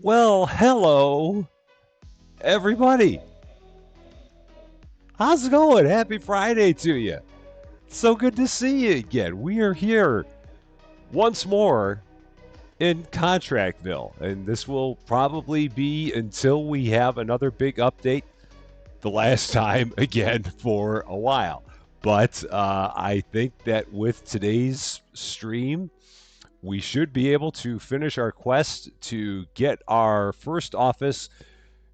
Well, hello, everybody. How's it going? Happy Friday to you. So good to see you again. We are here once more in ContractVille, and this will probably be until we have another big update the last time again for a while. But I think that with today's stream, we should be able to finish our quest to get our first office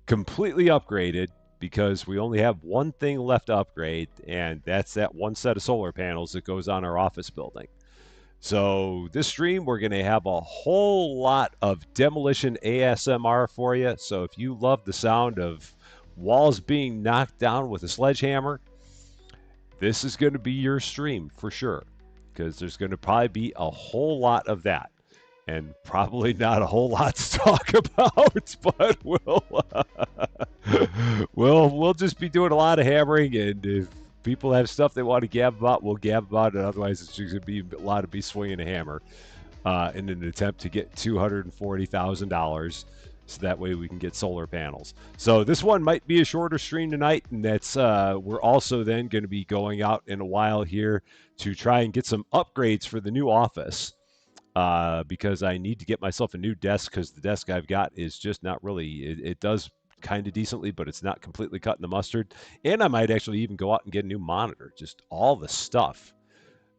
completely upgraded because we only have one thing left to upgrade, and that's that one set of solar panels that goes on our office building. So, this stream, we're going to have a whole lot of demolition ASMR for you. So, if you love the sound of walls being knocked down with a sledgehammer, this is going to be your stream for sure because there's going to probably be a whole lot of that and probably not a whole lot to talk about, but we'll just be doing a lot of hammering, and if people have stuff they want to gab about, we'll gab about it. Otherwise, it's just gonna be a lot of be swinging a hammer in an attempt to get $240,000. So that way we can get solar panels. So this one might be a shorter stream tonight, and that's we're also then going to be going out in a while here to try and get some upgrades for the new office because I need to get myself a new desk because the desk I've got is just not really, it does kind of decently, but it's not completely cutting the mustard. And I might actually even go out and get a new monitor, just all the stuff.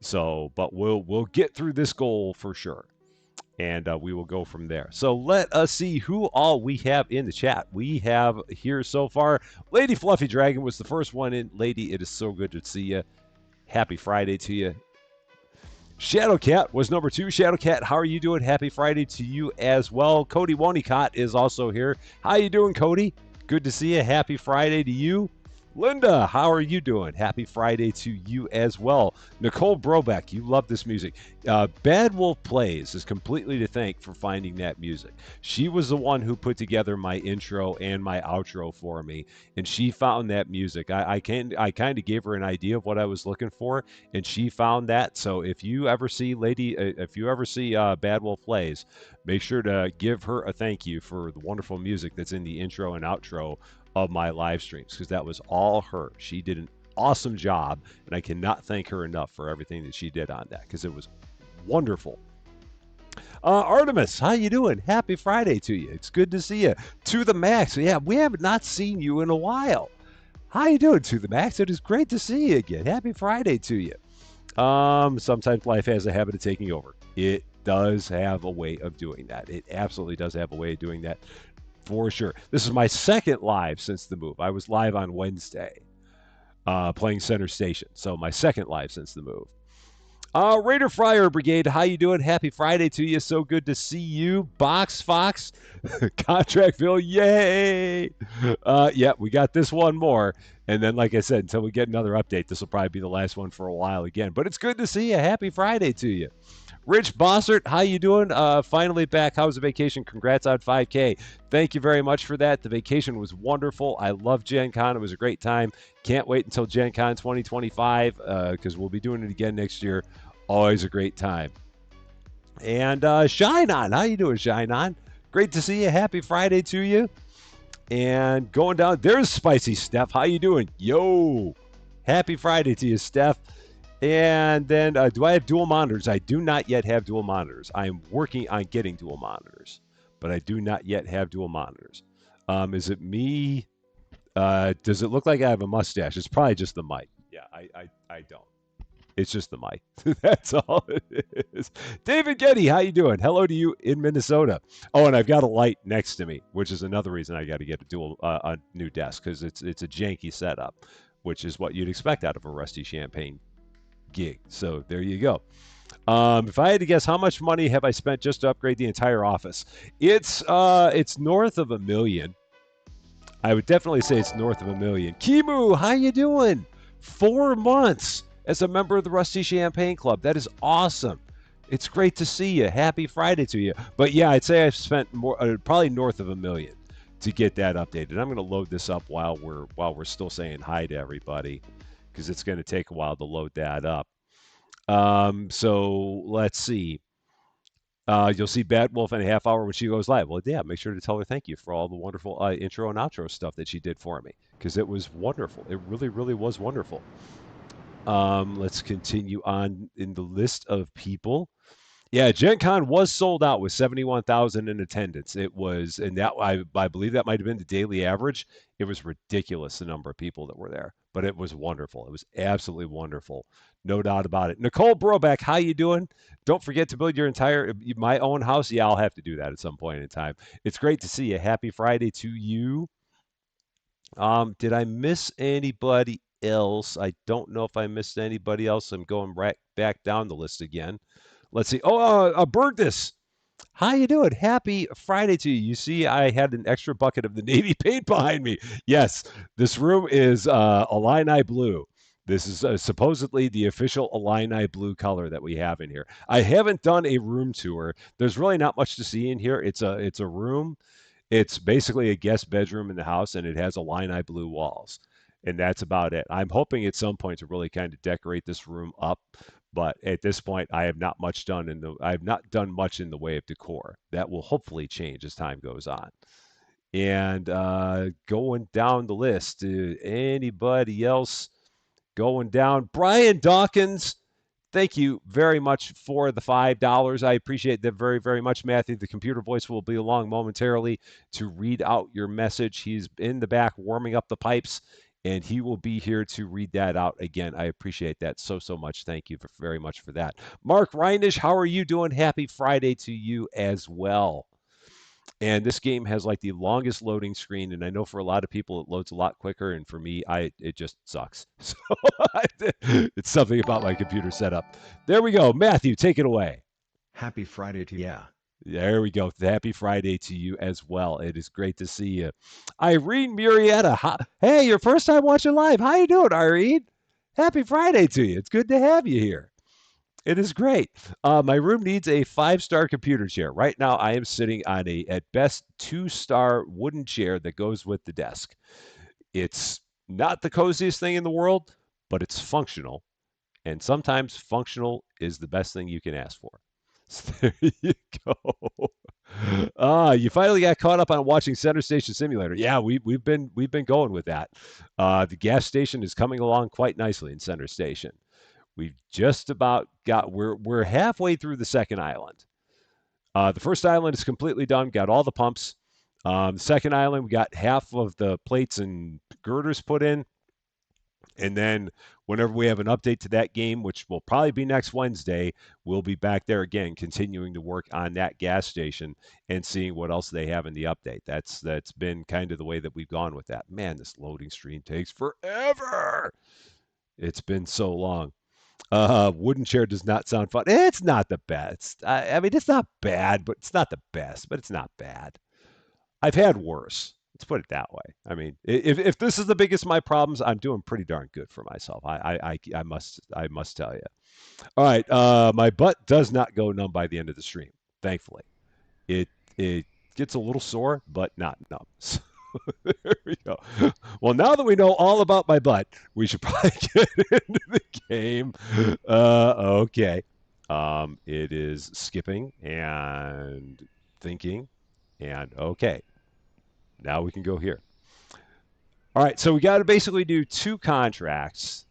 So, but we'll get through this goal for sure. And we will go from there. So let us see who all we have in the chat. We have here so far, Lady Fluffy Dragon was the first one in. Lady, it is so good to see you. Happy Friday to you. Shadowcat was number 2. Shadowcat, how are you doing? Happy Friday to you as well. Cody Wonicott is also here. How you doing, Cody? Good to see you. Happy Friday to you. Linda, how are you doing? Happy Friday to you as well. Nicole Brobeck, you love this music. Bad Wolf Plays is completely to thank for finding that music. She was the one who put together my intro and my outro for me, and she found that music. I kind of gave her an idea of what I was looking for, and she found that. So if you ever see Bad Wolf Plays, make sure to give her a thank you for the wonderful music that's in the intro and outro of my live streams because that was all her. She did an awesome job, and I cannot thank her enough for everything that she did on that because it was wonderful. Artemis, how you doing? Happy Friday to you. It's good to see you. To the Max, yeah, we have not seen you in a while. How you doing, To the Max? It is great to see you again. Happy Friday to you. Sometimes life has a habit of taking over. It does have a way of doing that. It absolutely does have a way of doing that. For sure. This is my second live since the move. I was live on Wednesday playing Center Station. So my second live since the move. Raider Fryer Brigade, how you doing? Happy Friday to you. So good to see you. Box Fox, ContractVille, yay! Yeah, we got this one more. And then, like I said, until we get another update, this will probably be the last one for a while again. But it's good to see you. Happy Friday to you. Rich Bossert, how you doing? Finally back. How was the vacation? Congrats on 5K. Thank you very much for that. The vacation was wonderful. I love Gen Con. It was a great time. Can't wait until Gen Con 2025 because we'll be doing it again next year. Always a great time. And Shine On, how you doing, Shine On? Great to see you. Happy Friday to you. And going down, there's Spicy Steph. How you doing? Yo, happy Friday to you, Steph. And then, do I have dual monitors? I do not yet have dual monitors. I am working on getting dual monitors, but I do not yet have dual monitors. Is it me? Does it look like I have a mustache? It's probably just the mic. Yeah, I don't. It's just the mic. That's all it is. David Getty, how you doing? Hello to you in Minnesota. Oh, and I've got a light next to me, which is another reason I got to get a new desk because it's a janky setup, which is what you'd expect out of a Rusty Champaign gig. So there you go. If I had to guess, how much money have I spent just to upgrade the entire office? It's north of $1 million. I would definitely say it's north of $1 million. Kimu, how you doing? 4 months as a member of the Rusty Champaign Club. That is awesome. It's great to see you. Happy Friday to you. But yeah, I'd say I've spent more, probably north of $1 million to get that updated. I'm going to load this up while we're still saying hi to everybody, because it's going to take a while to load that up. So let's see. You'll see Bad Wolf in a half hour when she goes live. Well, yeah, make sure to tell her thank you for all the wonderful intro and outro stuff that she did for me because it was wonderful. It really, really was wonderful. Let's continue on in the list of people. Yeah, Gen Con was sold out with 71,000 in attendance. It was, and that I believe that might have been the daily average. It was ridiculous the number of people that were there, but it was wonderful. It was absolutely wonderful, no doubt about it. Nicole Brobeck, how you doing? Don't forget to build your entire my own house. Yeah, I'll have to do that at some point in time. It's great to see you. Happy Friday to you. Did I miss anybody else? I don't know if I missed anybody else. I'm going right back down the list again. Let's see. Oh, Bergdus. How you doing? Happy Friday to you. You see, I had an extra bucket of the navy paint behind me. Yes, this room is Illini blue. This is supposedly the official Illini blue color that we have in here. I haven't done a room tour. There's really not much to see in here. It's a room. It's basically a guest bedroom in the house, and it has Illini blue walls, and that's about it. I'm hoping at some point to really kind of decorate this room up, but at this point, I have not done much in the way of decor. That will hopefully change as time goes on. And going down the list, anybody else going down? Brian Dawkins, thank you very much for the $5. I appreciate that very, very much, Matthew. The computer voice will be along momentarily to read out your message. He's in the back warming up the pipes, and he will be here to read that out again. I appreciate that so much. Thank you very much for that. Mark Reinish, how are you doing? Happy Friday to you as well. And this game has like the longest loading screen, and I know for a lot of people it loads a lot quicker, and for me, it just sucks. So it's something about my computer setup. There we go, Matthew, take it away. Happy Friday to you. Yeah. There we go. Happy Friday to you as well. It is great to see you, Irene Murrieta. Hey, your first time watching live. How you doing, Irene? Happy Friday to you. It's good to have you here. It is great. My room needs a 5-star computer chair. Right now, I am sitting on a, at best, 2-star wooden chair that goes with the desk. It's not the coziest thing in the world, but it's functional. And sometimes functional is the best thing you can ask for. So there you go. You finally got caught up on watching Center Station Simulator. Yeah, we've been going with that. The gas station is coming along quite nicely in Center Station. We've just about got we're halfway through the second island. The first island is completely done. Got all the pumps. The second island, we got half of the plates and girders put in. And then whenever we have an update to that game, which will probably be next Wednesday, we'll be back there again, continuing to work on that gas station and seeing what else they have in the update. That's been kind of the way that we've gone with that. Man, this loading screen takes forever. It's been so long. Wooden chair does not sound fun. It's not the best. I mean, it's not bad, but it's not the best, but it's not bad. I've had worse. Let's put it that way. I mean, if this is the biggest of my problems, I'm doing pretty darn good for myself. I must tell you. All right, my butt does not go numb by the end of the stream. Thankfully, it gets a little sore, but not numb. So there we go. Well, now that we know all about my butt, we should probably get into the game. Okay. It is skipping and thinking, and okay. Now we can go here. All right, so we got to basically do 2 contracts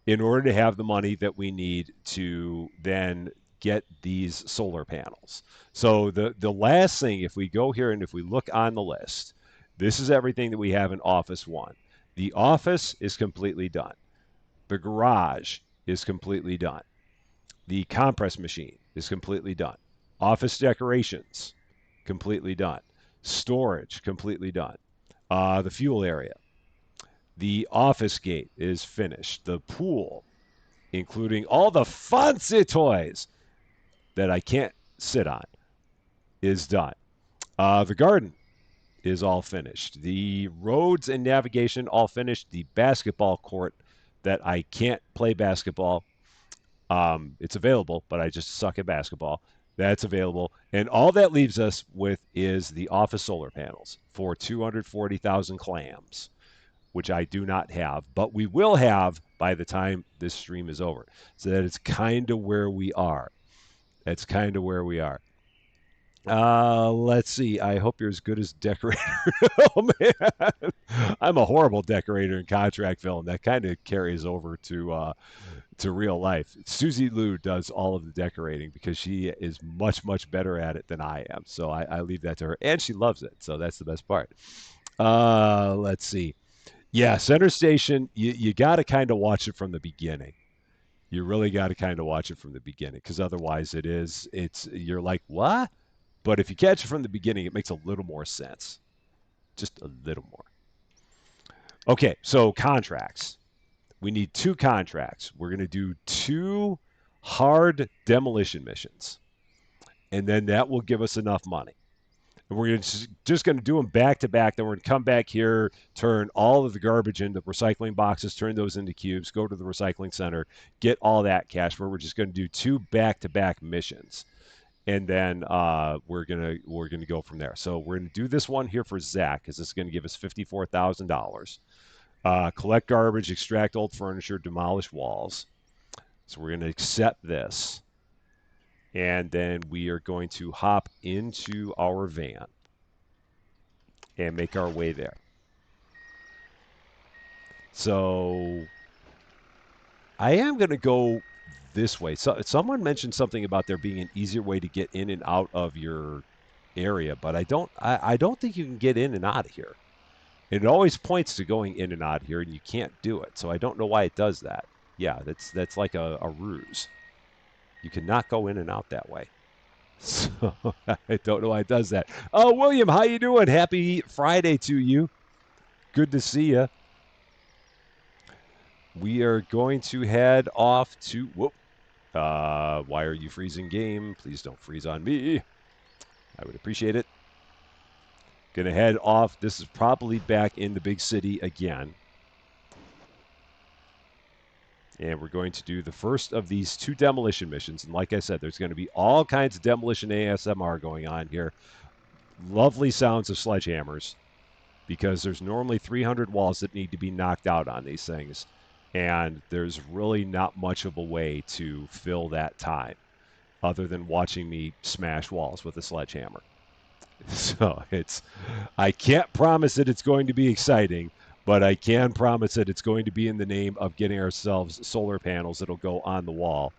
in order to have the money that we need to then get these solar panels. So the last thing, if we go here and if we look on the list, this is everything that we have in Office 1. The office is completely done. The garage is completely done. The compress machine is completely done. Office decorations, completely done. Storage, completely done. The fuel area. The office gate is finished. The pool, including all the fancy toys that I can't sit on, is done. The garden is all finished. The roads and navigation all finished. The basketball court that I can't play basketball, it's available, but I just suck at basketball. That's available. And all that leaves us with is the office solar panels for 240,000 clams, which I do not have, but we will have by the time this stream is over. So that it's kind of where we are. That's kind of where we are. Let's see. I hope you're as good as decorator. Oh man, I'm a horrible decorator in ContractVille, and that kind of carries over to real life. Susie Liu does all of the decorating because she is much much better at it than I am. So I leave that to her, and she loves it. So that's the best part. Let's see. Yeah, Center Station. You got to kind of watch it from the beginning. You really got to kind of watch it from the beginning because otherwise it's you're like what? But if you catch it from the beginning, it makes a little more sense. Just a little more. Okay, so contracts. We need two contracts. We're going to do two hard demolition missions, and then that will give us enough money. And we're just going to do them back to back. Then we're going to come back here, turn all of the garbage into recycling boxes, turn those into cubes, go to the recycling center, get all that cash. Where we're just going to do two back to back missions, and then we're gonna go from there. So we're gonna do this one here for Zach because this is gonna give us $54,000. Collect garbage, extract old furniture, demolish walls. So we're gonna accept this, and then we are going to hop into our van and make our way there. So I am gonna go this way. So someone mentioned something about there being an easier way to get in and out of your area, but I don't think you can get in and out of here. It always points to going in and out here, and you can't do it. So I don't know why it does that. Yeah, that's like a ruse. You cannot go in and out that way. So I don't know why it does that. Oh, William, how you doing? Happy Friday to you. Good to see you. We are going to head off to whoop. Why are you freezing game? Please don't freeze on me. I would appreciate it. Gonna head off. This is probably back in the big city again. And we're going to do the first of these two demolition missions. And like I said, there's going to be all kinds of demolition ASMR going on here. Lovely sounds of sledgehammers because there's normally 300 walls that need to be knocked out on these things. And there's really not much of a way to fill that time other than watching me smash walls with a sledgehammer. So I can't promise that it's going to be exciting, but I can promise that it's going to be in the name of getting ourselves solar panels that'll go on the wall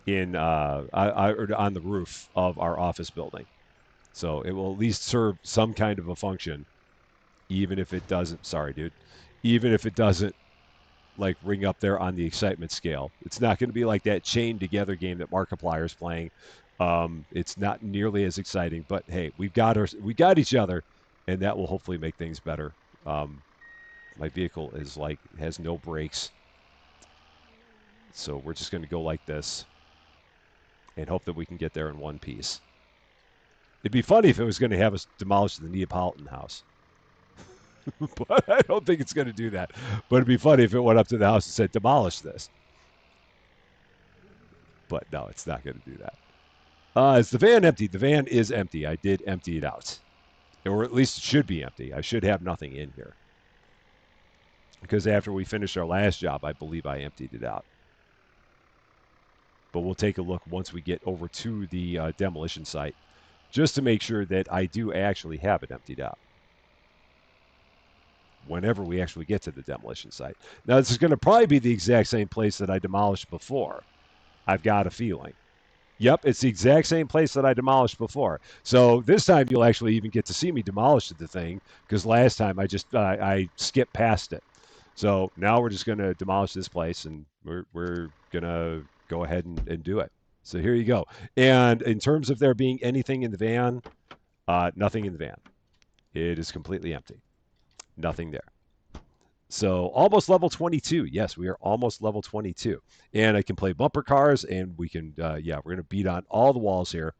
or on the roof of our office building. So it will at least serve some kind of a function, even if it doesn't. Sorry, dude. Even if it doesn't like ring up there on the excitement scale. It's not going to be like that chain together game that Markiplier's playing. It's not nearly as exciting, but hey, we got each other, and that will hopefully make things better. My vehicle has no brakes, so we're just going to go like this and hope that we can get there in one piece. It'd be funny if it was going to have us demolish the Neapolitan house. But I don't think it's going to do that. But it'd be funny if it went up to the house and said, demolish this. But no, it's not going to do that. Is the van empty? The van is empty. I did empty it out. Or at least it should be empty. I should have nothing in here. Because after we finished our last job, I believe I emptied it out. But we'll take a look once we get over to the demolition site, just to make sure that I do actually have it emptied out whenever we actually get to the demolition site. Now, this is going to probably be the exact same place that I demolished before. I've got a feeling. Yep, it's the exact same place that I demolished before. So this time you'll actually even get to see me demolish the thing, because last time I skipped past it. So now we're just going to demolish this place, and we're going to go ahead and do it. So here you go. And in terms of there being anything in the van, nothing in the van. It is completely empty. Nothing there. So almost level 22. Yes, we are almost level 22. And I can play bumper cars, and we can, we're going to beat on all the walls here.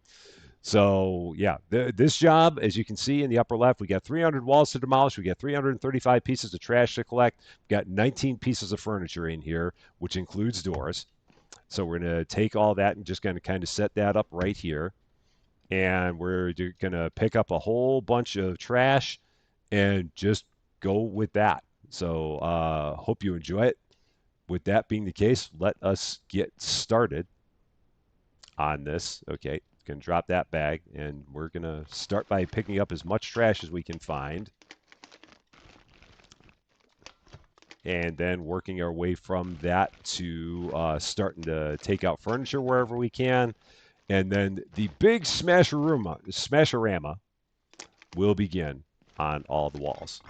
So, yeah, this job, as you can see in the upper left, we got 300 walls to demolish. We got 335 pieces of trash to collect. We got 19 pieces of furniture in here, which includes doors. So we're going to take all that and just going to kind of set that up right here. And we're going to pick up a whole bunch of trash and just go with that. So hope you enjoy it. With that being the case, let us get started. on this. Okay, going to drop that bag, and we're going to start by picking up as much trash as we can find. And then working our way from that to starting to take out furniture wherever we can. And then the big smasherama will begin on all the walls.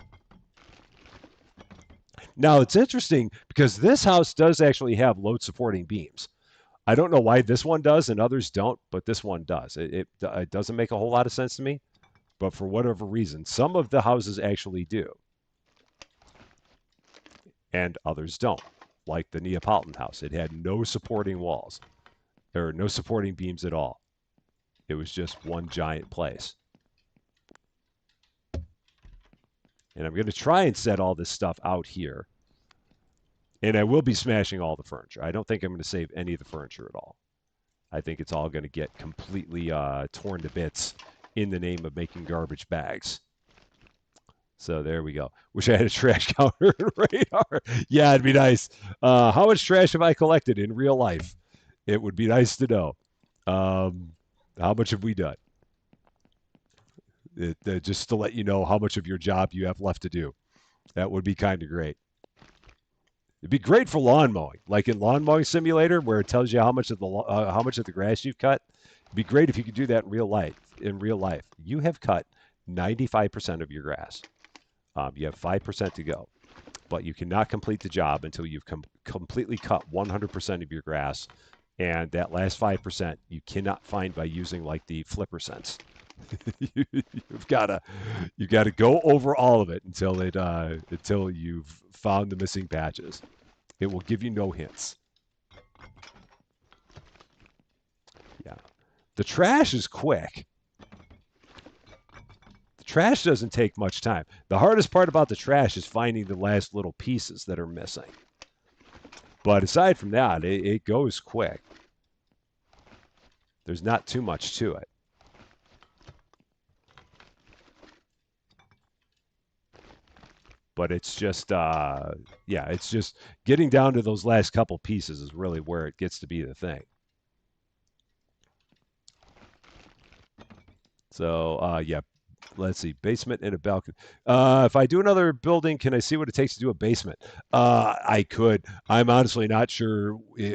Now, it's interesting because this house does actually have load-supporting beams. I don't know why this one does and others don't, but this one does. It doesn't make a whole lot of sense to me, but for whatever reason, some of the houses actually do, and others don't. Like the Neapolitan house, it had no supporting walls, or no supporting beams at all. It was just one giant place. And I'm going to try and set all this stuff out here. And I will be smashing all the furniture. I don't think I'm going to save any of the furniture at all. I think it's all going to get completely torn to bits in the name of making garbage bags. So there we go. Wish I had a trash counter and radar. Yeah, it'd be nice. How much trash have I collected in real life? It would be nice to know. How much have we done? Just to let you know how much of your job you have left to do. That would be kind of great. It'd be great for lawn mowing, like in Lawn Mowing Simulator, where it tells you how much of the grass you've cut. It'd be great if you could do that in real life. You have cut 95% of your grass. You have 5% to go, but you cannot complete the job until you've completely cut 100% of your grass, and that last 5% you cannot find by using like the flipper sense. You've got to go over all of it until you've found the missing patches. It will give you no hints. Yeah, the trash is quick. The trash doesn't take much time. The hardest part about the trash is finding the last little pieces that are missing. But aside from that, it goes quick. There's not too much to it. But it's just, it's just getting down to those last couple pieces is really where it gets to be the thing. So, let's see, basement and a balcony. If I do another building, can I see what it takes to do a basement? I could. I'm honestly not sure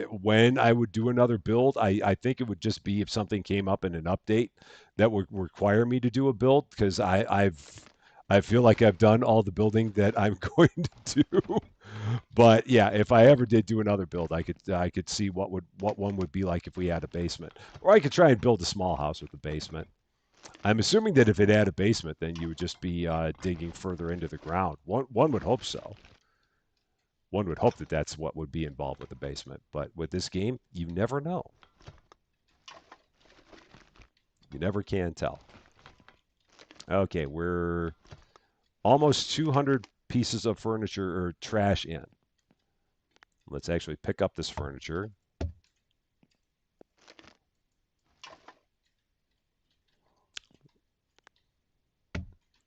when I would do another build. I think it would just be if something came up in an update that would require me to do a build, because I feel like I've done all the building that I'm going to do. But yeah, if I ever did do another build, I could see what one would be like if we had a basement. Or I could try and build a small house with a basement. I'm assuming that if it had a basement, then you would just be digging further into the ground. One would hope so. One would hope that that's what would be involved with the basement. But with this game, you never know. You never can tell. Okay, we're almost 200 pieces of furniture or trash in. Let's actually pick up this furniture.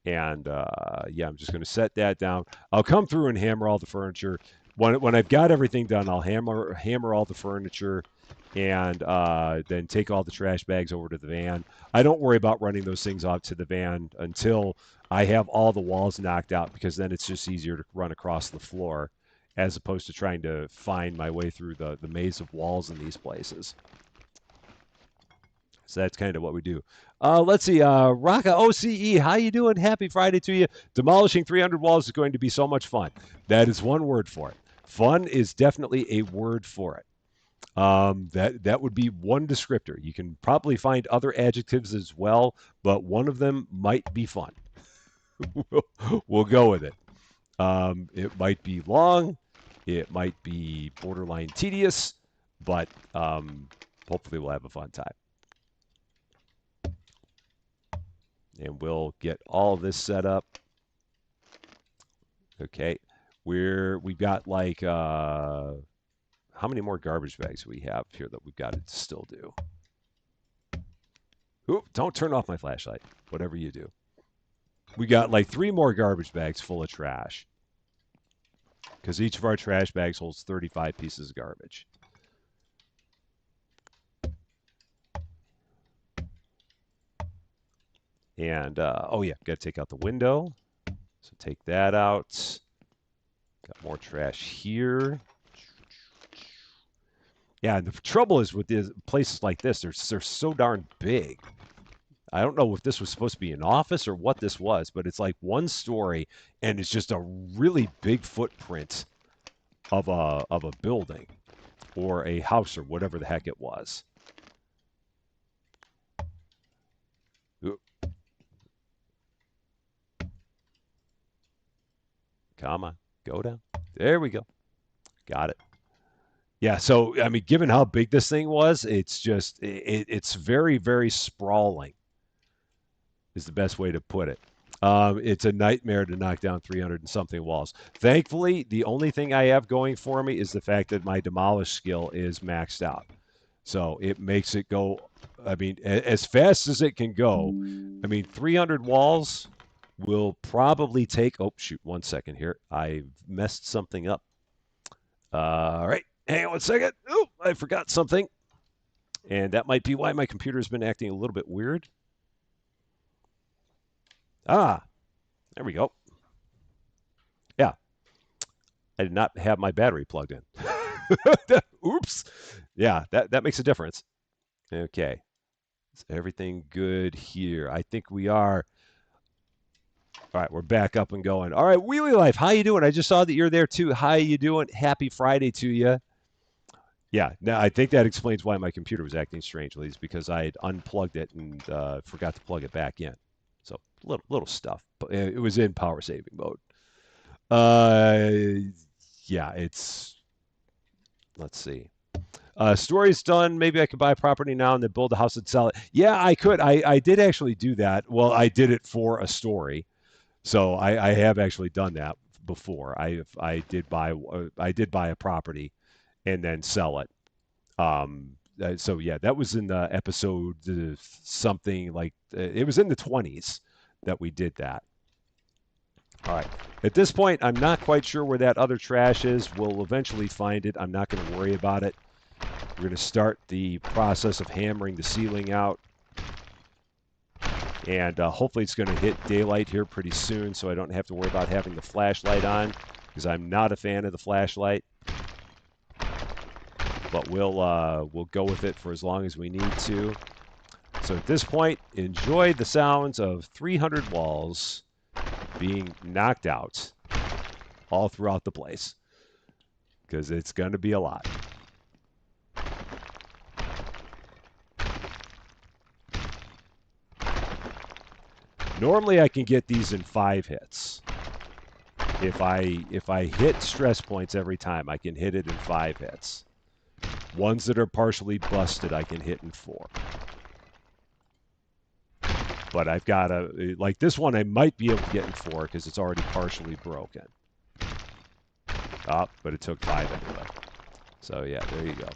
And I'm just going to set that down. I'll come through and hammer all the furniture. When I've got everything done, I'll hammer all the furniture, and then take all the trash bags over to the van. I don't worry about running those things off to the van until I have all the walls knocked out, because then it's just easier to run across the floor as opposed to trying to find my way through the maze of walls in these places. So that's kind of what we do. Let's see. Raka OCE, how you doing? Happy Friday to you. Demolishing 300 walls is going to be so much fun. That is one word for it. Fun is definitely a word for it. That would be one descriptor. You can probably find other adjectives as well, but one of them might be fun. We'll go with it. It might be long. It might be borderline tedious, but hopefully we'll have a fun time. And we'll get all this set up. Okay, we've got like how many more garbage bags do we have here that we've got to still do? Oop, don't turn off my flashlight, whatever you do. We got like 3 more garbage bags full of trash, because each of our trash bags holds 35 pieces of garbage. And, oh yeah, got to take out the window. So take that out. Got more trash here. Yeah, the trouble is with these places like this, they're so darn big. I don't know if this was supposed to be an office or what this was, but it's like one story and it's just a really big footprint of a building or a house or whatever the heck it was. Oop. Come on, go down. There we go. Got it. Yeah, so I mean, given how big this thing was, it's just it's very, very sprawling is the best way to put it. It's a nightmare to knock down 300 and something walls. Thankfully, the only thing I have going for me is the fact that my demolish skill is maxed out. So it makes it go, I mean, as fast as it can go. I mean, 300 walls will probably take, oh, shoot, 1 second here. I messed something up. All right, hang on 1 second. Oh, I forgot something. And that might be why my computer's been acting a little bit weird. Ah, there we go. Yeah, I did not have my battery plugged in. Oops. Yeah, that makes a difference. Okay. Is everything good here? I think we are. All right, we're back up and going. All right, Wheelie Life, how you doing? I just saw that you're there too. How you doing? Happy Friday to you. Yeah, now I think that explains why my computer was acting strangely. It's because I had unplugged it and forgot to plug it back in. So little stuff, but it was in power saving mode. Yeah, it's. Let's see. Story's done. Maybe I could buy a property now and then build a house and sell it. Yeah, I could. I did actually do that. Well, I did it for a story, so I have actually done that before. I did buy a property and then sell it. So yeah, that was in the episode something like it was in the 20s that we did that. All right. At this point, I'm not quite sure where that other trash is. We'll eventually find it. I'm not going to worry about it. We're going to start the process of hammering the ceiling out. And hopefully it's going to hit daylight here pretty soon so I don't have to worry about having the flashlight on because I'm not a fan of the flashlight. But we'll go with it for as long as we need to. So at this point, enjoy the sounds of 300 walls being knocked out all throughout the place because it's going to be a lot. Normally I can get these in 5 hits. If I hit stress points every time, I can hit it in 5 hits. Ones that are partially busted, I can hit in 4. But I've got to, like this one, I might be able to get in 4 because it's already partially broken. Oh, but it took 5 anyway. So yeah, there you go.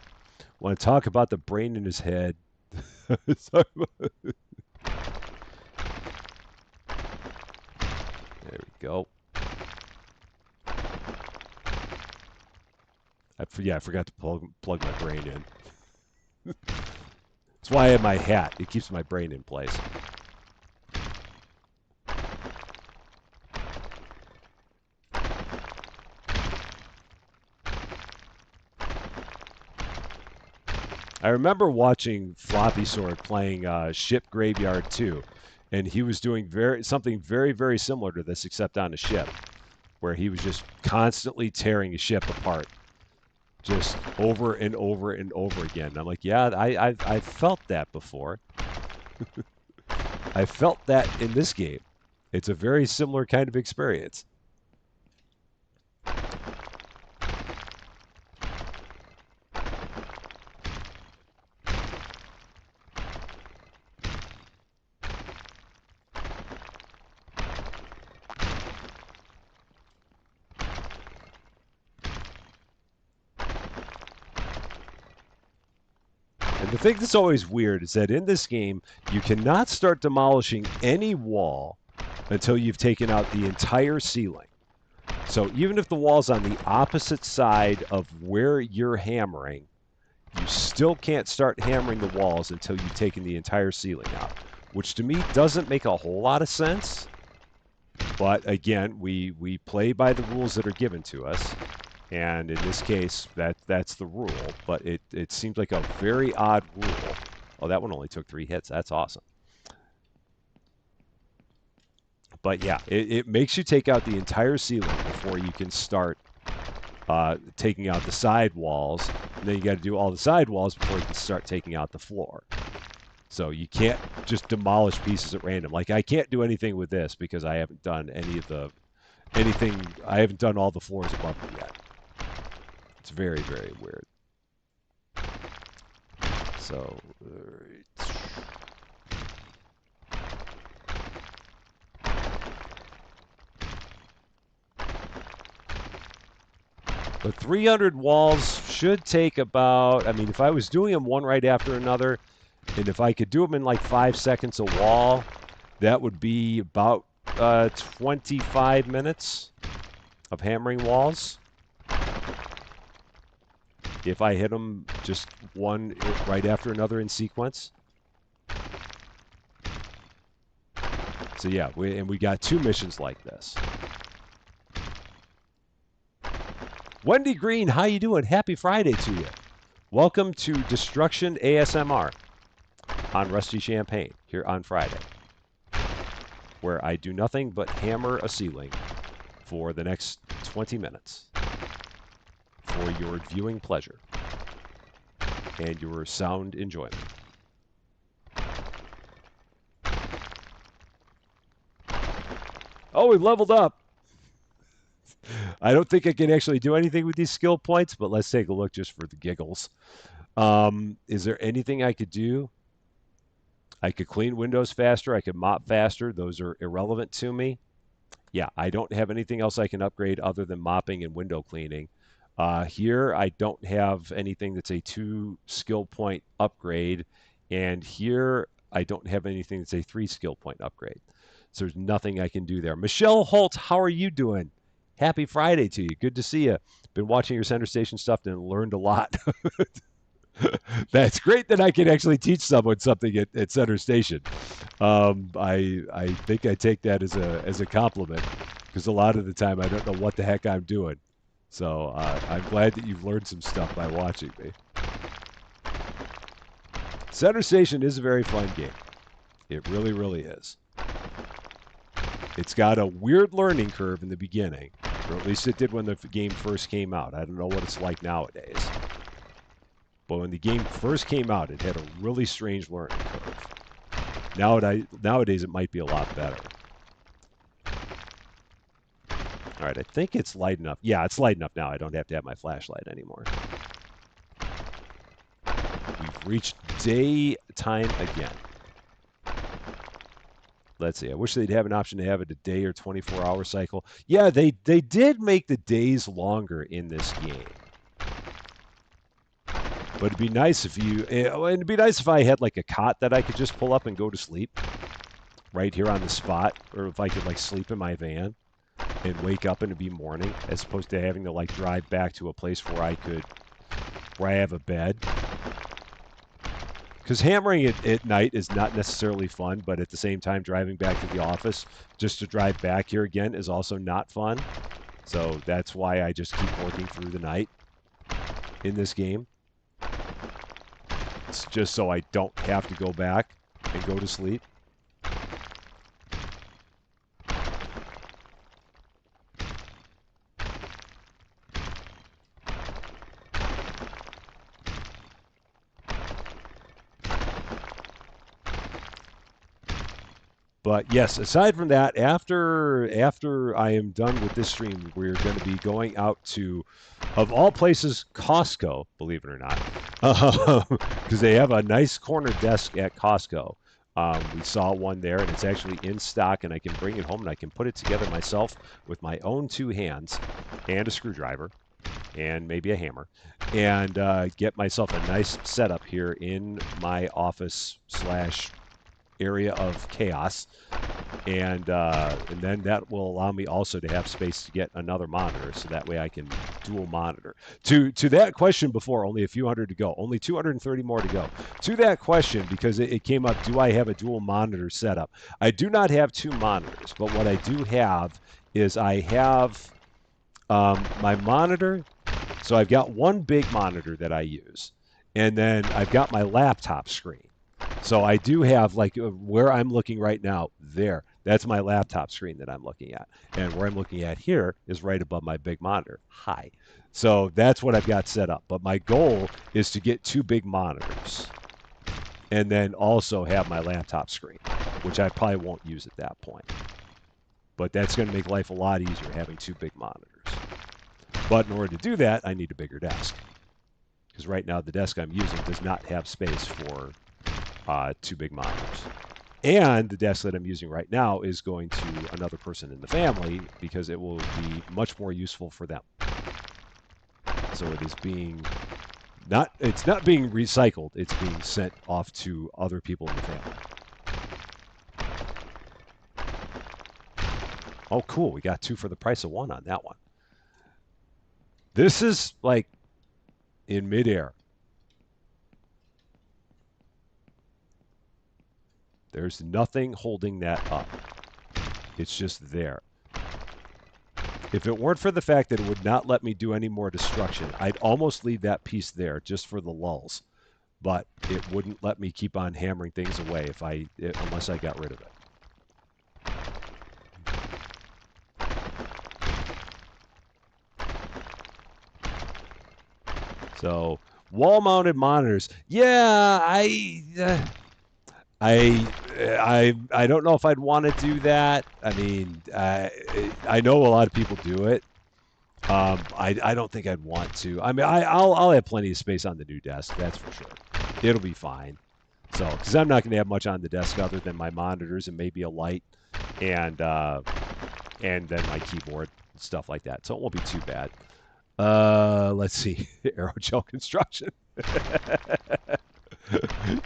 Want to talk about the brain in his head? There we go. I forgot to plug my brain in. That's why I have my hat. It keeps my brain in place. I remember watching Floppy Sword playing Ship Graveyard 2, and he was doing something very, very similar to this, except on a ship, where he was just constantly tearing a ship apart, just over and over and over again. And I'm like, yeah, I've felt that before. I felt that in this game. It's a very similar kind of experience. And the thing that's always weird is that in this game, you cannot start demolishing any wall until you've taken out the entire ceiling. So even if the wall's on the opposite side of where you're hammering, you still can't start hammering the walls until you've taken the entire ceiling out, which to me doesn't make a whole lot of sense. But again, we play by the rules that are given to us. And in this case, that's the rule. But it seems like a very odd rule. Oh, that one only took 3 hits. That's awesome. But yeah, it makes you take out the entire ceiling before you can start taking out the side walls. And then you got to do all the side walls before you can start taking out the floor. So you can't just demolish pieces at random. Like I can't do anything with this because I haven't done anything. I haven't done all the floors above me yet. It's very, very weird. So, but 300 walls should take about, I mean, if I was doing them one right after another, and if I could do them in like 5 seconds a wall, that would be about 25 minutes of hammering walls. If I hit them just one right after another in sequence. So yeah, we got 2 missions like this. Wendy Green, how you doing? Happy Friday to you. Welcome to Destruction ASMR on Rusty Champaign here on Friday, where I do nothing but hammer a ceiling for the next 20 minutes for your viewing pleasure and your sound enjoyment. Oh, we leveled up. I don't think I can actually do anything with these skill points, but let's take a look just for the giggles. Is there anything I could do? I could clean windows faster. I could mop faster. Those are irrelevant to me. Yeah, I don't have anything else I can upgrade other than mopping and window cleaning. Here, I don't have anything that's a 2 skill point upgrade. And here, I don't have anything that's a 3 skill point upgrade. So there's nothing I can do there. Michelle Holt, how are you doing? Happy Friday to you. Good to see you. Been watching your Center Station stuff and learned a lot. That's great that I can actually teach someone something at Center Station. I think I take that as a compliment because a lot of the time I don't know what the heck I'm doing. So I'm glad that you've learned some stuff by watching me. Center Station is a very fun game. It really, really is. It's got a weird learning curve in the beginning, or at least it did when the game first came out. I don't know what it's like nowadays. But when the game first came out, it had a really strange learning curve. Nowadays, it might be a lot better. All right, I think it's light enough. Yeah, it's light enough now. I don't have to have my flashlight anymore. We've reached daytime again. Let's see. I wish they'd have an option to have it a day or 24-hour cycle. Yeah, they did make the days longer in this game. But it'd be nice if it'd be nice if I had like a cot that I could just pull up and go to sleep right here on the spot, or if I could like sleep in my van and wake up and it'd be morning, as opposed to having to like drive back to a place where I have a bed. Because hammering it at night is not necessarily fun, but at the same time, driving back to the office just to drive back here again is also not fun. So that's why I just keep working through the night in this game. It's just so I don't have to go back and go to sleep. But yes, aside from that, after I am done with this stream, we're going to be going out to, of all places, Costco, believe it or not, because they have a nice corner desk at Costco. We saw one there, and it's actually in stock, and I can bring it home, and I can put it together myself with my own 2 hands and a screwdriver and maybe a hammer, and get myself a nice setup here in my office / area of chaos and then that will allow me also to have space to get another monitor, so that way I can dual monitor. To that question before, only a few hundred to go, only 230 more to go. To that question, because it came up, do I have a dual monitor setup? I do not have two monitors, but what I do have is I have my monitor. So I've got one big monitor that I use, and then I've got my laptop screen. So I do have, like, where I'm looking right now, there. That's my laptop screen that I'm looking at. And where I'm looking at here is right above my big monitor. Hi. So that's what I've got set up. But my goal is to get two big monitors and then also have my laptop screen, which I probably won't use at that point. But that's going to make life a lot easier having two big monitors. But in order to do that, I need a bigger desk. Because right now the desk I'm using does not have space for two big monitors. And the desk that I'm using right now is going to another person in the family because it will be much more useful for them. So it is it's not being recycled, it's being sent off to other people in the family. Oh, cool. We got two for the price of one on that one. This is like in midair. There's nothing holding that up. It's just there. If it weren't for the fact that it would not let me do any more destruction, I'd almost leave that piece there just for the lulls. But it wouldn't let me keep on hammering things away unless I got rid of it. So wall-mounted monitors. Yeah, I don't know if I'd want to do that. I mean, I know a lot of people do it. I don't think I'd want to. I mean, I'll have plenty of space on the new desk. That's for sure. It'll be fine. So, because I'm not going to have much on the desk other than my monitors and maybe a light, and then my keyboard and stuff like that. So it won't be too bad. Let's see. Aerogel construction.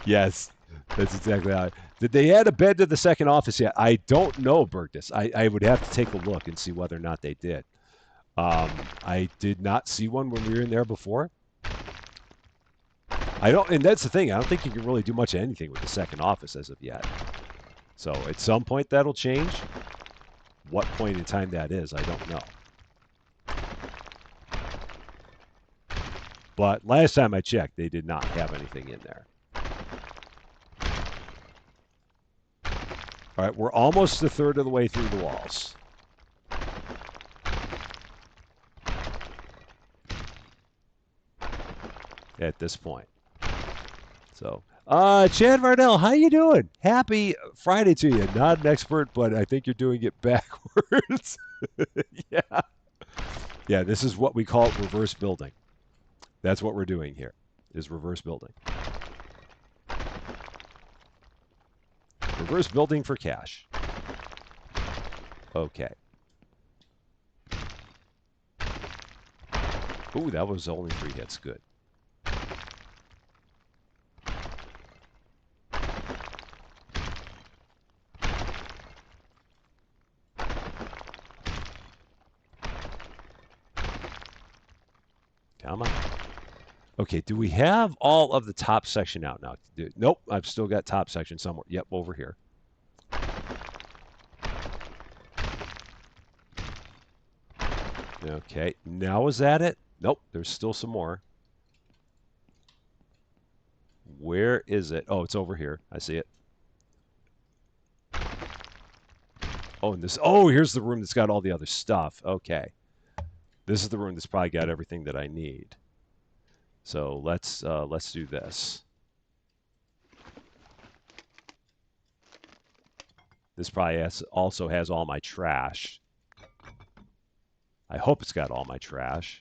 Yes, that's exactly how. Did they add a bed to the second office yet? I don't know, Bergus. I would have to take a look and see whether or not they did. I did not see one when we were in there before. And that's the thing. I don't think you can really do much of anything with the second office as of yet. So at some point that'll change. What point in time that is, I don't know. But last time I checked, they did not have anything in there. All right, we're almost a third of the way through the walls. At this point. So, Chad Vardell, how you doing? Happy Friday to you. Not an expert, but I think you're doing it backwards. Yeah. Yeah, this is what we call reverse building. That's what we're doing here, is reverse building. Reverse building for cash. Okay. Ooh, that was only 3 hits. Good. Come on. Okay, do we have all of the top section out now? Nope, I've still got top section somewhere. Yep, over here. Okay, now is that it? Nope, there's still some more. Where is it? Oh, it's over here. I see it. Oh, and here's the room that's got all the other stuff. Okay. This is the room that's probably got everything that I need. So let's do this. This probably also has all my trash. I hope it's got all my trash.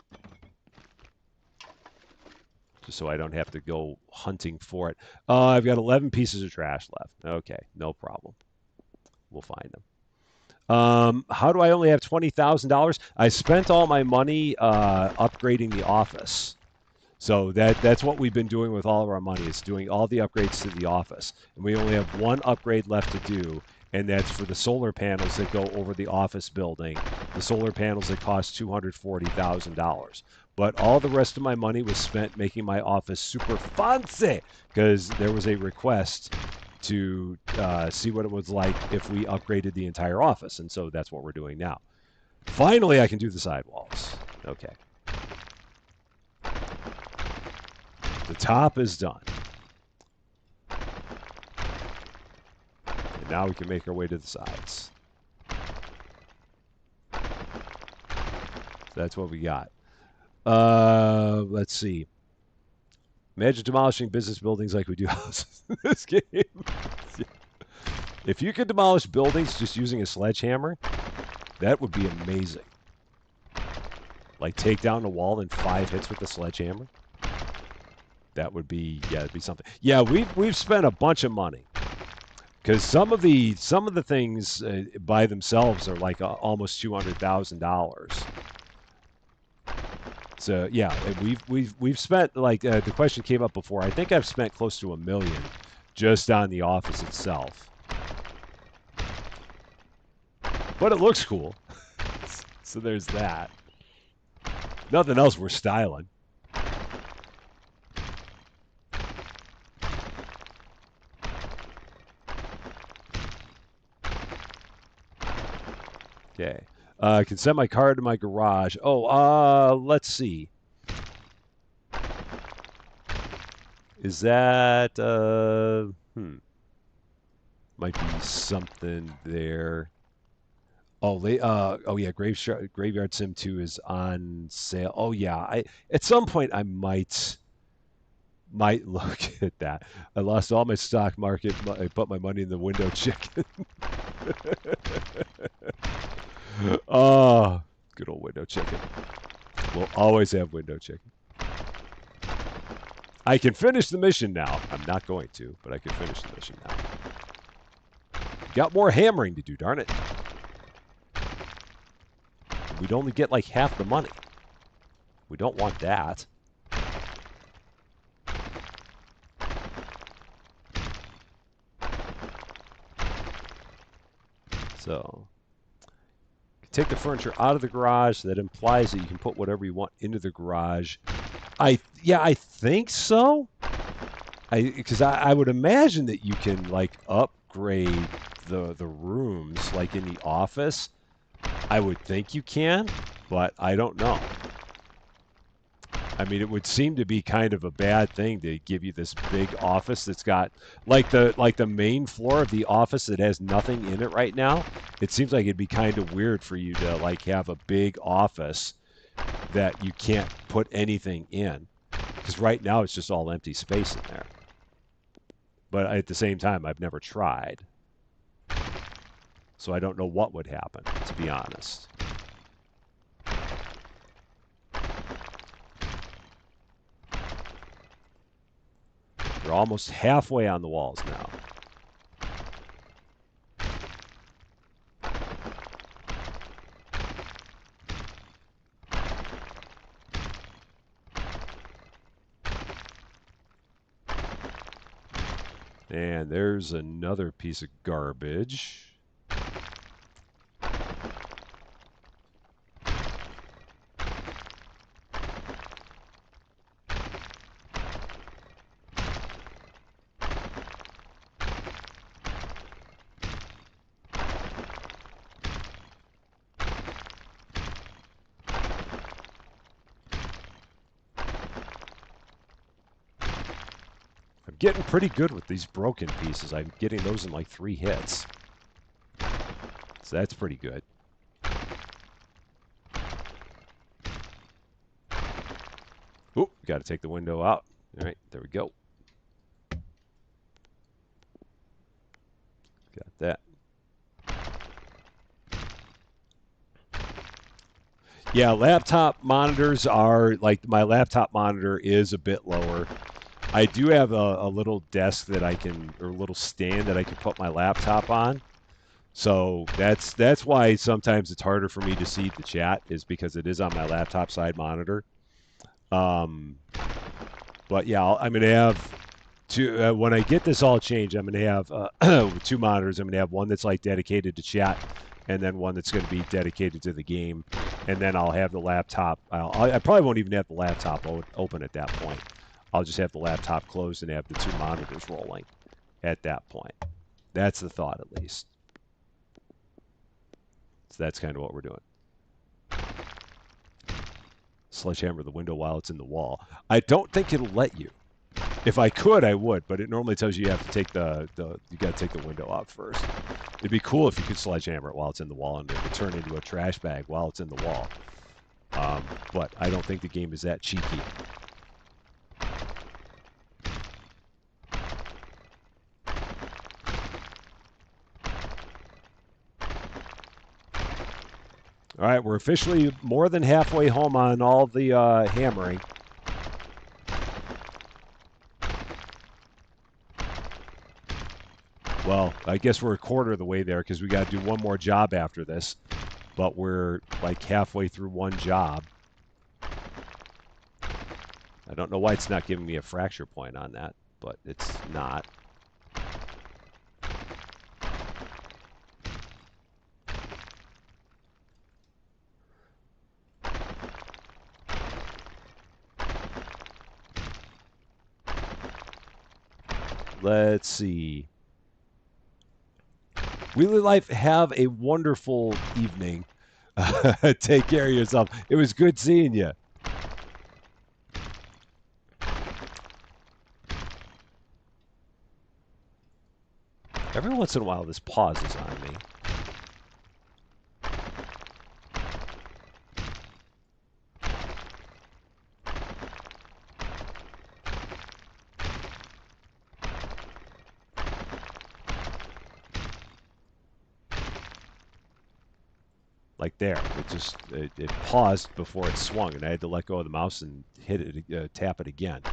Just so I don't have to go hunting for it. I've got 11 pieces of trash left. Okay, no problem. We'll find them. How do I only have $20,000? I spent all my money upgrading the office. So that's what we've been doing with all of our money, is doing all the upgrades to the office. And we only have one upgrade left to do, and that's for the solar panels that go over the office building, the solar panels that cost $240,000. But all the rest of my money was spent making my office super fancy because there was a request to see what it was like if we upgraded the entire office. And so that's what we're doing now. Finally, I can do the sidewalls. Okay. The top is done. And now we can make our way to the sides. So that's what we got. Let's see. Imagine demolishing business buildings like we do houses in this game. If you could demolish buildings just using a sledgehammer, that would be amazing. Like take down a wall in 5 hits with a sledgehammer. That would be, yeah, it'd be something. Yeah, we've spent a bunch of money because some of the things by themselves are like almost $200,000. So yeah, we've spent like the question came up before. I think I've spent close to $1 million just on the office itself. But it looks cool. So there's that. Nothing else we're styling. Okay. I can send my car to my garage. Oh, let's see. Is that might be something there. Oh, yeah, Graveyard Sim 2 is on sale. Oh yeah, at some point I might look at that. I lost all my stock market. I put my money in the window chicken. Oh, good old window chicken. We'll always have window chicken. I can finish the mission now. I'm not going to, but I can finish the mission now. Got more hammering to do, darn it. We'd only get like half the money. We don't want that. So, take the furniture out of the garage. That implies that you can put whatever you want into the garage. I think so. Because I would imagine that you can like upgrade the rooms like in the office. I would think you can, but I don't know. I mean, it would seem to be kind of a bad thing to give you this big office that's got like the main floor of the office that has nothing in it right now. It seems like it'd be kind of weird for you to like have a big office that you can't put anything in, because right now it's just all empty space in there. But at the same time, I've never tried, so I don't know what would happen, to be honest. We're almost halfway on the walls now. And there's another piece of garbage. I'm getting pretty good with these broken pieces. I'm getting those in like 3 hits. So that's pretty good. Oop, got to take the window out. All right, there we go. Got that. Yeah, laptop monitors are like, my laptop monitor is a bit lower. I do have a little desk that I can, or a little stand that I can put my laptop on. So that's why sometimes it's harder for me to see the chat, is because it is on my laptop side monitor. But yeah, I'm gonna have when I get this all changed, I'm going to have two monitors. I'm going to have one that's like dedicated to chat, and then one that's going to be dedicated to the game. And then I'll have the laptop. I probably won't even have the laptop open at that point. I'll just have the laptop closed and have the two monitors rolling at that point. That's the thought, at least. So that's kind of what we're doing. Sledgehammer the window while it's in the wall. I don't think it'll let you. If I could, I would, but it normally tells you you have to take you got to take the window out first. It'd be cool if you could sledgehammer it while it's in the wall and it would turn into a trash bag while it's in the wall. But I don't think the game is that cheeky. All right, we're officially more than halfway home on all the hammering. Well, I guess we're a quarter of the way there because we got to do one more job after this. But we're like halfway through one job. I don't know why it's not giving me a fracture point on that, but it's not. Let's see. Wheelie Life, have a wonderful evening. Take care of yourself. It was good seeing you. Every once in a while, this pauses on me. Like there, it paused before it swung, and I had to let go of the mouse and hit it, tap it again.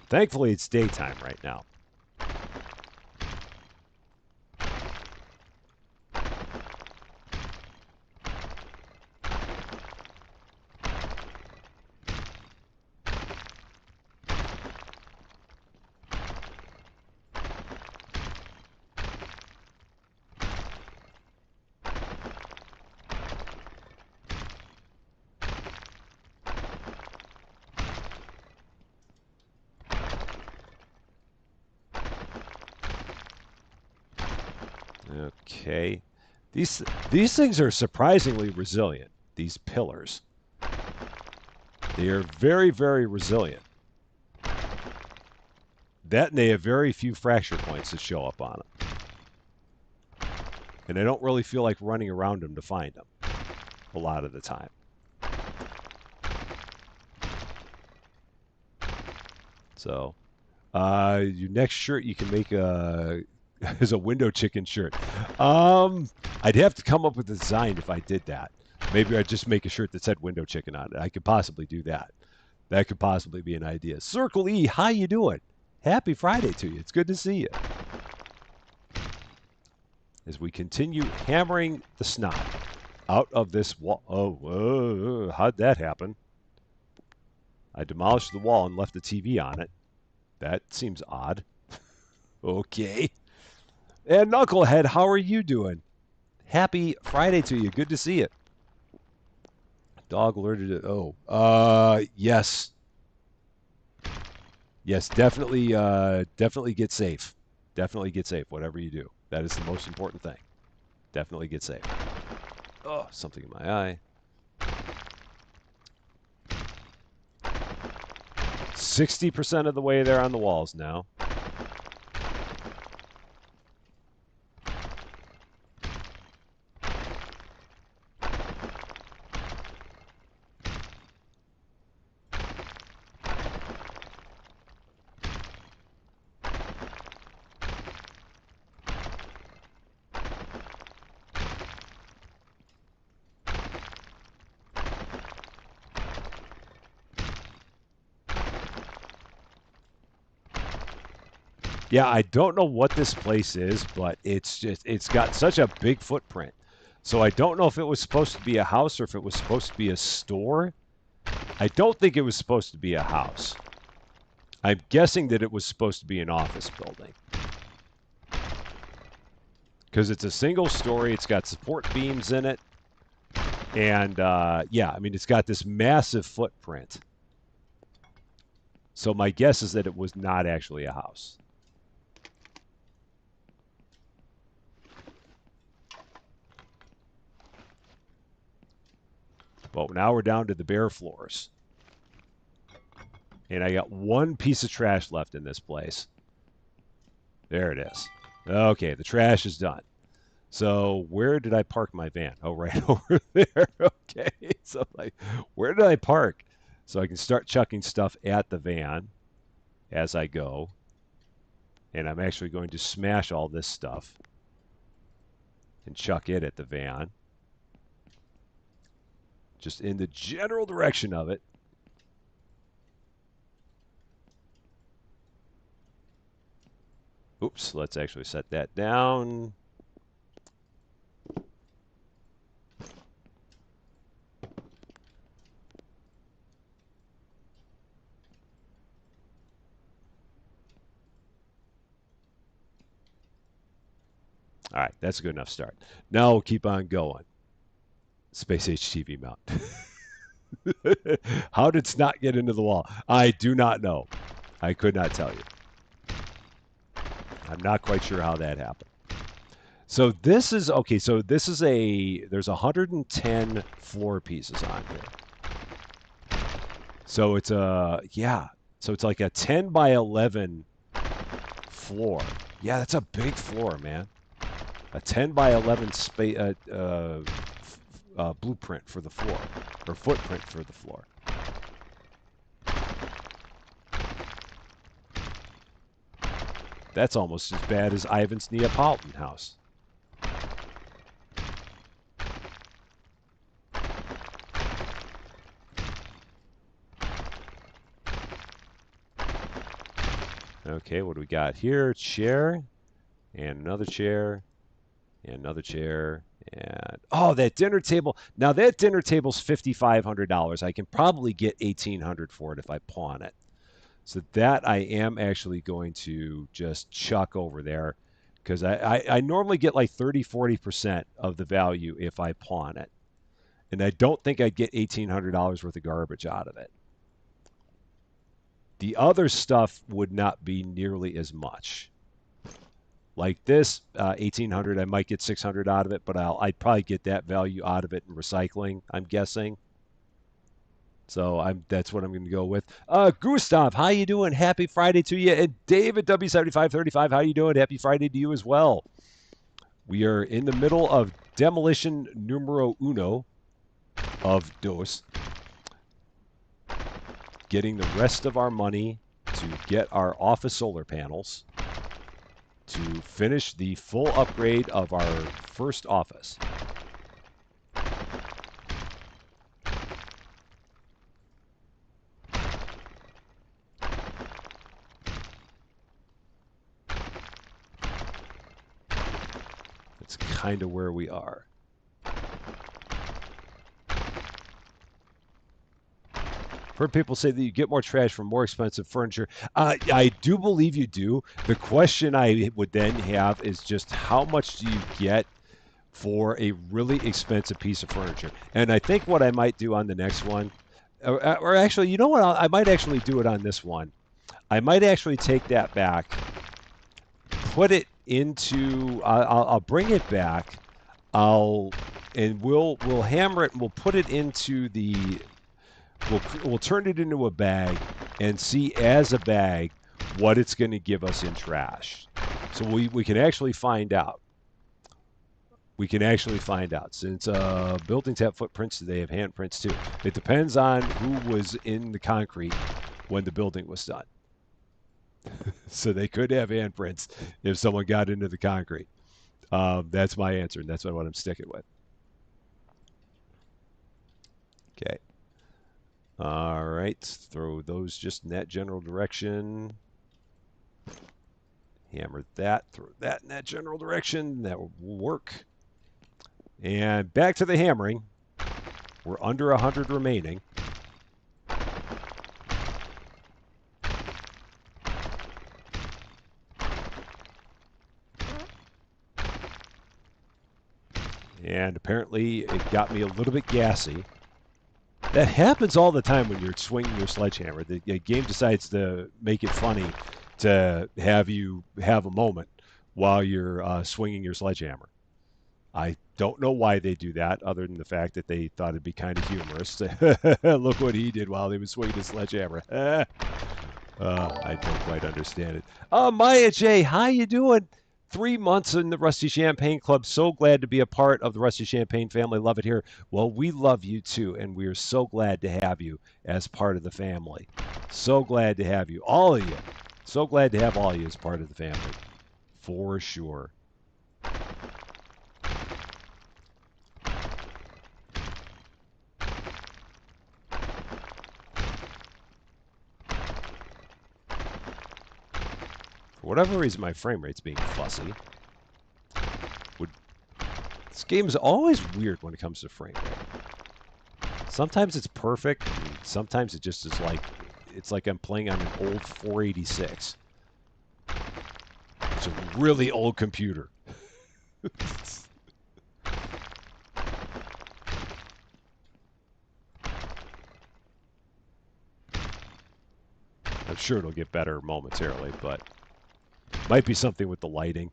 Thankfully, it's daytime right now. Okay. These things are surprisingly resilient, these pillars. They are very, very resilient. That and they have very few fracture points that show up on them. And I don't really feel like running around them to find them a lot of the time. So, your next shirt you can make is a window chicken shirt. I'd have to come up with a design if I did that. Maybe I'd just make a shirt that said window chicken on it. I could possibly do that. That could possibly be an idea. Circle E, how you doing? Happy Friday to you. It's good to see you. As we continue hammering the snot out of this wall. Oh, how'd that happen? I demolished the wall and left the TV on it. That seems odd. Okay. And Knucklehead, how are you doing? Happy Friday to you. Good to see you. Dog alerted it. Oh, yes. Yes, definitely get safe. Definitely get safe, whatever you do. That is the most important thing. Definitely get safe. Oh, something in my eye. 60% of the way there on the walls now. Yeah, I don't know what this place is, but it's got such a big footprint. So I don't know if it was supposed to be a house or if it was supposed to be a store. I don't think it was supposed to be a house. I'm guessing that it was supposed to be an office building. Because it's a single story, it's got support beams in it. And yeah, I mean, it's got this massive footprint. So my guess is that it was not actually a house. But now we're down to the bare floors. And I got one piece of trash left in this place. There it is. Okay, the trash is done. So where did I park my van? Oh, right over there. Okay. So like, where did I park? So I can start chucking stuff at the van as I go. And I'm actually going to smash all this stuff and chuck it at the van. Just in the general direction of it. Oops, let's actually set that down. All right, that's a good enough start. Now we'll keep on going. Space Age TV mount. How did snot get into the wall? I do not know. I could not tell you. I'm not quite sure how that happened. So this is okay. So this is there's 110 floor pieces on here. So it's yeah. So it's like a 10 by 11 floor. Yeah, that's a big floor, man. A 10 by 11 blueprint for the floor, or footprint for the floor. That's almost as bad as Ivan's Neapolitan house. Okay, what do we got here? Chair, and another chair, and another chair, and oh, that dinner table. Now that dinner table's $5,500. I can probably get $1,800 for it if I pawn it. So that I am actually going to just chuck over there because I normally get like 30-40% of the value if I pawn it. And I don't think I'd get $1,800 worth of garbage out of it. The other stuff would not be nearly as much. Like this, 1,800, I might get 600 out of it, but I'd probably get that value out of it in recycling, I'm guessing. So that's what I'm going to go with. Gustav, how you doing? Happy Friday to you. And David W7535, how you doing? Happy Friday to you as well. We are in the middle of demolition numero uno of dos. Getting the rest of our money to get our office solar panels to finish the full upgrade of our first office. That's kind of where we are. I've heard people say that you get more trash from more expensive furniture. I do believe you do. The question I would then have is just how much do you get for a really expensive piece of furniture? And I think what I might do on the next one, or actually, you know what? I might actually do it on this one. I might actually take that back, put it into. I'll bring it back. We'll hammer it and we'll put it into the. We'll turn it into a bag and see as a bag what it's going to give us in trash. So we can actually find out. We can actually find out. Since buildings have footprints, they have handprints too. It depends on who was in the concrete when the building was done. So they could have handprints if someone got into the concrete. That's my answer, and that's what I'm sticking with. Okay. All right, throw those just in that general direction. Hammer that, throw that in that general direction. That will work. And back to the hammering. We're under 100 remaining. And apparently it got me a little bit gassy. That happens all the time when you're swinging your sledgehammer. The game decides to make it funny to have you have a moment while you're swinging your sledgehammer. I don't know why they do that, other than the fact that they thought it'd be kind of humorous. Look what he did while he was swinging his sledgehammer. I don't quite understand it. Maya J, how you doing? 3 months in the Rusty Champagne Club. So glad to be a part of the Rusty Champagne family. Love it here. Well, we love you too, and we are so glad to have you as part of the family. So glad to have you, all of you. So glad to have all of you as part of the family, for sure. For whatever reason, my frame rate's being fussy. This game is always weird when it comes to frame rate. Sometimes it's perfect, and sometimes it just is like, it's like I'm playing on an old 486. It's a really old computer. I'm sure it'll get better momentarily, but might be something with the lighting.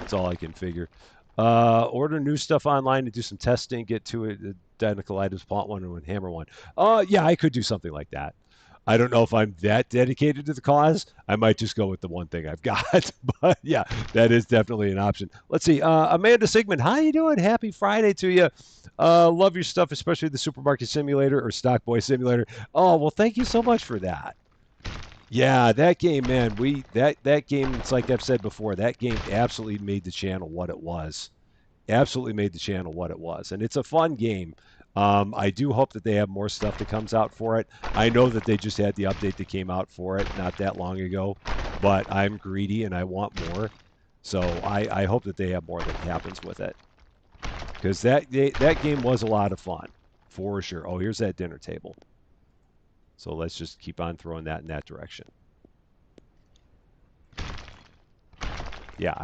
That's all I can figure. Order new stuff online to do some testing, get to it, identical items, plot one and hammer one. Yeah, I could do something like that. I don't know if I'm that dedicated to the cause. I might just go with the one thing I've got. But yeah, that is definitely an option. Let's see. Amanda Sigmund, how you doing? Happy Friday to you. Love your stuff, especially the Supermarket Simulator or Stock Boy Simulator. Oh, well, thank you so much for that. Yeah, that game, man. That game. It's like I've said before. That game absolutely made the channel what it was. Absolutely made the channel what it was, and it's a fun game. I do hope that they have more stuff that comes out for it. I know that they just had the update that came out for it not that long ago, but I'm greedy and I want more. So I hope that they have more that happens with it, because that game was a lot of fun, for sure. Oh, here's that dinner table. So let's just keep on throwing that in that direction. Yeah,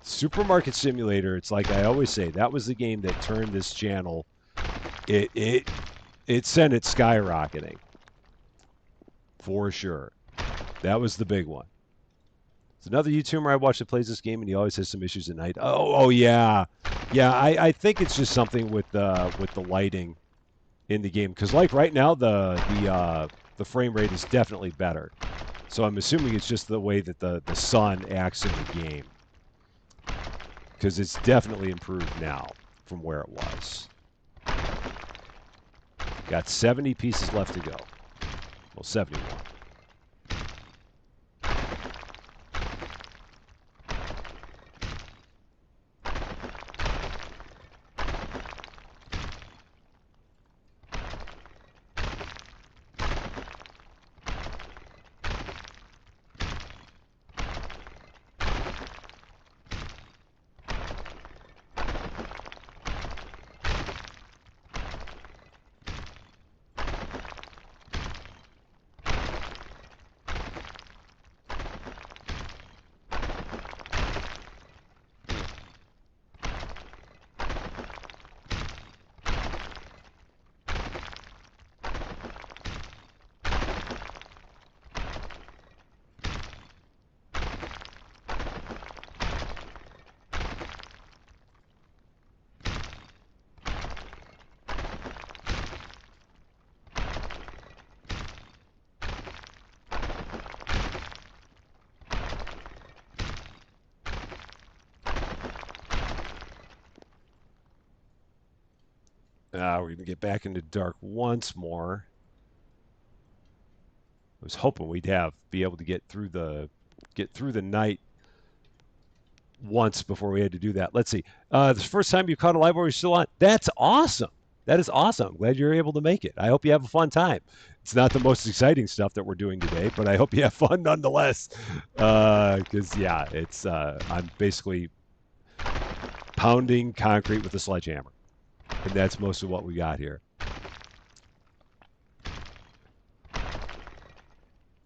Supermarket Simulator, it's like I always say, that was the game that turned this channel. It sent it skyrocketing. For sure. That was the big one. There's another YouTuber I watch that plays this game and he always has some issues at night. Oh yeah. Yeah, I think it's just something with the lighting in the game. Because like right now the frame rate is definitely better. So I'm assuming it's just the way that the sun acts in the game. Because it's definitely improved now from where it was. Got 70 pieces left to go. Well, 71. We're going to get back into dark once more. I was hoping we'd be able to get through the night once before we had to do that. Let's see. The first time you caught a live wire, you're still on. That's awesome. That is awesome. Glad you're able to make it. I hope you have a fun time. It's not the most exciting stuff that we're doing today, but I hope you have fun nonetheless. Because yeah, it's I'm basically pounding concrete with a sledgehammer, and that's most of what we got here.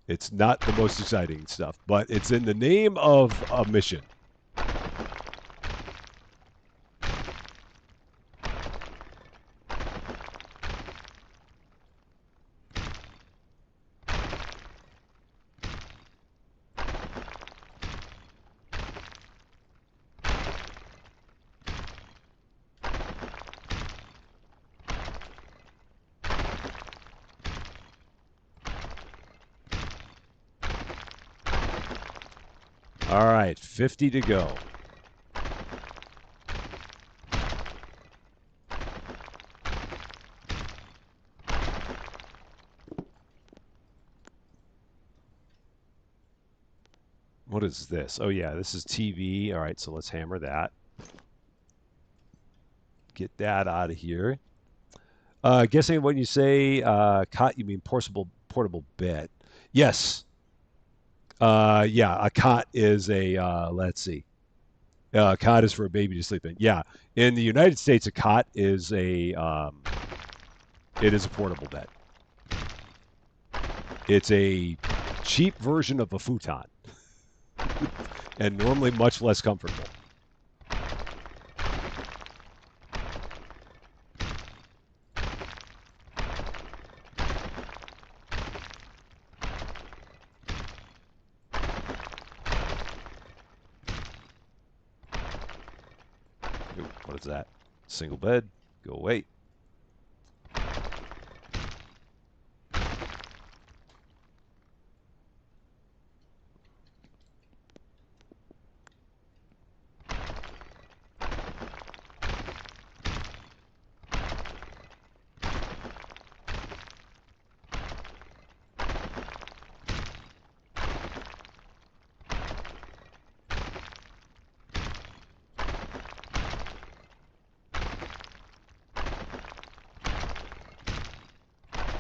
It's not the most exciting stuff, but it's in the name of a mission. All right, 50 to go. What is this? Oh, yeah, this is TV. All right, so let's hammer that. Get that out of here. Guessing when you say cot, you mean portable bed. Yes. Yeah, a cot is a, let's see. A cot is for a baby to sleep in. Yeah. In the United States, a cot is it is a portable bed. It's a cheap version of a futon and normally much less comfortable. Ooh, what is that? Single bed. Go away.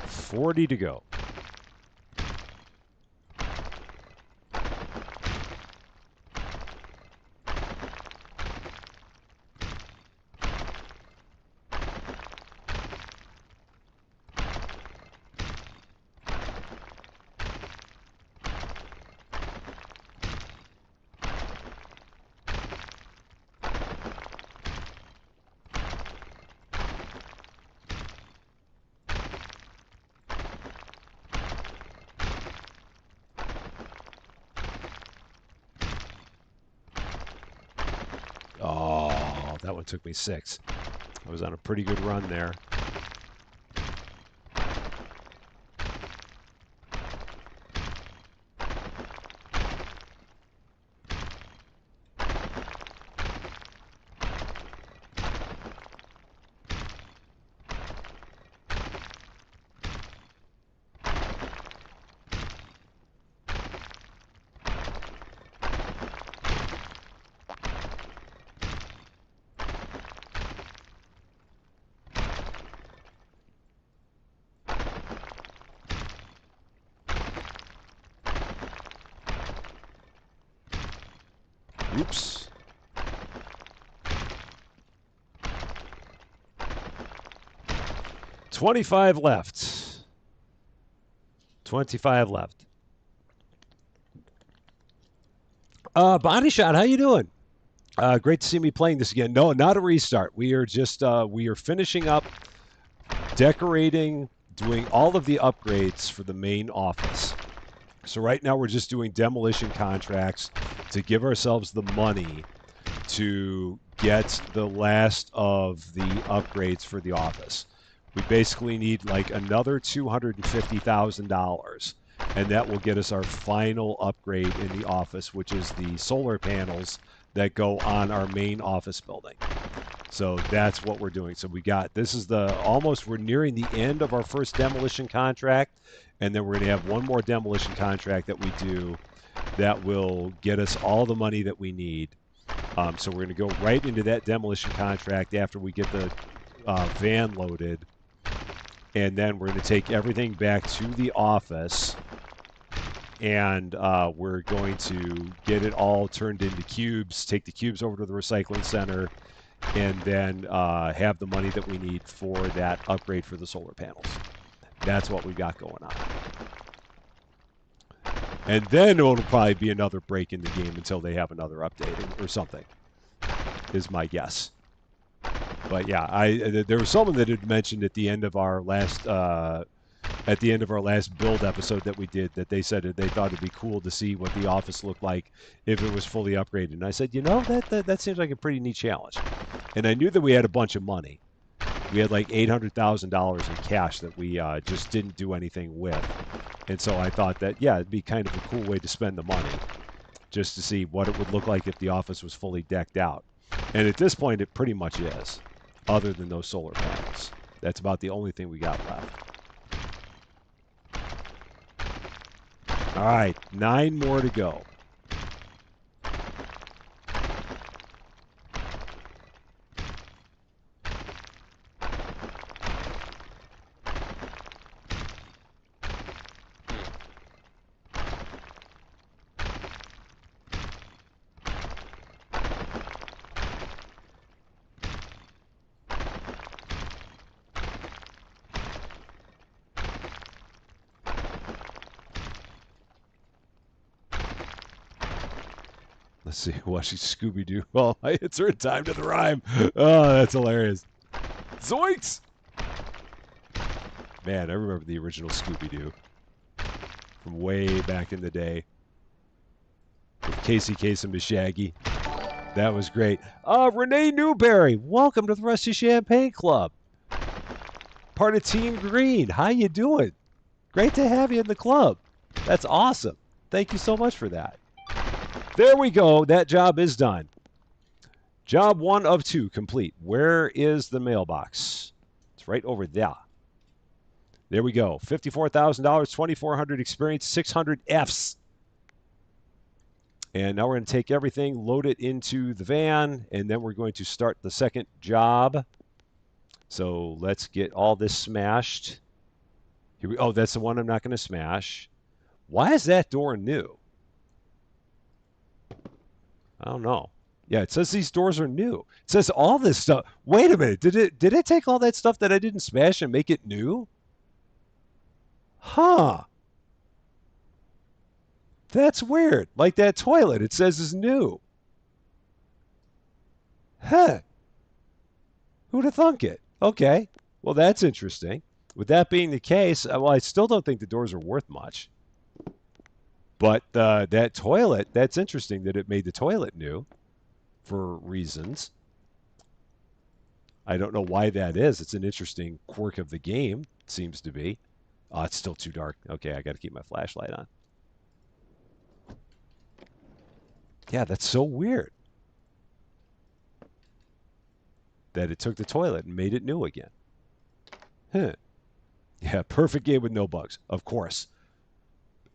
$40 to go. Oh, that one took me 6. I was on a pretty good run there. Oops. $25 left. 25 left. Body shot, how you doing? Great to see me playing this again. No, not a restart. We are just we are finishing up decorating, doing all of the upgrades for the main office. So right now we're just doing demolition contracts to give ourselves the money to get the last of the upgrades for the office. We basically need like another $250,000, and that will get us our final upgrade in the office, which is the solar panels that go on our main office building. So that's what we're doing. So we got this is the almost we're nearing the end of our first demolition contract, and then we're going to have one more demolition contract that we do that will get us all the money that we need. So we're going to go right into that demolition contract after we get the van loaded, and then we're going to take everything back to the office, and we're going to get it all turned into cubes, take the cubes over to the recycling center, and then have the money that we need for that upgrade for the solar panels. That's what we got going on. And then it'll probably be another break in the game until they have another update or something, is my guess. But yeah, there was someone that had mentioned at the end of our last build episode that we did, that they said that they thought it'd be cool to see what the office looked like if it was fully upgraded. And I said, that seems like a pretty neat challenge. And I knew that we had a bunch of money. We had like $800,000 in cash that we just didn't do anything with. And so I thought that, yeah, it'd be kind of a cool way to spend the money, just to see what it would look like if the office was fully decked out. And at this point, it pretty much is, other than those solar panels. That's about the only thing we got left. All right, 9 more to go. Let's see, watching Scooby-Doo. Well, I insert time to the rhyme. Oh, that's hilarious. Zoinks! Man, I remember the original Scooby-Doo from way back in the day. With Casey Kasem and Shaggy. That was great. Renee Newberry, welcome to the Rusty Champagne Club. Part of Team Green. How you doing? Great to have you in the club. That's awesome. Thank you so much for that. There we go. That job is done. Job 1 of 2 complete. Where is the mailbox? It's right over there. There we go. $54,000, 2,400 experience, 600 Fs. And now we're going to take everything, load it into the van, and then we're going to start the second job. So let's get all this smashed. Here we, oh, that's the one I'm not going to smash. Why is that door new? I don't know. Yeah, it says these doors are new. It says all this stuff. Wait a minute. Did it take all that stuff that I didn't smash and make it new? Huh. That's weird. Like that toilet, it says is new. Huh. Who'd have thunk it? Okay. Well, that's interesting. With that being the case, well, I still don't think the doors are worth much. But that toilet, that's interesting that it made the toilet new for reasons. I don't know why that is. It's an interesting quirk of the game, seems to be. Oh, it's still too dark. Okay, I got to keep my flashlight on. Yeah, that's so weird that it took the toilet and made it new again. Huh. Yeah, perfect game with no bugs, of course.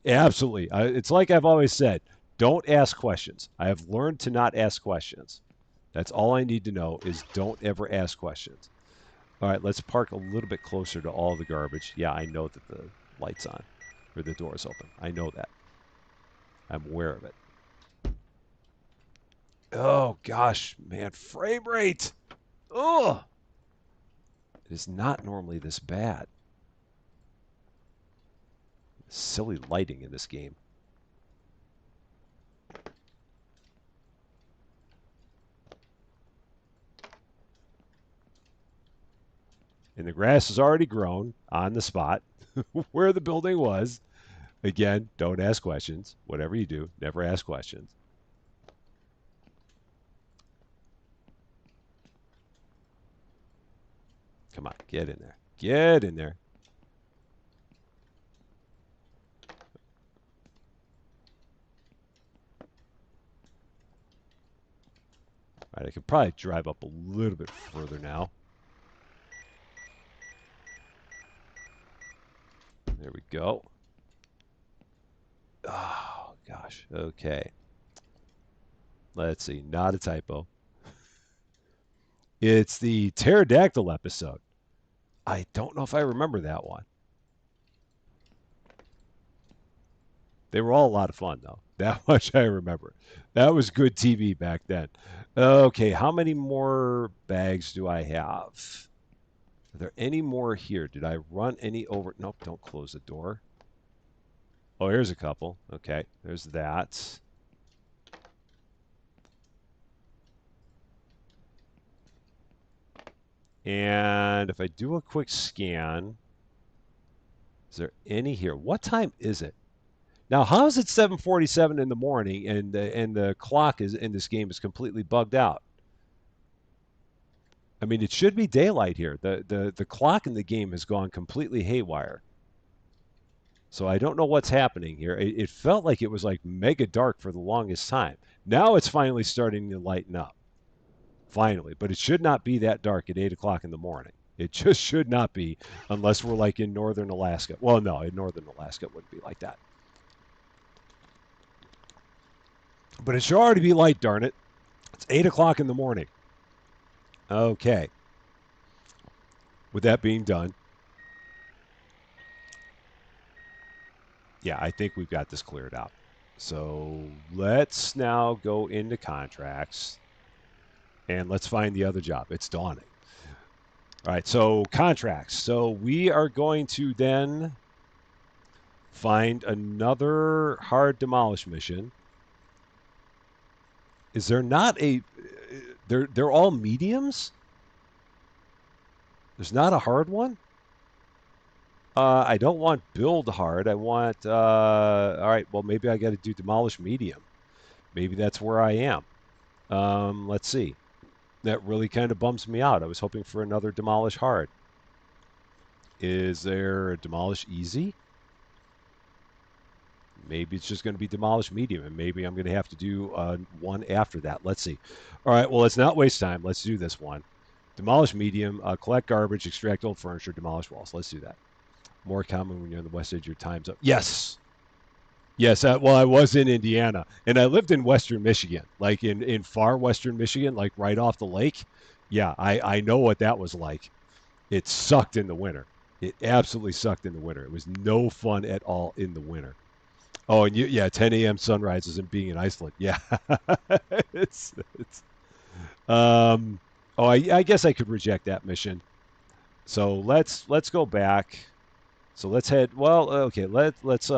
Absolutely. It's like I've always said, don't ask questions. I have learned to not ask questions. That's all I need to know is don't ever ask questions. All right, let's park a little bit closer to all the garbage. Yeah, I know that the light's on or the door's open. I know that. I'm aware of it. Oh, gosh, man, frame rate. Oh, it is not normally this bad. Silly lighting in this game. And the grass is already grown on the spot where the building was. Again, don't ask questions. Whatever you do, never ask questions. Come on, get in there. Get in there. All right, I could probably drive up a little bit further now. There we go. Oh, gosh. Okay. Let's see. Not a typo. It's the pterodactyl episode. I don't know if I remember that one. They were all a lot of fun, though. That much I remember. That was good TV back then. Okay, how many more bags do I have? Are there any more here? Did I run any over? Nope, don't close the door. Oh, here's a couple. Okay, there's that. And if I do a quick scan, is there any here? What time is it? Now, how is it 7:47 in the morning and the clock is in this game is completely bugged out? I mean, it should be daylight here. The clock in the game has gone completely haywire. So I don't know what's happening here. It felt like it was like mega dark for the longest time. Now it's finally starting to lighten up. Finally, but it should not be that dark at 8 o'clock in the morning. It just should not be, unless we're like in northern Alaska. Well, no, in northern Alaska it wouldn't be like that. But it should already be light, darn it. It's 8 o'clock in the morning. Okay. With that being done, yeah, I think we've got this cleared out. So let's now go into contracts and let's find the other job. It's dawning. All right, so contracts. So we are going to then find another hard demolish mission. Is there not a... They're all mediums? There's not a hard one? I don't want build hard. I want... all right, well, maybe I got to do demolish medium. Maybe that's where I am. Let's see. That really kind of bums me out. I was hoping for another demolish hard. Is there a demolish easy? Maybe it's just going to be demolish medium, and maybe I'm going to have to do one after that. Let's see. All right, well, let's not waste time. Let's do this one. Demolish medium, collect garbage, extract old furniture, demolish walls. Let's do that. More common when you're on the west edge, your time's up. Yes. Yes, well, I was in Indiana, and I lived in western Michigan, like in far western Michigan, like right off the lake. Yeah, I know what that was like. It sucked in the winter. It absolutely sucked in the winter. It was no fun at all in the winter. Oh, and yeah, 10 a.m. sunrises and being in Iceland. Yeah, it's oh, I guess I could reject that mission. So let's go back. So let's head. Well, okay. Let's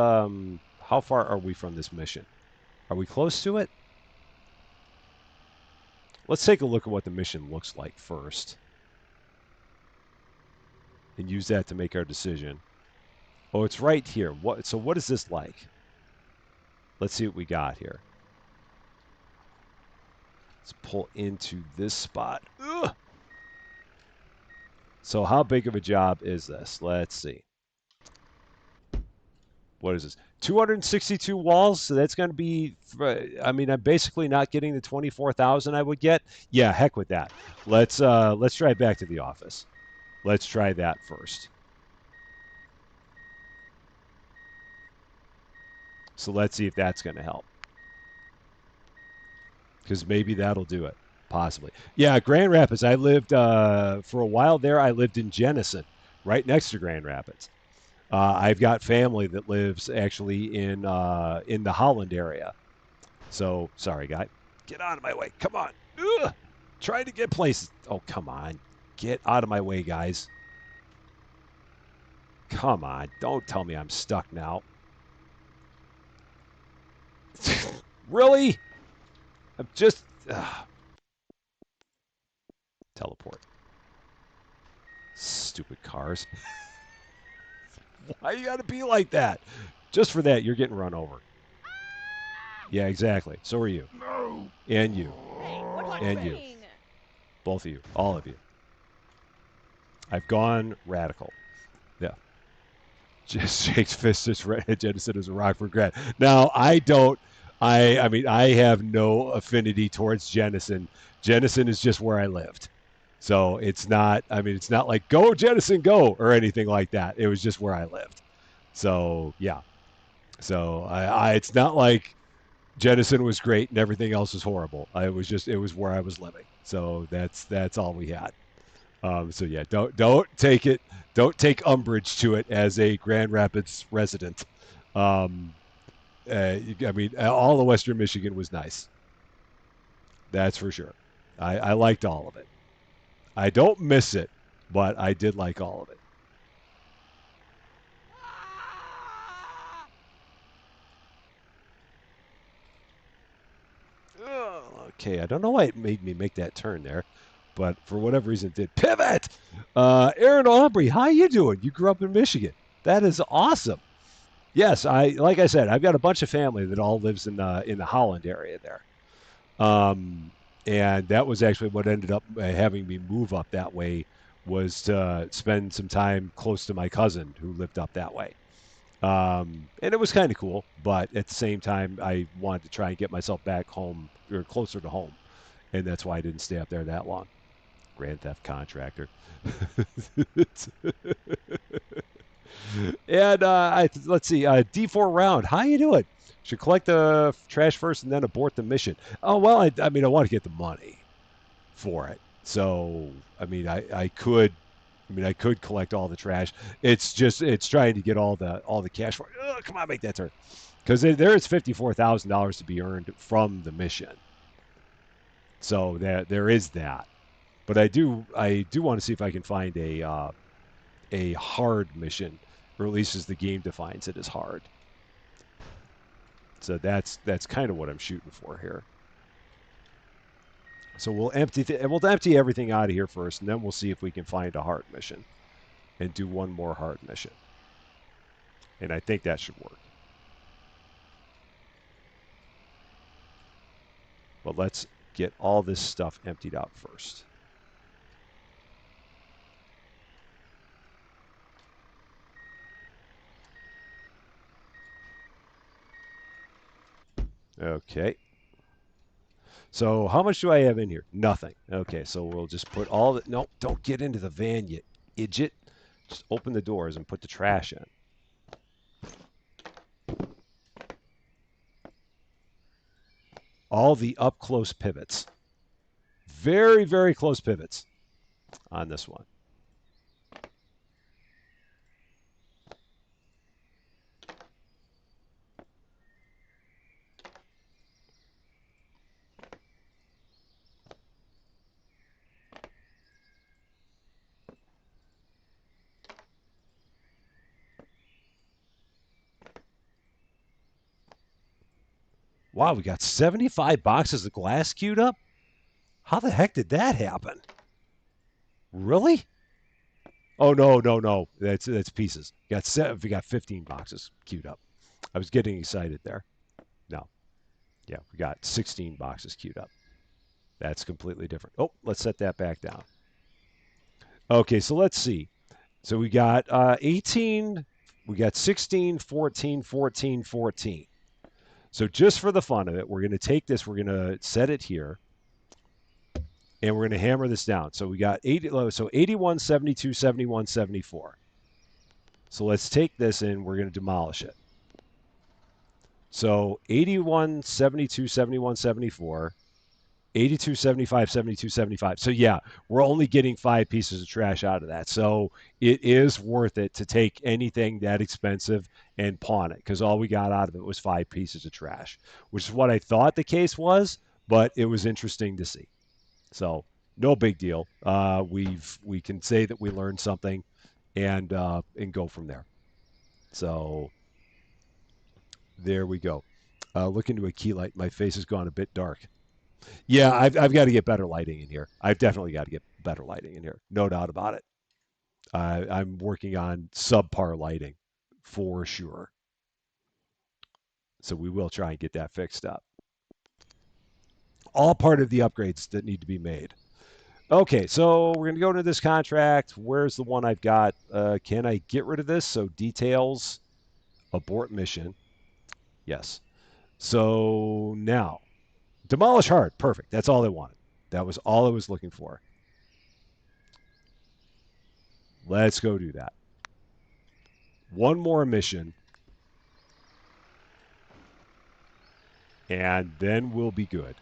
how far are we from this mission? Are we close to it? Let's take a look at what the mission looks like first, and use that to make our decision. Oh, it's right here. What? So what is this like? Let's see what we got here. Let's pull into this spot. Ugh! So how big of a job is this? Let's see. What is this? 262 walls. So that's going to be. I mean, I'm basically not getting the 24,000 I would get. Yeah, heck with that. Let's drive back to the office. Let's try that first. So let's see if that's going to help. Because maybe that'll do it. Possibly. Yeah, Grand Rapids. I lived, for a while there, I lived in Jenison, right next to Grand Rapids. I've got family that lives actually in the Holland area. So, sorry, guy. Get out of my way. Come on. Ugh! Trying to get places. Oh, come on. Get out of my way, guys. Come on. Don't tell me I'm stuck now. Really? I'm just... Teleport. Stupid cars. Why you gotta be like that? Just for that, you're getting run over. Yeah, exactly. So are you. No. And you. Hey, what's And you. ring? Both of you. All of you. I've gone radical. Yeah. Just shakes fist at Jensen as a rock for regret. Now, I don't... I mean, I have no affinity towards Jenison. Jenison is just where I lived. So it's not, I mean, it's not like, go Jenison, go, or anything like that. It was just where I lived. So, yeah. So, it's not like Jenison was great, and everything else was horrible. It was where I was living, so that's all we had. So yeah, don't take it, don't take umbrage to it as a Grand Rapids resident. Um, I mean, all of Western Michigan was nice. That's for sure. I liked all of it. I don't miss it, but I did like all of it. Okay, I don't know why it made me make that turn there, but for whatever reason it did. Pivot. Aaron Aubrey, how you doing? You grew up in Michigan. That is awesome. Yes, I like I said, I've got a bunch of family that all lives in the Holland area there. Um, and that was actually what ended up having me move up that way was to spend some time close to my cousin who lived up that way. And it was kind of cool, but at the same time, I wanted to try and get myself back home or closer to home, and that's why I didn't stay up there that long. Grand Theft Contractor. And let's see, D4 round. How you doing? Should collect the trash first and then abort the mission. Oh well, I mean, I want to get the money for it. So I mean, I could. I mean, I could collect all the trash. It's trying to get all the cash for it. Ugh, come on, make that turn. Because there is $54,000 to be earned from the mission. So there is that. But I do want to see if I can find a hard mission, or at least as the game defines it as hard. So that's kind of what I'm shooting for here. So we'll empty everything out of here first, and then we'll see if we can find a hard mission and do one more hard mission. And I think that should work. But let's get all this stuff emptied out first. Okay. So how much do I have in here? Nothing. Okay, so we'll just put all the... No, don't get into the van, you idiot. Just open the doors and put the trash in. All the up-close pivots. Very, very close pivots on this one. Wow, we got 75 boxes of glass queued up? How the heck did that happen? Really? Oh no, no, no. That's pieces. We got 15 boxes queued up. I was getting excited there. No. Yeah, we got 16 boxes queued up. That's completely different. Oh, let's set that back down. Okay, so let's see. So we got 18, we got 16, 14, 14, 14. So just for the fun of it, we're going to take this, we're going to set it here, and we're going to hammer this down. So we got 81, 72, 71, 74. So let's take this and we're going to demolish it. So 81, 72, 71, 74, 82, 75, 72, 75. So yeah, we're only getting 5 pieces of trash out of that. So it is worth it to take anything that expensive and pawn it, because all we got out of it was 5 pieces of trash, which is what I thought the case was, but it was interesting to see. So no big deal. We can say that we learned something and go from there. So there we go. Look into a key light. My face has gone a bit dark. Yeah, I've got to get better lighting in here. I've definitely got to get better lighting in here. No doubt about it. I'm working on subpar lighting for sure. So we will try and get that fixed up. All part of the upgrades that need to be made. Okay, so we're going to go into this contract. Where's the one I've got? Can I get rid of this? So details, abort mission. Yes. So now, demolish hard. Perfect. That's all I wanted. That was all I was looking for. Let's go do that. One more mission. and then we'll be good.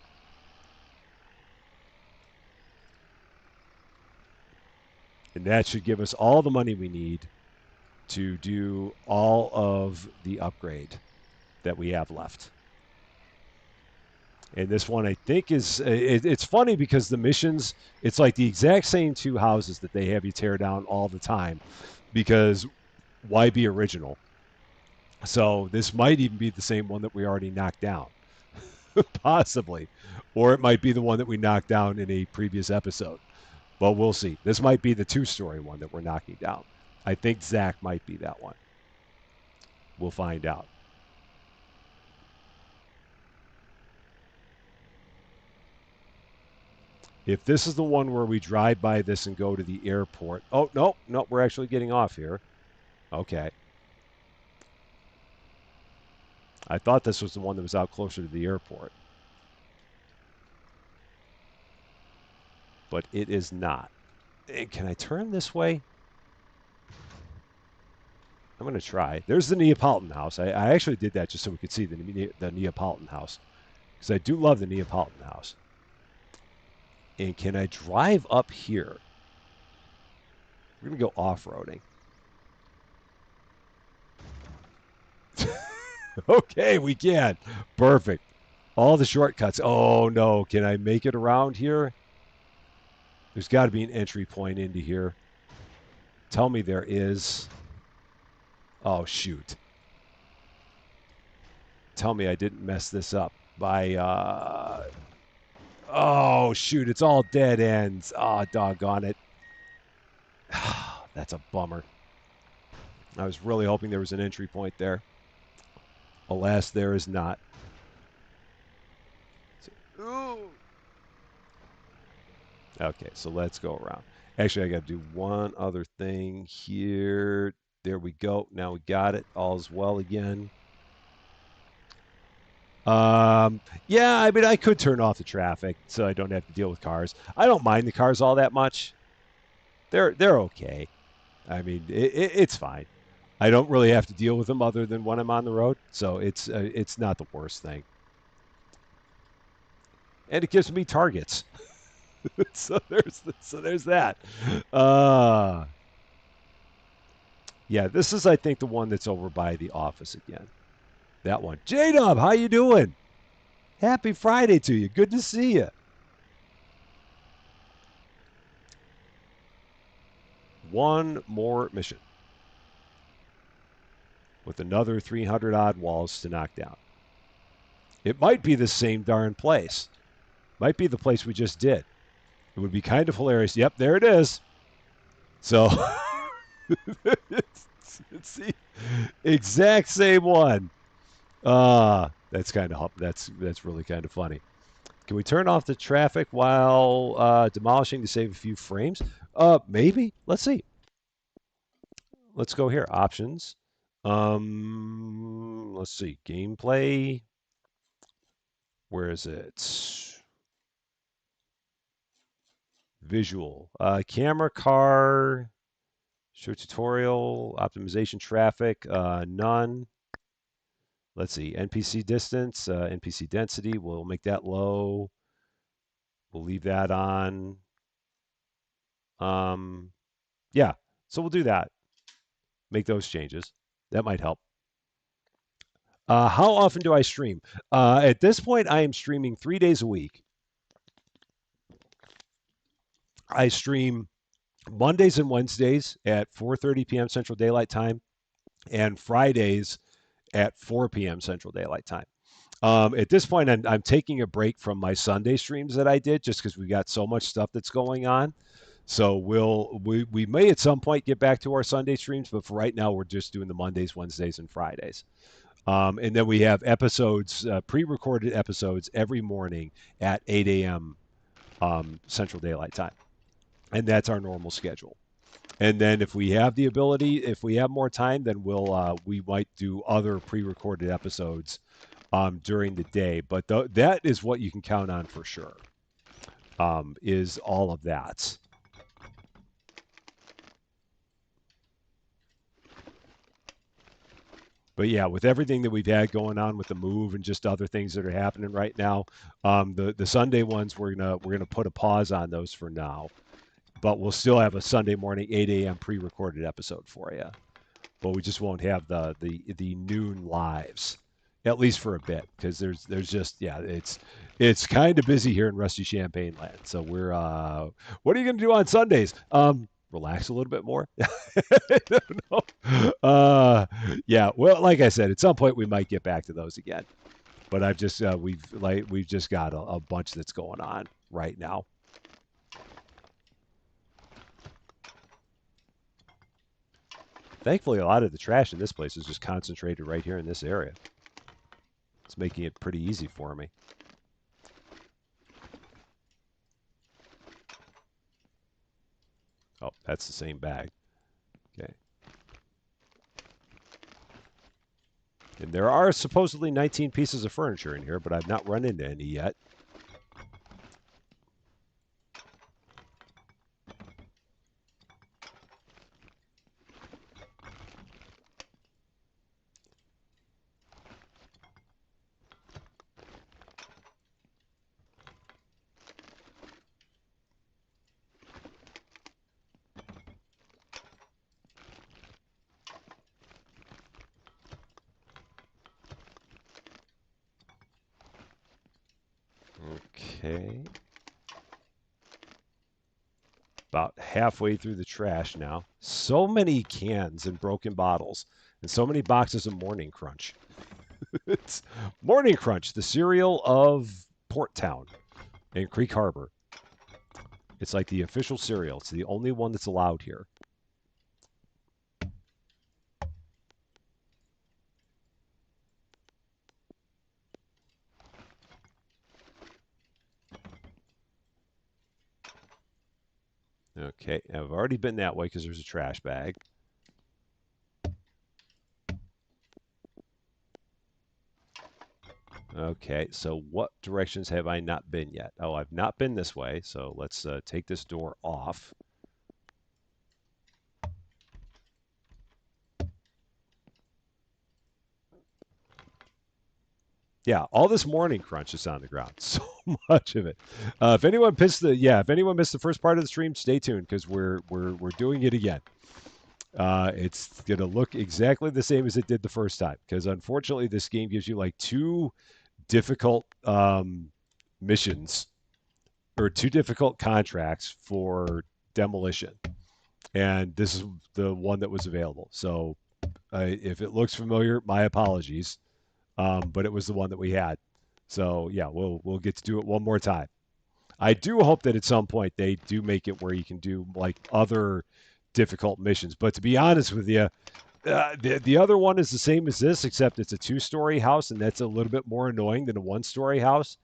And that should give us all the money we need to do all of the upgrade that we have left. And this one, I think, it's funny because the missions, it's like the exact same two houses that they have you tear down all the time, because why be original? So this might even be the same one that we already knocked down, possibly. Or it might be the one that we knocked down in a previous episode. But we'll see. This might be the two-story one that we're knocking down. I think Zach might be that one. We'll find out. If this is the one where we drive by this and go to the airport. Oh, no, we're actually getting off here. Okay. I thought this was the one that was out closer to the airport. But it is not. Can I turn this way? I'm going to try. There's the Neapolitan house. I actually did that just so we could see the Neapolitan house, because I do love the Neapolitan house. And can I drive up here? We're going to go off-roading. Okay, we can. Perfect. All the shortcuts. Oh, no. Can I make it around here? There's got to be an entry point into here. Tell me there is. Oh, shoot. Tell me I didn't mess this up by... Oh, shoot. It's all dead ends. Oh, doggone it. That's a bummer. I was really hoping there was an entry point there. Alas, there is not. Okay, so let's go around. Actually, I got to do one other thing here. There we go. Now we got it. All's well again. Yeah, I mean, I could turn off the traffic so I don't have to deal with cars. I don't mind the cars all that much. They're okay. I mean, it's fine. I don't really have to deal with them other than when I'm on the road, so it's not the worst thing. And it gives me targets. so there's that. Yeah, this is, I think, the one that's over by the office again. That one. J-Dub, how you doing? Happy Friday to you. Good to see you. One more mission with another 300 odd walls to knock down. It might be the same darn place. Might be the place we just did. It would be kind of hilarious. Yep, there it is. So it's the exact same one. That's really kind of funny. Can we turn off the traffic while demolishing to save a few frames? Maybe. Let's see. Let's go here. Options. Let's see. Gameplay. Where is it? Visual. Camera, car, show tutorial, optimization, traffic, none. Let's see. NPC distance, NPC density. We'll make that low. We'll leave that on. Yeah. So we'll do that. Make those changes. That might help. How often do I stream? At this point, I am streaming 3 days a week. I stream Mondays and Wednesdays at 4:30 p.m. Central Daylight Time, and Fridays at 4 p.m. Central Daylight Time. At this point, I'm taking a break from my Sunday streams that I did just because we got so much stuff that's going on. So we may at some point get back to our Sunday streams, but for right now, we're just doing the Mondays, Wednesdays, and Fridays. And then we have episodes, pre-recorded episodes every morning at 8 a.m. Central Daylight Time. And that's our normal schedule. And then if we have the ability, if we have more time, then we might do other pre-recorded episodes during the day. But that is what you can count on for sure, is all of that. But yeah, with everything that we've had going on with the move and just other things that are happening right now, the Sunday ones we're gonna put a pause on those for now. But we'll still have a Sunday morning 8 a.m. pre-recorded episode for you. But we just won't have the noon lives, at least for a bit, because there's just yeah, it's kind of busy here in Rusty Champaign land. So we're what are you gonna do on Sundays? Relax a little bit more. I don't know. Yeah, well, like I said, at some point we might get back to those again. But I've just we've just got a bunch that's going on right now. Thankfully, a lot of the trash in this place is just concentrated right here in this area. It's making it pretty easy for me. Oh, that's the same bag. Okay. And there are supposedly 19 pieces of furniture in here, but I've not run into any yet. Okay. About halfway through the trash now. So many cans and broken bottles, and so many boxes of Morning Crunch. It's Morning Crunch, the cereal of Port Town and Creek Harbor. It's like the official cereal. It's the only one that's allowed here. Okay, I've already been that way because there's a trash bag. Okay, so what directions have I not been yet? Oh, I've not been this way, so let's take this door off. Yeah, all this Morning Crunch is on the ground. So much of it. If anyone missed the first part of the stream, stay tuned because we're doing it again. It's gonna look exactly the same as it did the first time because unfortunately this game gives you like two difficult missions or two difficult contracts for demolition, and this is the one that was available. So if it looks familiar, my apologies, but it was the one that we had. So yeah, we'll get to do it one more time. I do hope that at some point they do make it where you can do like other difficult missions. But to be honest with you, the other one is the same as this, except it's a two-story house, and that's a little bit more annoying than a one-story house,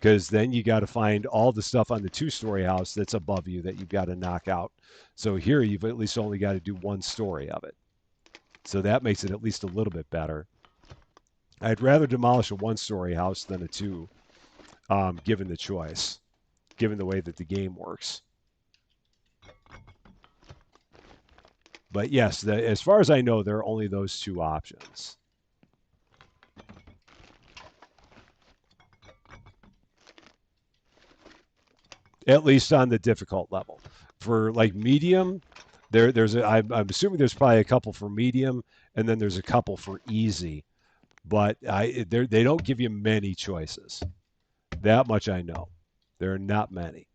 because then you got to find all the stuff on the two-story house that's above you that you've got to knock out. So here you've at least only got to do one story of it. So that makes it at least a little bit better. I'd rather demolish a one-story house than a two, given the choice, given the way that the game works. But yes, as far as I know, there are only those two options. At least on the difficult level. For like medium, I'm assuming there's probably a couple for medium, and then there's a couple for easy. But they don't give you many choices. That much I know. There are not many.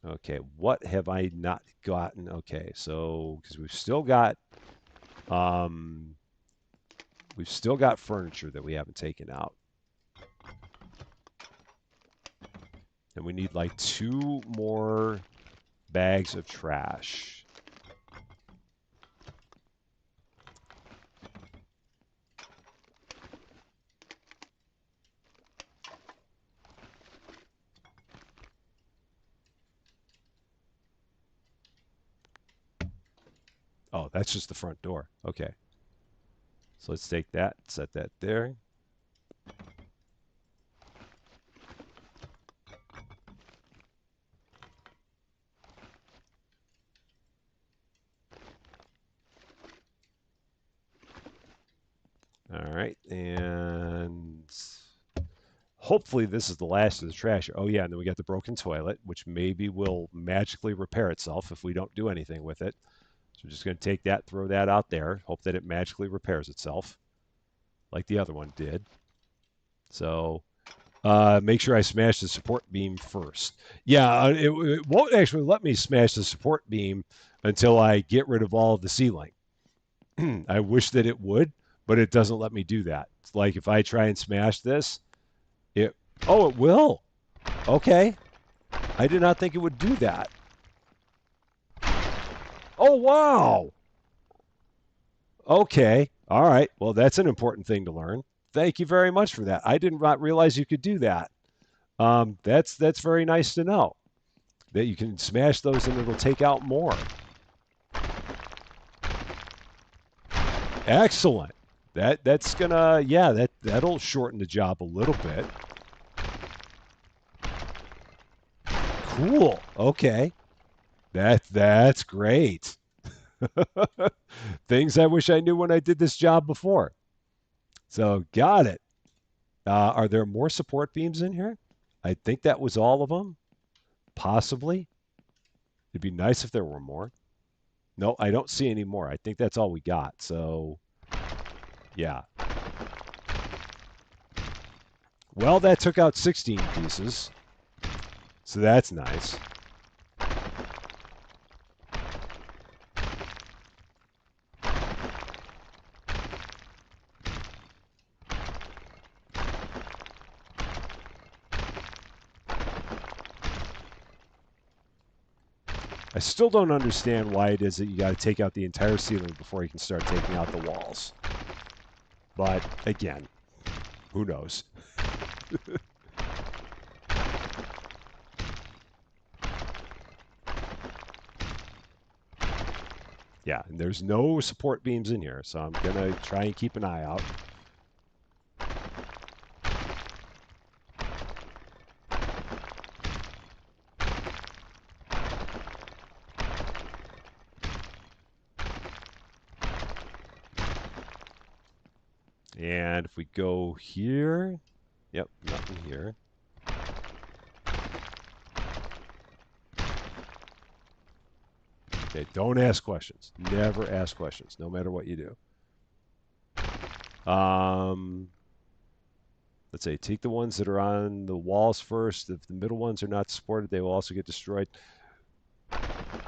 Okay, what have I not gotten? Okay, so because we've still got furniture that we haven't taken out. And we need like 2 more bags of trash. Oh, that's just the front door. Okay. So let's take that, set that there. right, and hopefully this is the last of the trash. Oh yeah, and then we got the broken toilet, which maybe will magically repair itself if we don't do anything with it. So we're just going to take that, throw that out there, hope that it magically repairs itself, like the other one did. So make sure I smash the support beam first. Yeah, it won't actually let me smash the support beam until I get rid of all of the ceiling. I wish that it would, but it doesn't let me do that. It's like if I try and smash this, it it will. Okay. I did not think it would do that. Oh wow. Okay. All right. Well, that's an important thing to learn. Thank you very much for that. I did not realize you could do that. That's very nice to know that you can smash those and it'll take out more. Excellent. That's gonna that'll shorten the job a little bit. Cool. Okay. That's great. Things I wish I knew when I did this job before. So got it. Are there more support beams in here? I think that was all of them. Possibly. It'd be nice if there were more. No, I don't see any more. I think that's all we got. So, yeah. Well, that took out 16 pieces. So that's nice. I still don't understand why it is that you got to take out the entire ceiling before you can start taking out the walls. But again, who knows? Yeah, and there's no support beams in here, so I'm going to try and keep an eye out. And if we go here, yep, nothing here. Okay, don't ask questions. Never ask questions, no matter what you do. Let's say take the ones that are on the walls first. If the middle ones are not supported, they will also get destroyed.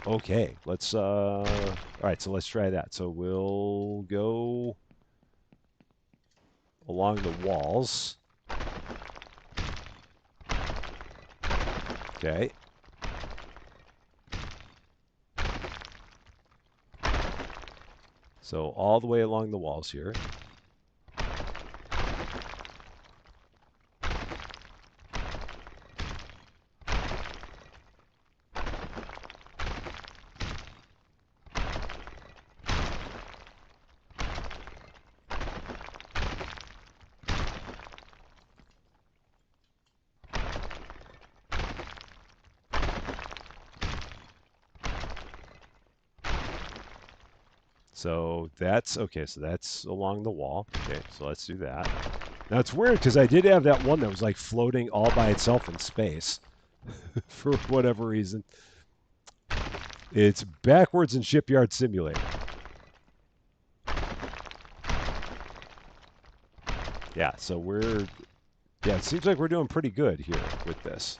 Okay, let's all right, so let's try that. So we'll go along the walls. Okay. So all the way along the walls here. So that's okay. So that's along the wall. Okay, so let's do that. Now it's weird because I did have that one that was like floating all by itself in space for whatever reason. It's backwards in Shipyard Simulator. Yeah, so it seems like we're doing pretty good here with this.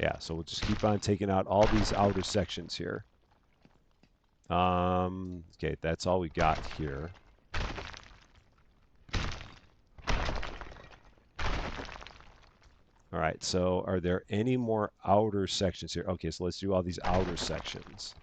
Yeah, so we'll just keep on taking out all these outer sections here. Okay, that's all we got here. All right, so are there any more outer sections here? Okay, so let's do all these outer sections.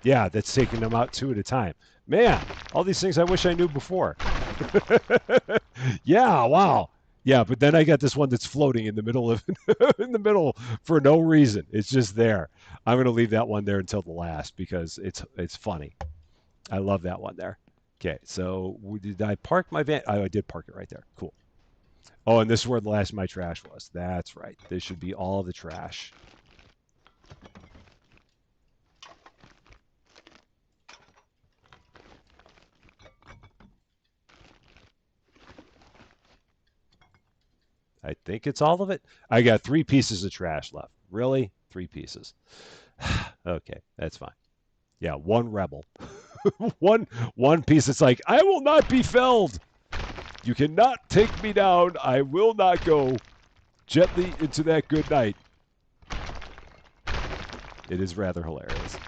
Yeah, that's taking them out two at a time. Man, all these things I wish I knew before. Yeah, wow. Yeah, but then I got this one that's floating in the middle of in the middle for no reason. It's just there. I'm going to leave that one there until the last because it's funny. I love that one there. Okay, so did I park my van? Oh, I did park it right there. Cool. Oh, and this is where the last of my trash was. That's right. This should be all the trash. I think it's all of it. I got 3 pieces of trash left. Really? 3 pieces. Okay, that's fine. Yeah, one rebel. one piece that's like, I will not be felled. You cannot take me down. I will not go gently into that good night. It is rather hilarious.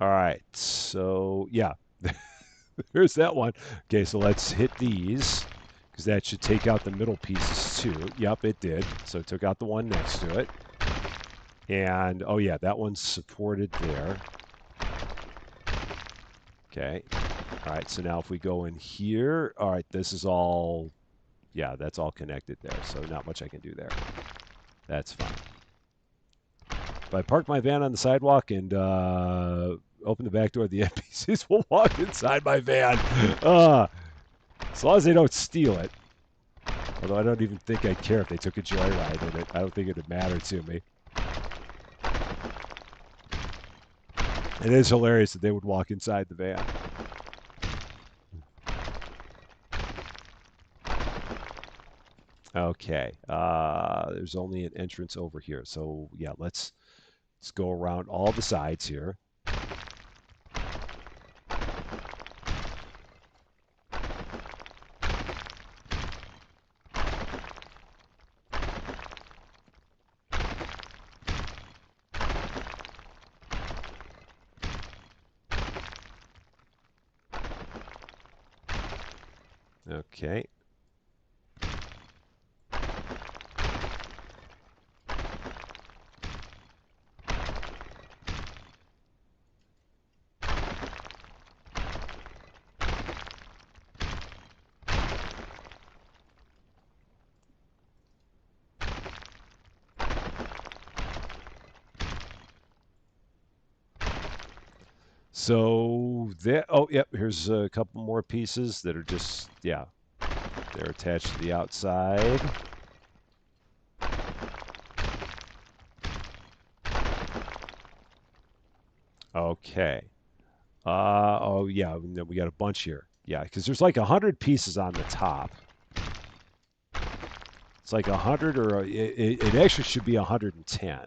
All right, so yeah, there's that one. Okay, so let's hit these because that should take out the middle pieces too. Yep, it did. So it took out the one next to it. And oh yeah, that one's supported there. Okay. All right, so now if we go in here, all right, this is all, yeah, that's all connected there. So not much I can do there. That's fine. If I park my van on the sidewalk and open the back door, the NPCs will walk inside my van. As long as they don't steal it. Although I don't even think I'd care if they took a joyride in it. I don't think it would matter to me. It is hilarious that they would walk inside the van. Okay. There's only an entrance over here. So yeah, let's go around all the sides here. Okay. So there, oh, yep, here's a couple more pieces that are just, yeah, they're attached to the outside. Okay. Oh, yeah, and then we got a bunch here. Yeah, because there's like 100 pieces on the top. It's like 100 or it actually should be 110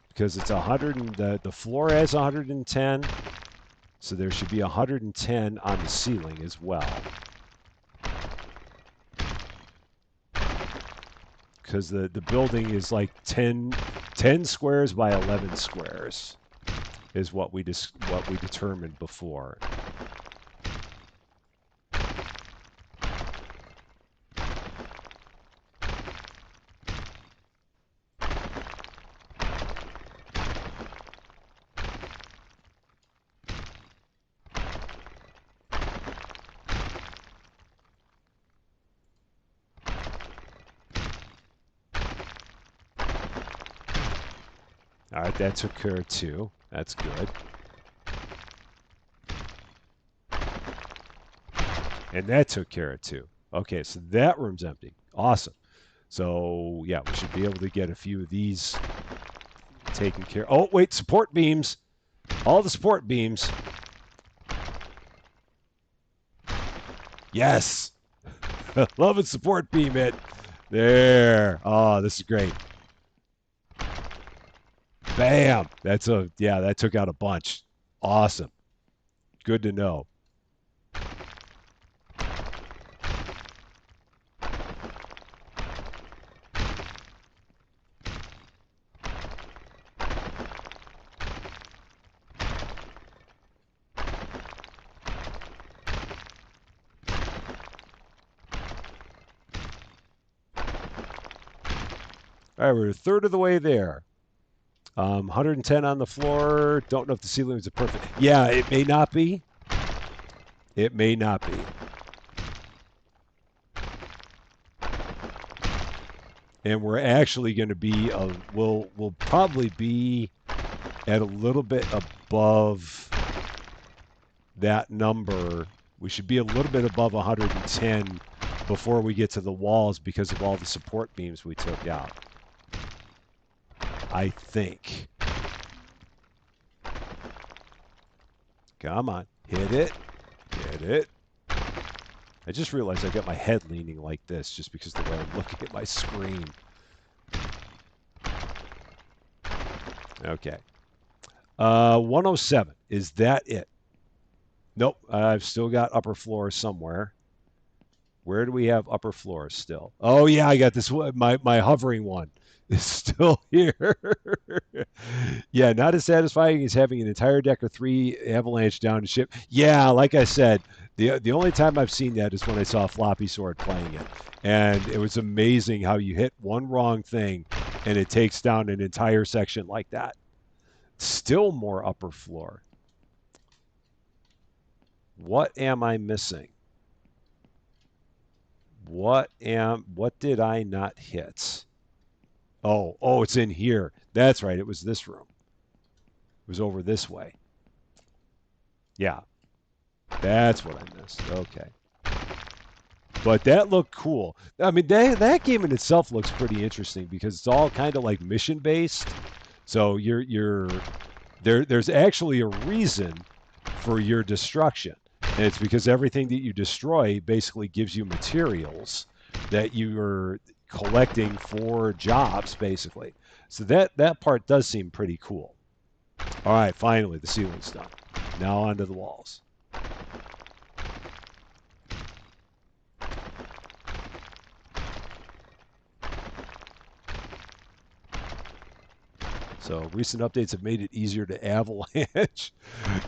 because it's 100 and the floor has 110. So there should be 110 on the ceiling as well. Because the building is like 10 squares by 11 squares is what we determined before. All right, that took care of 2. That's good. And that took care of 2. Okay, so that room's empty. Awesome. So yeah, we should be able to get a few of these taken care. Oh wait, support beams. All the support beams. Yes. Love and support beam it. There. Oh, this is great. Bam. Yeah, that took out a bunch. Awesome. Good to know. All right, we're a third of the way there. 110 on the floor. Don't know if the ceiling is a perfect. Yeah, it may not be. It may not be. And we're actually going to be we'll probably be at a little bit above that number. We should be a little bit above 110 before we get to the walls because of all the support beams we took out. I think. Come on. Hit it. Hit it. I just realized I got my head leaning like this just because of the way I'm looking at my screen. Okay. 107. Is that it? Nope. I've still got upper floor somewhere. Where do we have upper floors still? Oh, yeah, I got this one. My hovering one is still here. Yeah, not as satisfying as having an entire deck of 3 avalanche down to ship. Yeah, like I said, the only time I've seen that is when I saw Floppy Sword playing it. And it was amazing how you hit one wrong thing and it takes down an entire section like that. Still more upper floor. What am I missing? What did I not hit? Oh, it's in here. That's right. It was this room. It was over this way. Yeah. That's what I missed. Okay. But that looked cool. I mean, that game in itself looks pretty interesting because it's all kind of like mission based. So there's actually a reason for your destruction. And it's because everything that you destroy basically gives you materials that you're collecting for jobs, basically. So that part does seem pretty cool. All right, finally, the ceiling's done. Now onto the walls. So recent updates have made it easier to avalanche.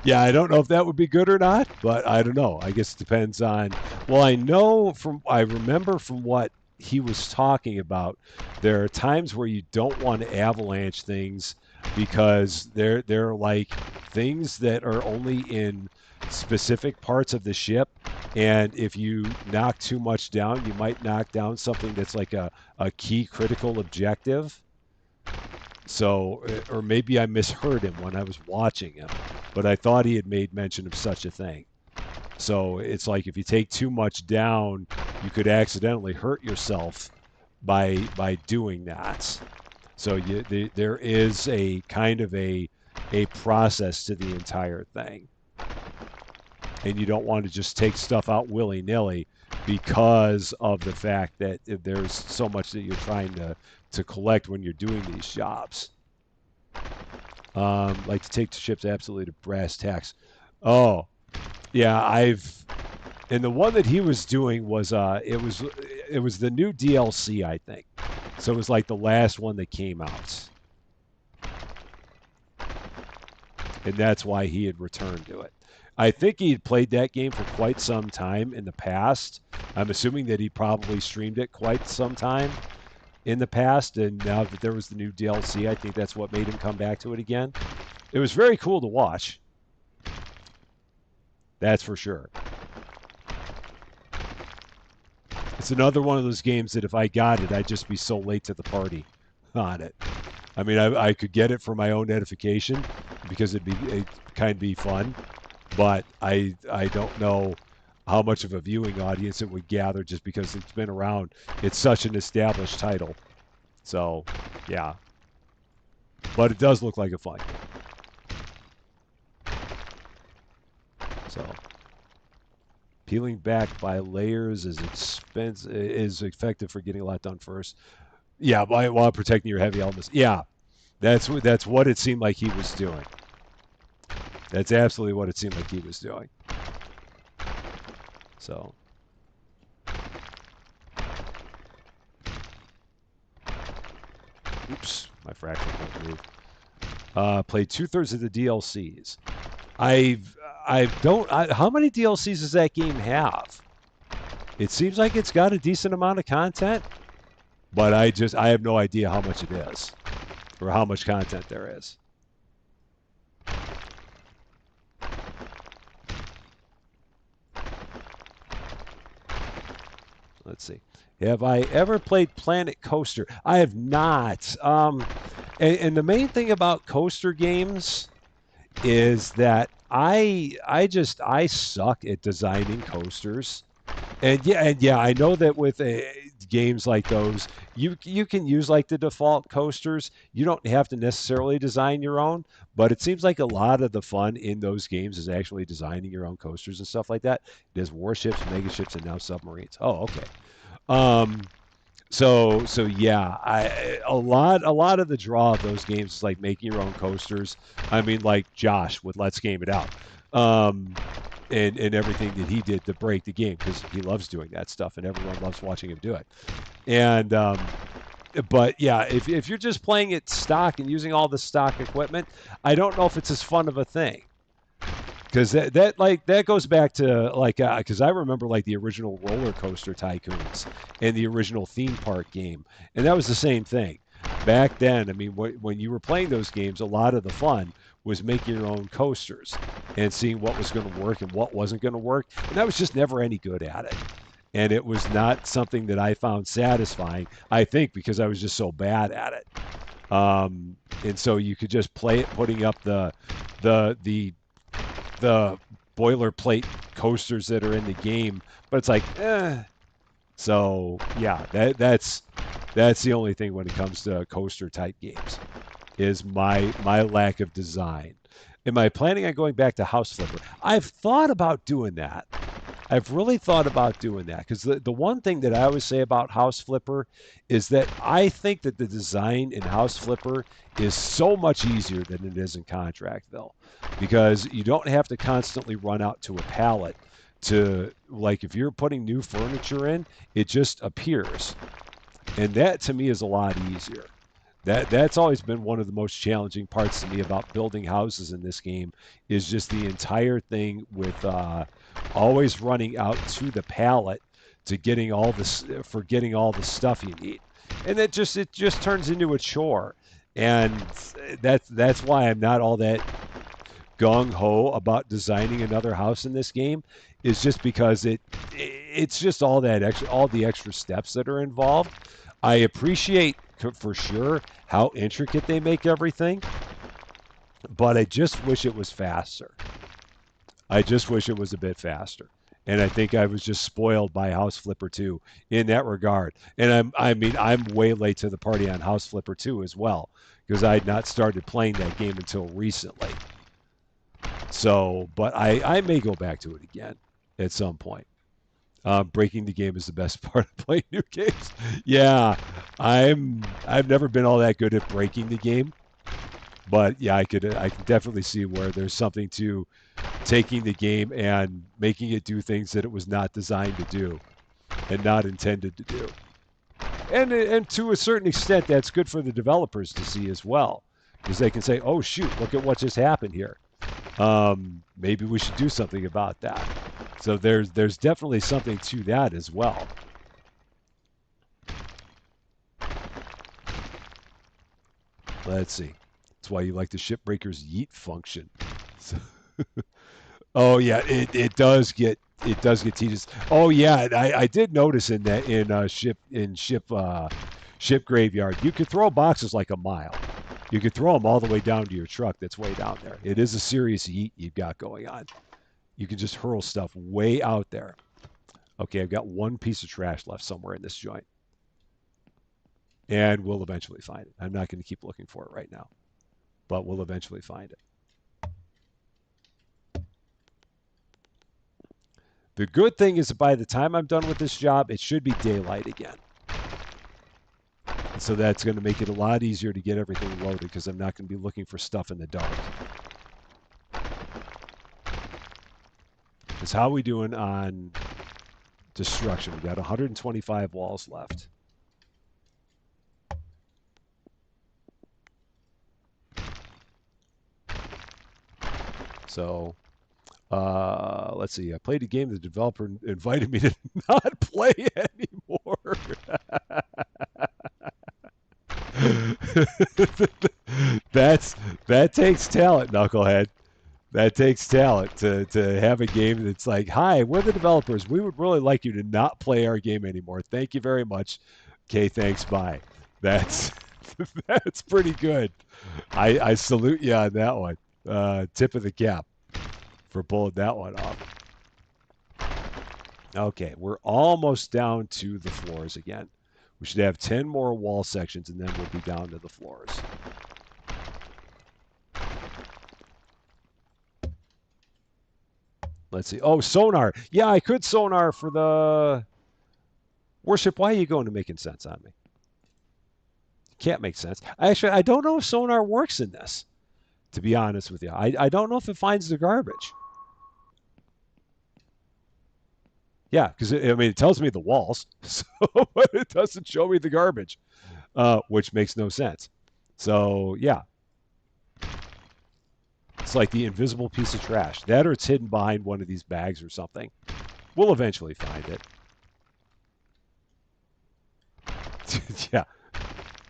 Yeah, I don't know if that would be good or not, but I don't know. I guess it depends on. Well, I remember from what he was talking about, there are times where you don't want to avalanche things because they're like things that are only in specific parts of the ship, and if you knock too much down, you might knock down something that's like a key critical objective. So, or maybe I misheard him when I was watching him, but I thought he had made mention of such a thing. So it's like if you take too much down, you could accidentally hurt yourself by doing that. So there is a kind of a process to the entire thing, and you don't want to just take stuff out willy nilly because of the fact that there's so much that you're trying to collect when you're doing these jobs. Like to take the ships absolutely to brass tacks. Oh, yeah, and the one that he was doing was it was the new DLC, I think. So it was like the last one that came out. And that's why he had returned to it. I think he had played that game for quite some time in the past. I'm assuming that he probably streamed it quite some time in the past, and now that there was the new DLC, I think that's what made him come back to it again. It was very cool to watch. That's for sure. It's another one of those games that if I got it, I'd just be so late to the party on it. I mean, I could get it for my own edification because it'd kind of be fun, but I don't know how much of a viewing audience it would gather just because it's been around. It's such an established title. So, yeah. But it does look like a fun game. So, peeling back by layers is effective for getting a lot done first. Yeah, while protecting your heavy elements. Yeah, that's what it seemed like he was doing. That's absolutely what it seemed like he was doing. So. Oops, my fracture won't move. Played 2/3 of the DLCs. How many DLCs does that game have? It seems like it's got a decent amount of content. but I have no idea how much it is or how much content there is. Let's see. Have I ever played Planet Coaster? I have not. And the main thing about coaster games is that I suck at designing coasters. And yeah, I know that with games like those, you can use like the default coasters. You don't have to necessarily design your own, but it seems like a lot of the fun in those games is actually designing your own coasters and stuff like that. There's warships, megaships, and now submarines. Oh, okay. Um, so yeah, a lot of the draw of those games is like making your own coasters. I mean, like Josh with Let's Game It Out, um, and everything that he did to break the game because he loves doing that stuff and everyone loves watching him do it. And but yeah, if you're just playing it stock and using all the stock equipment, I don't know if it's as fun of a thing because that goes back to like because I remember like the original roller coaster tycoons and the original theme park game, and that was the same thing back then. I mean, when you were playing those games, a lot of the fun was making your own coasters and seeing what was going to work and what wasn't going to work, and I was just never any good at it. And it was not something that I found satisfying. I think because I was just so bad at it. And so you could just play it, putting up the the the boilerplate coasters that are in the game, but it's like, eh. So yeah, that's the only thing when it comes to coaster type games is my lack of design. Am I planning on going back to House Flipper? I've thought about doing that. I've really thought about doing that because the one thing that I always say about House Flipper is that I think that the design in House Flipper is so much easier than it is in ContractVille because you don't have to constantly run out to a pallet to like if you're putting new furniture in, it just appears. And that to me is a lot easier. That's always been one of the most challenging parts to me about building houses in this game is just the entire thing with always running out to the pallet to getting all this for getting all the stuff you need, and it just turns into a chore, and that's why I'm not all that gung ho about designing another house in this game is just because it's just all the extra steps that are involved. I appreciate for sure how intricate they make everything, but I just wish it was faster. I just wish it was a bit faster. And I think I was just spoiled by House Flipper 2 in that regard. And I mean, I'm way late to the party on House Flipper 2 as well because I had not started playing that game until recently. So, but I may go back to it again at some point. Breaking the game is the best part of playing new games. Yeah, I've never been all that good at breaking the game, but yeah, I can definitely see where there's something to taking the game and making it do things that it was not designed to do and not intended to do. And to a certain extent, that's good for the developers to see as well, because they can say, "Oh shoot, look at what just happened here. Maybe we should do something about that." So there's definitely something to that as well. Let's see. That's why you like the shipbreaker's yeet function. So, oh yeah, it does get tedious. Oh yeah, I did notice in that in ship graveyard, you could throw boxes like a mile. You could throw them all the way down to your truck that's way down there. It is a serious yeet you've got going on. You can just hurl stuff way out there. Okay, I've got one piece of trash left somewhere in this joint, and we'll eventually find it. I'm not going to keep looking for it right now, but we'll eventually find it. The good thing is that by the time I'm done with this job, it should be daylight again. So that's going to make it a lot easier to get everything loaded because I'm not going to be looking for stuff in the dark. Because how are we doing on destruction? We got 125 walls left. So let's see. I played a game the developer invited me to not play anymore. That takes talent, knucklehead. That takes talent to have a game that's like, hi, we're the developers. We would really like you to not play our game anymore. Thank you very much. Okay, thanks, bye. That's that's pretty good. I salute you on that one. Tip of the cap for pulling that one off. Okay, we're almost down to the floors again. We should have 10 more wall sections, and then we'll be down to the floors. Let's see. Oh, sonar. Yeah, I could sonar for the worship. Why are you going to making sense on me? Can't make sense. I don't know if sonar works in this, to be honest with you. I don't know if it finds the garbage. Yeah, because it tells me the walls, so but it doesn't show me the garbage, which makes no sense. So yeah, it's like the invisible piece of trash. That or it's hidden behind one of these bags or something. We'll eventually find it. Yeah.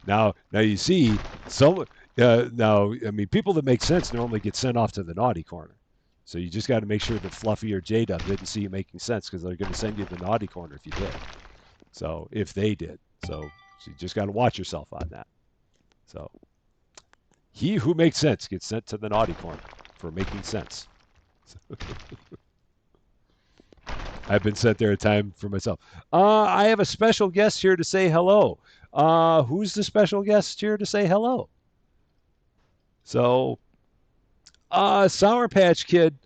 Now you see some. Now, people that make sense normally get sent off to the naughty corner. So you just got to make sure that Fluffy or J-Dub didn't see you making sense because they're going to send you to the naughty corner if you did. So if they did, so you just got to watch yourself on that. So he who makes sense gets sent to the naughty corner for making sense. I've been sent there a time for myself. I have a special guest here to say hello. Who's the special guest here to say hello? So, Sour Patch Kid.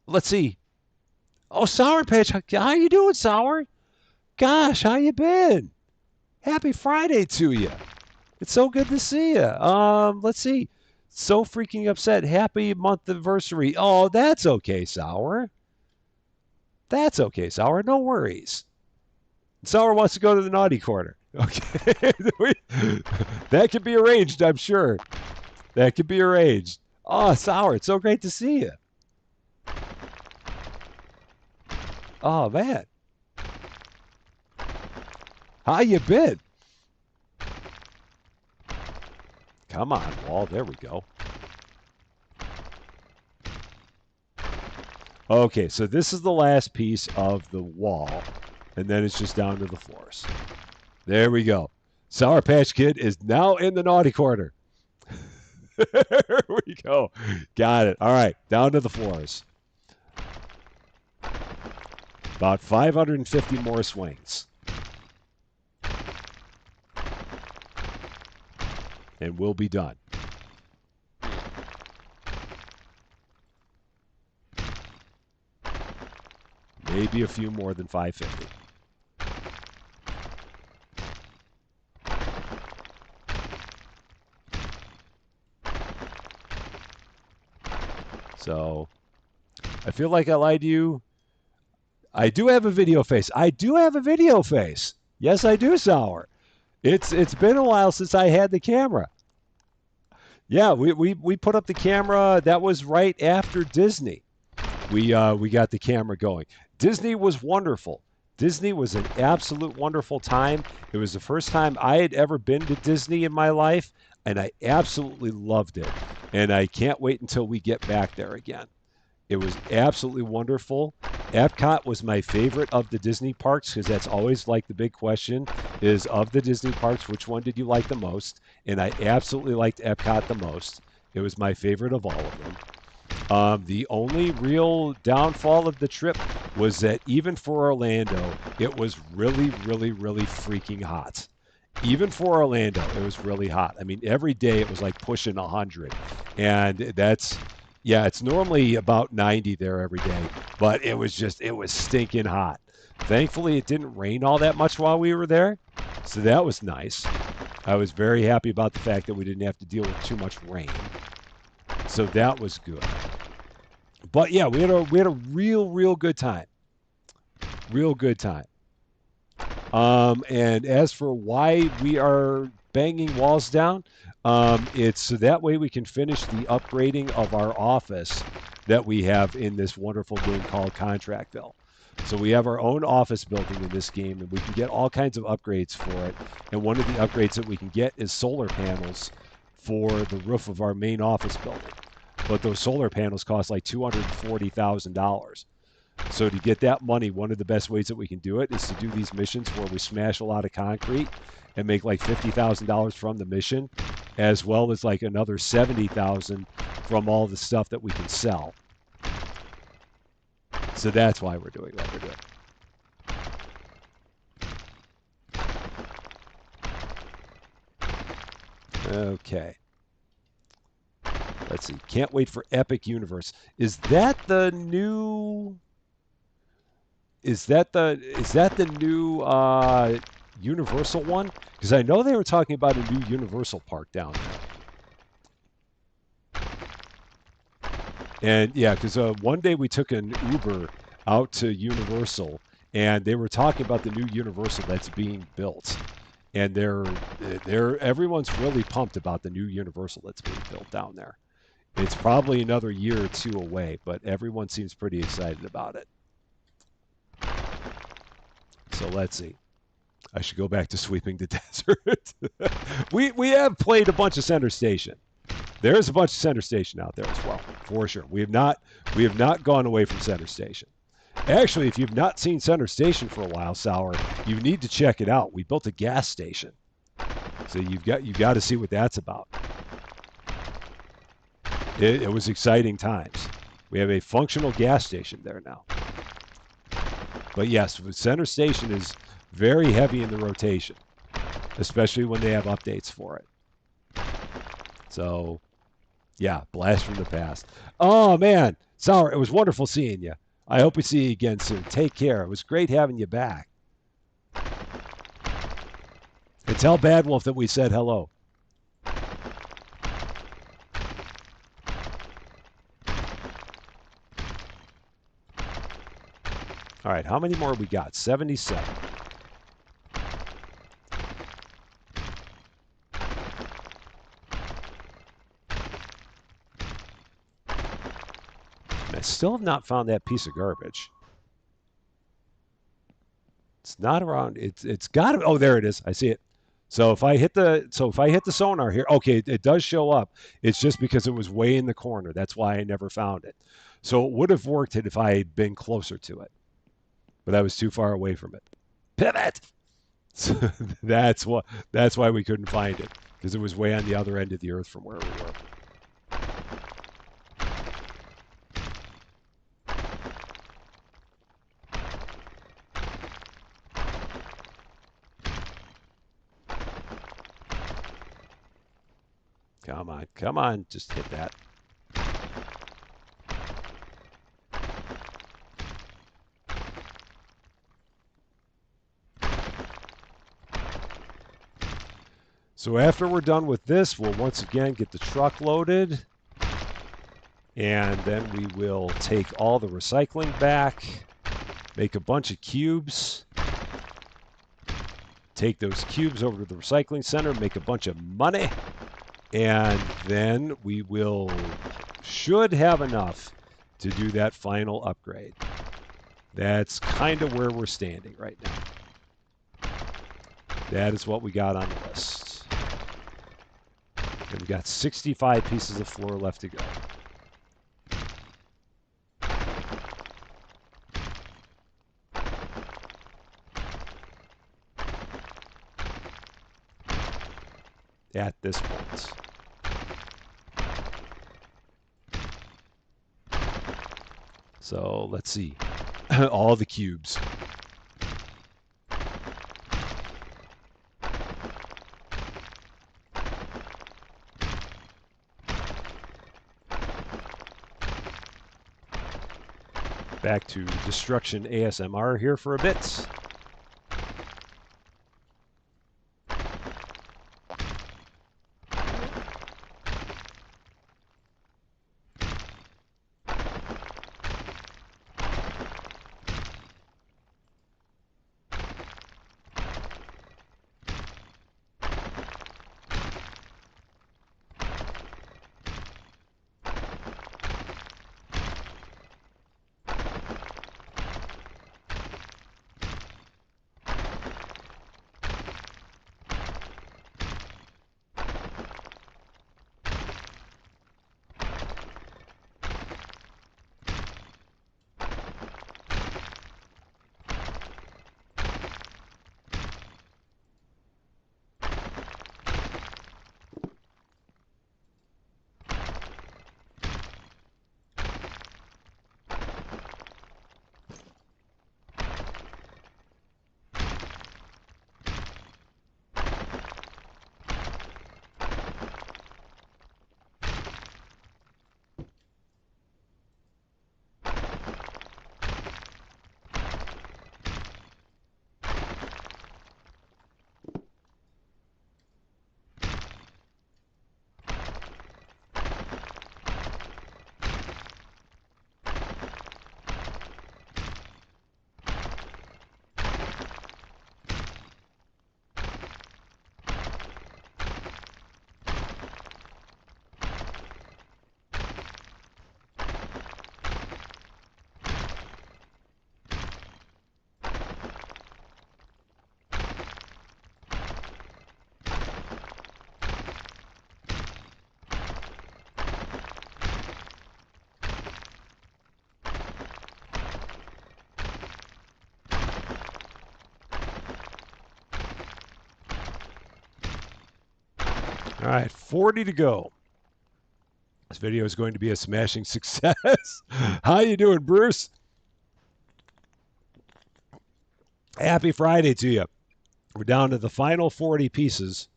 Let's see. Oh, Sour Patch, how you doing, Sour? Gosh, how you been? Happy Friday to you. It's so good to see you. Let's see. So freaking upset. Happy month anniversary. Oh, that's okay, Sour. That's okay, Sour. No worries. Sour wants to go to the naughty corner. Okay. That can be arranged, I'm sure. That can be arranged. Oh, Sour, it's so great to see you. Oh, man. How you been? Come on, Wall. There we go. Okay, so this is the last piece of the wall, and then it's just down to the floors. There we go. Sour Patch Kid is now in the naughty corner. There we go. Got it. All right, down to the floors. About 550 more swings. And we'll be done. Maybe a few more than 550. So, I feel like I lied to you. I do have a video face. I do have a video face. Yes, I do, Sour. It's been a while since I had the camera. Yeah, we put up the camera. That was right after Disney. We got the camera going. Disney was wonderful. Disney was an absolute wonderful time. It was the first time I had ever been to Disney in my life, and I absolutely loved it. And I can't wait until we get back there again. It was absolutely wonderful. Epcot was my favorite of the Disney parks because that's always like the big question is of the Disney parks, which one did you like the most? And I absolutely liked Epcot the most. It was my favorite of all of them. The only real downfall of the trip was that even for Orlando, it was really, really, really freaking hot. Even for Orlando, it was really hot. I mean, every day it was like pushing 100. And it's normally about 90 there every day, but it was stinking hot. Thankfully, it didn't rain all that much while we were there. So that was nice. I was very happy about the fact that we didn't have to deal with too much rain. So that was good. But yeah, we had a real good time. Real good time. And as for why we are banging walls down, it's so that way we can finish the upgrading of our office that we have in this wonderful game called ContractVille. So we have our own office building in this game, and we can get all kinds of upgrades for it. And one of the upgrades that we can get is solar panels for the roof of our main office building. But those solar panels cost like $240,000. So to get that money, one of the best ways that we can do it is to do these missions where we smash a lot of concrete and make like $50,000 from the mission, as well as like another $70,000 from all the stuff that we can sell. So that's why we're doing what we're doing. Okay. Let's see. Can't wait for Epic Universe. Is that the new? Is that the new Universal one? Because I know they were talking about a new Universal park down there. And yeah, because one day we took an Uber out to Universal, and they were talking about the new Universal that's being built, and everyone's really pumped about the new Universal that's being built down there. It's probably another year or two away, but everyone seems pretty excited about it. So let's see. I should go back to sweeping the desert. we have played a bunch of Center Station. There's a bunch of Center Station out there as well, for sure. We have not gone away from Center Station. Actually, if you've not seen Center Station for a while, Sour, you need to check it out. We built a gas station, so you've got to see what that's about. It was exciting times. We have a functional gas station there now. But yes, Center Station is very heavy in the rotation, especially when they have updates for it. So, yeah, blast from the past. Oh, man. Sour, it was wonderful seeing you. I hope we see you again soon. Take care. It was great having you back. And tell Bad Wolf that we said hello. All right, how many more we got? 77. And I still have not found that piece of garbage. It's not around. It's got to. Oh, there it is. I see it. So if I hit the sonar here, okay, it does show up. It's just because it was way in the corner. That's why I never found it. So it would have worked if I had been closer to it, but I was too far away from it. Pivot. So that's why we couldn't find it, because it was way on the other end of the earth from where we were. Come on, just hit that. So after we're done with this, we'll once again get the truck loaded, and then we will take all the recycling back, make a bunch of cubes, take those cubes over to the recycling center, make a bunch of money, and then we should have enough to do that final upgrade. That's kind of where we're standing right now. That is what we got on the list. And we got 65 pieces of floor left to go. At this point. So let's see. All the cubes. Back to Destruction ASMR here for a bit. All right, 40 to go. This video is going to be a smashing success. How you doing, Bruce? Happy Friday to you. We're down to the final 40 pieces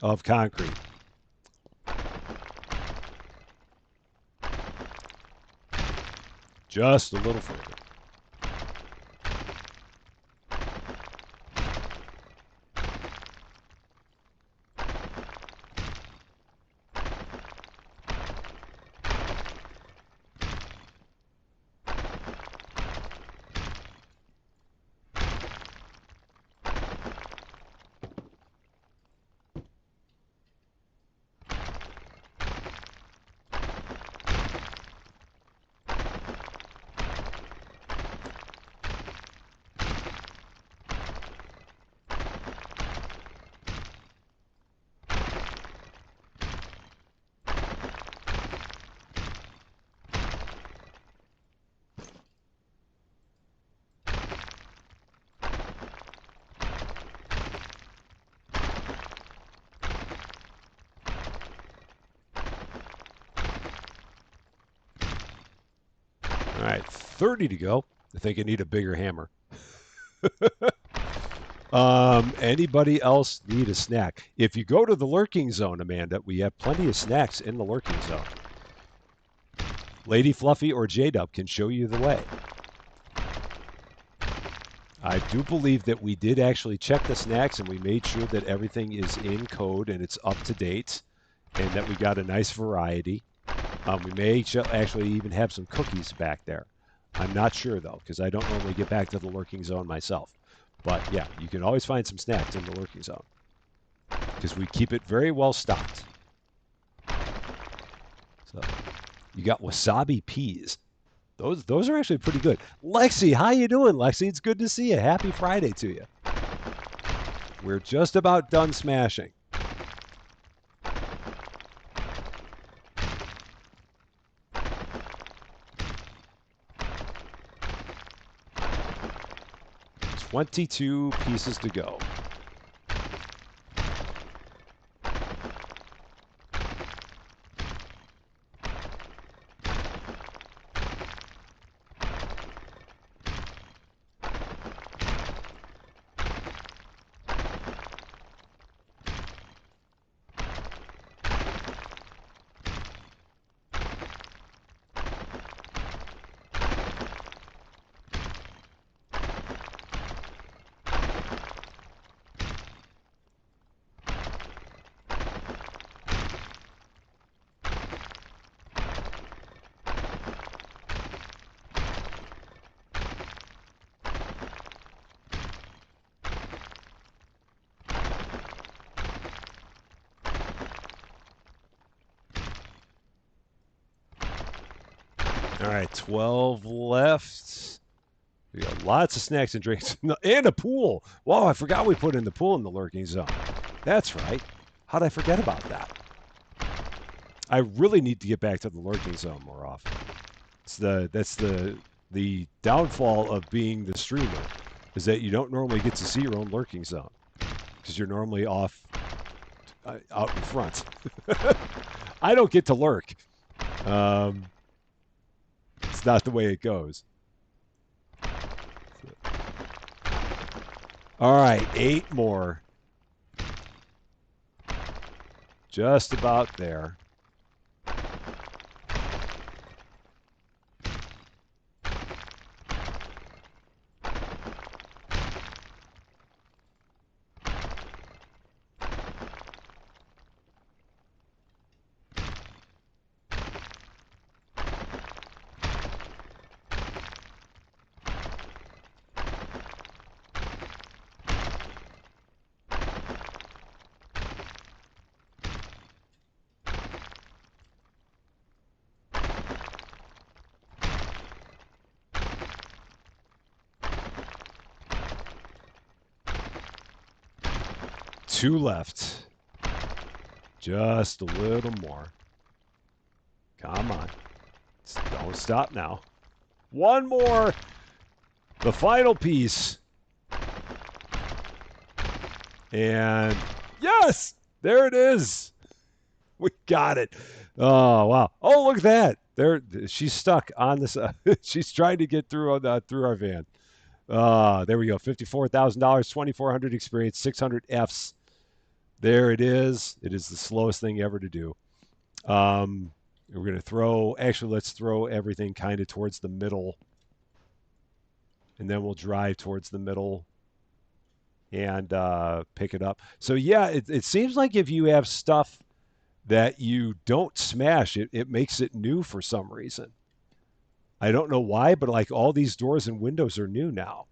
of concrete. Just a little further. All right, 30 to go. I think I need a bigger hammer. Anybody else need a snack? If you go to the lurking zone, Amanda, we have plenty of snacks in the lurking zone. Lady Fluffy or J-Dub can show you the way. I do believe that we did actually check the snacks and we made sure that everything is in code and it's up to date and that we got a nice variety. We may actually even have some cookies back there. I'm not sure, though, because I don't normally get back to the lurking zone myself. But, yeah, you can always find some snacks in the lurking zone because we keep it very well stocked. So you got wasabi peas. Those are actually pretty good. Lexi, how you doing, Lexi? It's good to see you. Happy Friday to you. We're just about done smashing. $22 pieces to go. All right, 12 left. We got lots of snacks and drinks and a pool. Whoa, I forgot we put in the pool in the lurking zone. That's right. How'd I forget about that? I really need to get back to the lurking zone more often. That's the downfall of being the streamer is that you don't normally get to see your own lurking zone because you're normally off out in front. I don't get to lurk. It's not the way it goes. All right, 8 more. Just about there. Two left. Just a little more. Come on. Don't stop now. One more. The final piece. And yes, there it is. We got it. Oh wow. Oh look at that. There, she's stuck on this. She's trying to get through on through our van. There we go. $54,000, 2,400 experience, 600 Fs. There it is. It is the slowest thing ever to do. We're gonna throw. Actually, let's throw everything kind of towards the middle, and then we'll drive towards the middle and pick it up. So yeah, it seems like if you have stuff that you don't smash, it makes it new for some reason. I don't know why, but like all these doors and windows are new now.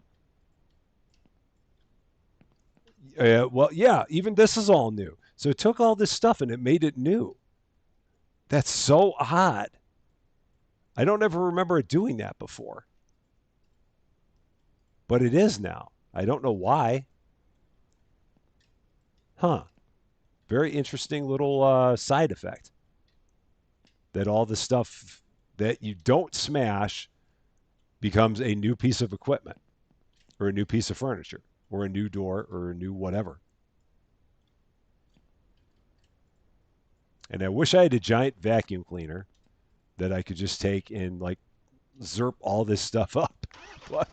Well, yeah, even this is all new. So it took all this stuff and it made it new. That's so odd. I don't ever remember it doing that before, but it is now. I don't know why. Huh. Very interesting little side effect that all the stuff that you don't smash becomes a new piece of equipment or a new piece of furniture or a new door or a new whatever. And I wish I had a giant vacuum cleaner that I could just take and like zerp all this stuff up. But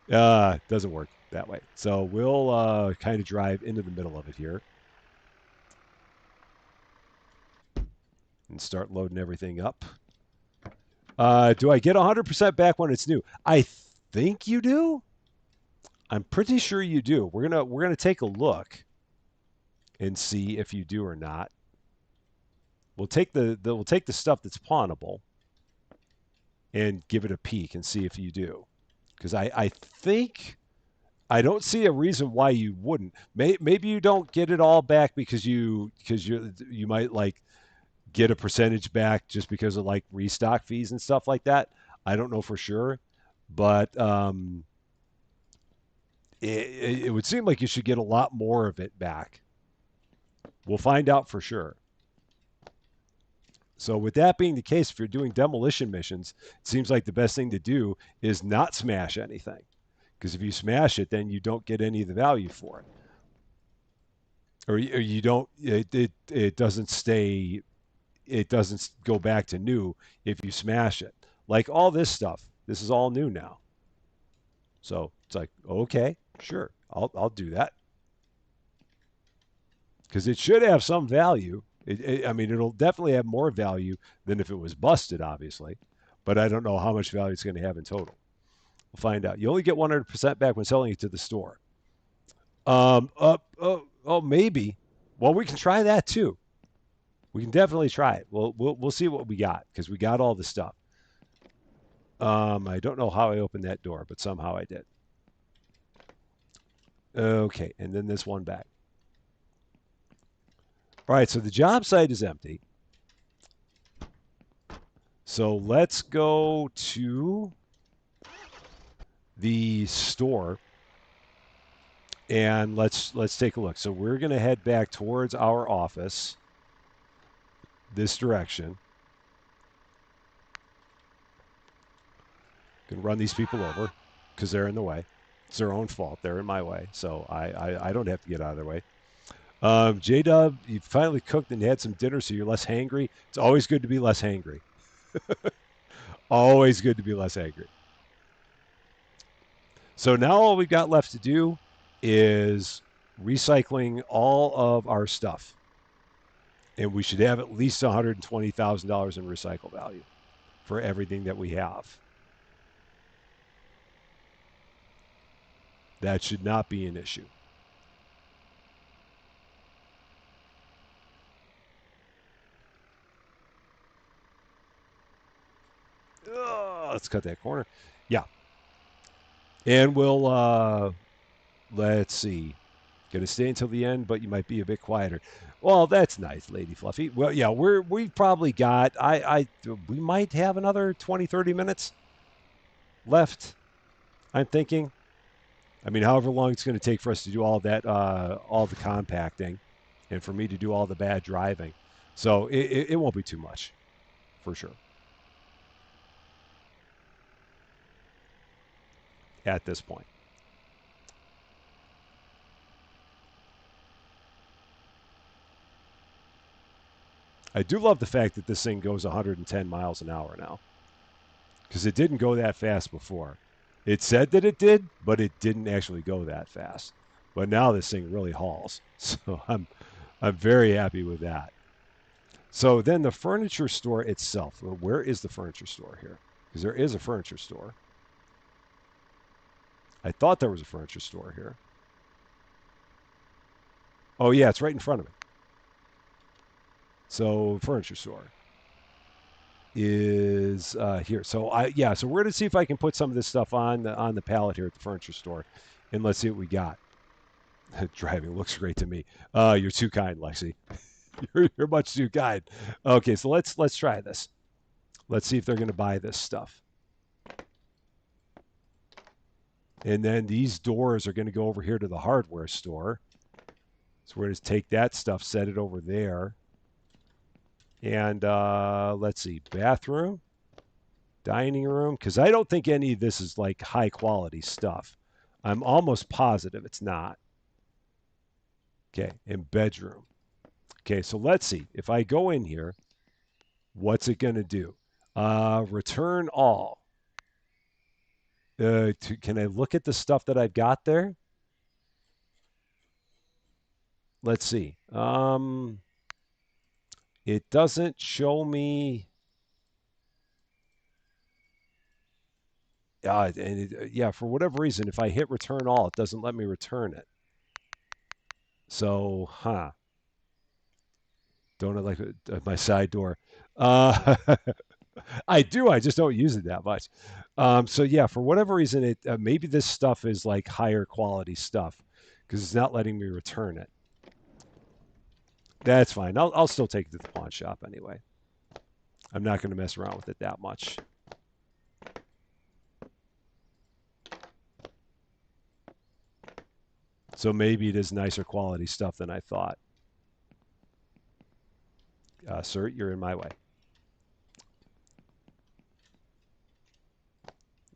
it doesn't work that way. So we'll kind of drive into the middle of it here and start loading everything up. Do I get 100% back when it's new? I think you do. I'm pretty sure you do. We're gonna take a look and see if you do or not. We'll take we'll take the stuff that's pawnable and give it a peek and see if you do. Because I think I don't see a reason why you wouldn't. Maybe you don't get it all back because you might like get a percentage back just because of like restock fees and stuff like that. I don't know for sure, but it would seem like you should get a lot more of it back. We'll find out for sure. So with that being the case, if you're doing demolition missions, it seems like the best thing to do is not smash anything. Because if you smash it, then you don't get any of the value for it. Or you don't, it doesn't stay, it doesn't go back to new if you smash it. Like all this stuff, this is all new now. So it's like, okay, sure, I'll do that. Because it should have some value. I mean, it'll definitely have more value than if it was busted, obviously. But I don't know how much value it's going to have in total. We'll find out. You only get 100% back when selling it to the store. Oh, maybe. Well, we can try that too. We can definitely try it. We'll see what we got because we got all the stuff. I don't know how I opened that door, but somehow I did. Okay, and then this one back. All right, so the job site is empty. So let's go to the store and let's take a look. So we're going to head back towards our office this direction. Can run these people over because they're in the way. It's their own fault. They're in my way, so I don't have to get out of their way. J-Dub, you finally cooked and had some dinner, so you're less hangry. It's always good to be less hangry. Always good to be less angry. So now all we've got left to do is recycling all of our stuff. And we should have at least $120,000 in recycle value for everything that we have. That should not be an issue. Let's cut that corner. Yeah. And we'll, let's see. Going to stay until the end, but you might be a bit quieter. Well, that's nice, Lady Fluffy. Well, yeah, we've probably got, we might have another 20, 30 minutes left, I'm thinking. I mean, however long it's going to take for us to do all that, all the compacting, and for me to do all the bad driving. So it won't be too much, for sure. At this point. I do love the fact that this thing goes 110 miles an hour now, because it didn't go that fast before. It said that it did, but it didn't actually go that fast. But now this thing really hauls. So I'm very happy with that. So then the furniture store itself. Where is the furniture store here? Because there is a furniture store. I thought there was a furniture store here. Oh yeah, it's right in front of me. So furniture store is here. So so we're gonna see if I can put some of this stuff on the pallet here at the furniture store, and let's see what we got. Driving looks great to me. You're too kind, Lexi. You're much too kind. Okay, so let's try this. Let's see if they're gonna buy this stuff. And then these doors are gonna go over here to the hardware store. So we're gonna take that stuff, set it over there. And let's see, bathroom, dining room, because I don't think any of this is like high quality stuff. I'm almost positive it's not. Okay, and bedroom. Okay, so let's see. If I go in here, what's it going to do? Return all. Can I look at the stuff that I've got there? Let's see. It doesn't show me. Yeah, for whatever reason, if I hit return all, it doesn't let me return it. So, don't I like my side door? Uh, I do. I just don't use it that much. So yeah, for whatever reason, it maybe this stuff is like higher quality stuff because it's not letting me return it. That's fine. I'll still take it to the pawn shop anyway. I'm not going to mess around with it that much. So maybe it is nicer quality stuff than I thought. Sir, you're in my way.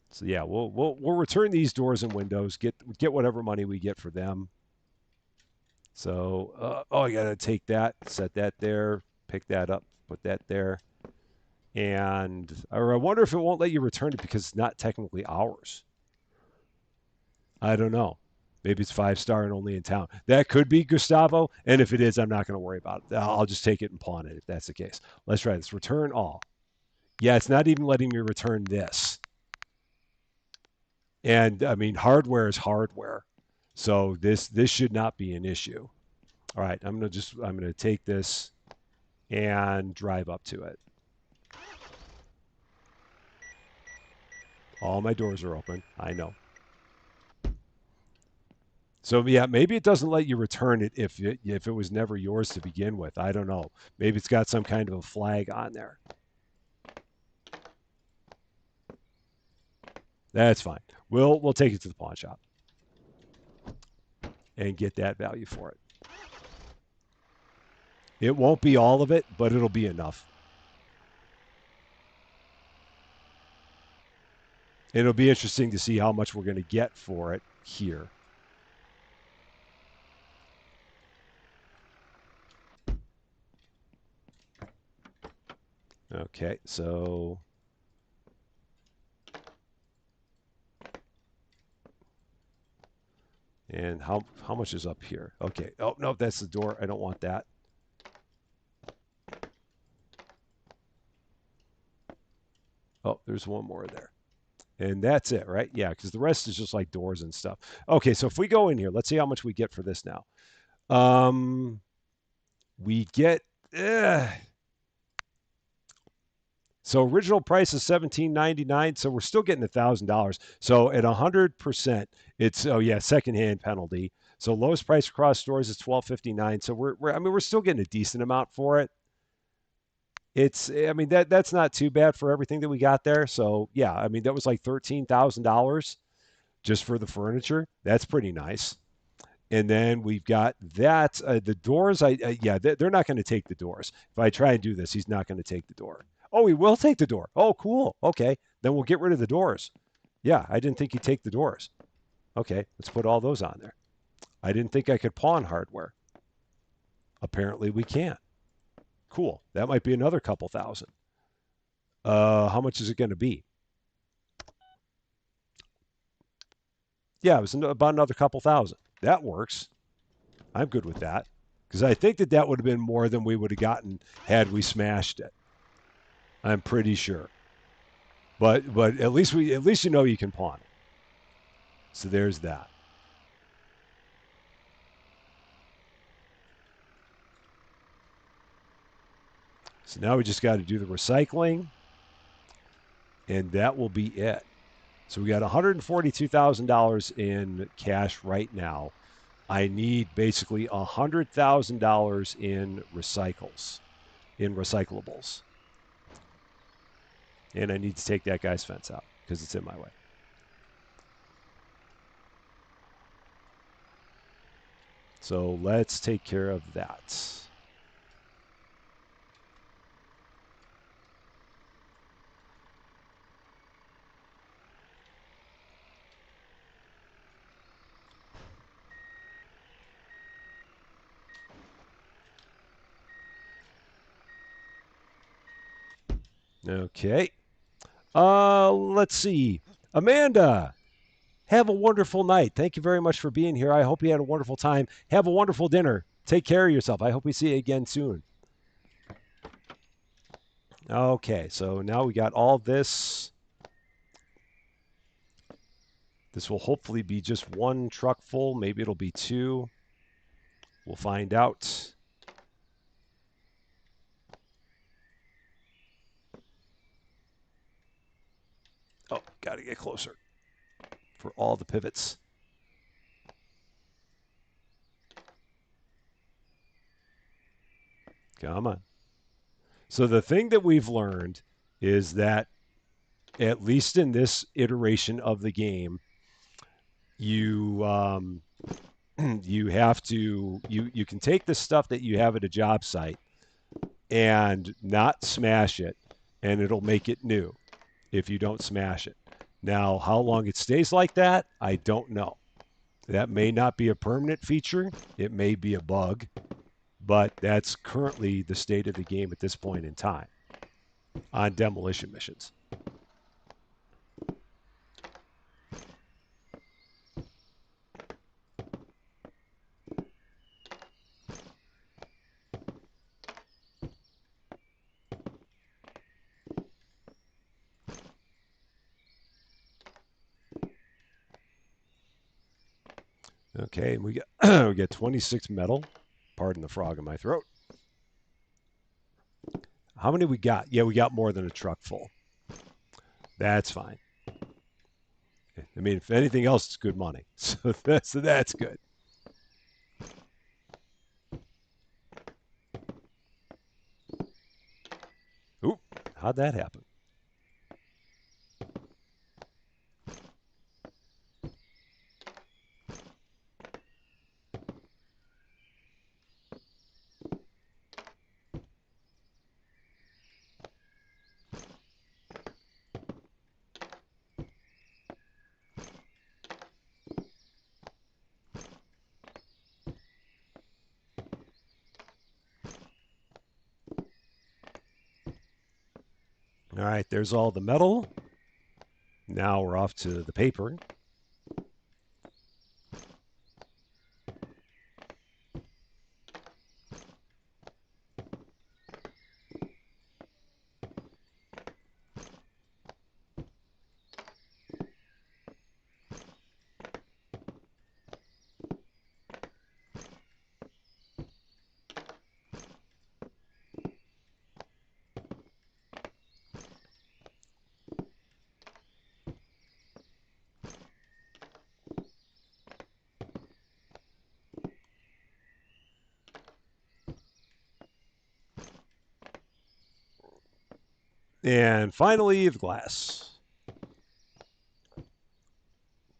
So yeah, we'll return these doors and windows. Get whatever money we get for them. So I gotta take that, set that there, pick that up, put that there, and or I wonder if it won't let you return it because it's not technically ours. I don't know. Maybe it's 5-star and only in town. That could be Gustavo, and if it is, I'm not going to worry about it. I'll just take it and pawn it if that's the case. Let's try this. Return all. Yeah, it's not even letting me return this. And I mean, hardware is hardware, so this should not be an issue. All right, I'm gonna take this and drive up to it. All my doors are open. I know. So yeah, maybe it doesn't let you return it if it was never yours to begin with. I don't know. Maybe it's got some kind of a flag on there. That's fine. We'll take it to the pawn shop and get that value for it. It won't be all of it, but it'll be enough. It'll be interesting to see how much we're going to get for it here. Okay, so and how much is up here? Okay. Oh no, that's the door. I don't want that. Oh, there's one more there. And that's it, right? Yeah, because the rest is just like doors and stuff. Okay, so if we go in here, let's see how much we get for this now. We get so original price is $17.99, so we're still getting $1,000. So at 100%, it's secondhand penalty. So lowest price across stores is $12.59. So we're still getting a decent amount for it. That's not too bad for everything that we got there. So yeah, I mean that was like $13,000 just for the furniture. That's pretty nice. And then we've got that the doors. They're not going to take the doors. If I try and do this, he's not going to take the door. Oh, he will take the door. Oh, cool. Okay, then we'll get rid of the doors. Yeah, I didn't think he'd take the doors. Okay, let's put all those on there. I didn't think I could pawn hardware. Apparently we can't. Cool. That might be another couple thousand. How much is it going to be? Yeah, it was about another couple thousand. That works. I'm good with that because I think that that would have been more than we would have gotten had we smashed it. I'm pretty sure. But at least you know you can pawn it. So there's that. So now we just got to do the recycling, and that will be it. So we got $142,000 in cash right now. I need basically $100,000 in recyclables. And I need to take that guy's fence out because it's in my way. So let's take care of that. Okay. Let's see. Amanda, have a wonderful night. Thank you very much for being here. I hope you had a wonderful time. Have a wonderful dinner. Take care of yourself. I hope we see you again soon. Okay, so now we got all this. This will hopefully be just one truck full. Maybe it'll be two. We'll find out. Oh, got to get closer for all the pivots. Come on. So the thing that we've learned is that at least in this iteration of the game, you you have to you can take the stuff that you have at a job site and not smash it, and it'll make it new if you don't smash it. Now, how long it stays like that, I don't know. That may not be a permanent feature. It may be a bug, but that's currently the state of the game at this point in time on demolition missions. Okay, and we get we get 26 metal. Pardon the frog in my throat. How many we got? Yeah, we got more than a truck full. That's fine. I mean, if anything else, it's good money. So that's good. Oop, how'd that happen? All right, there's all the metal. Now we're off to the paper. And finally, the glass.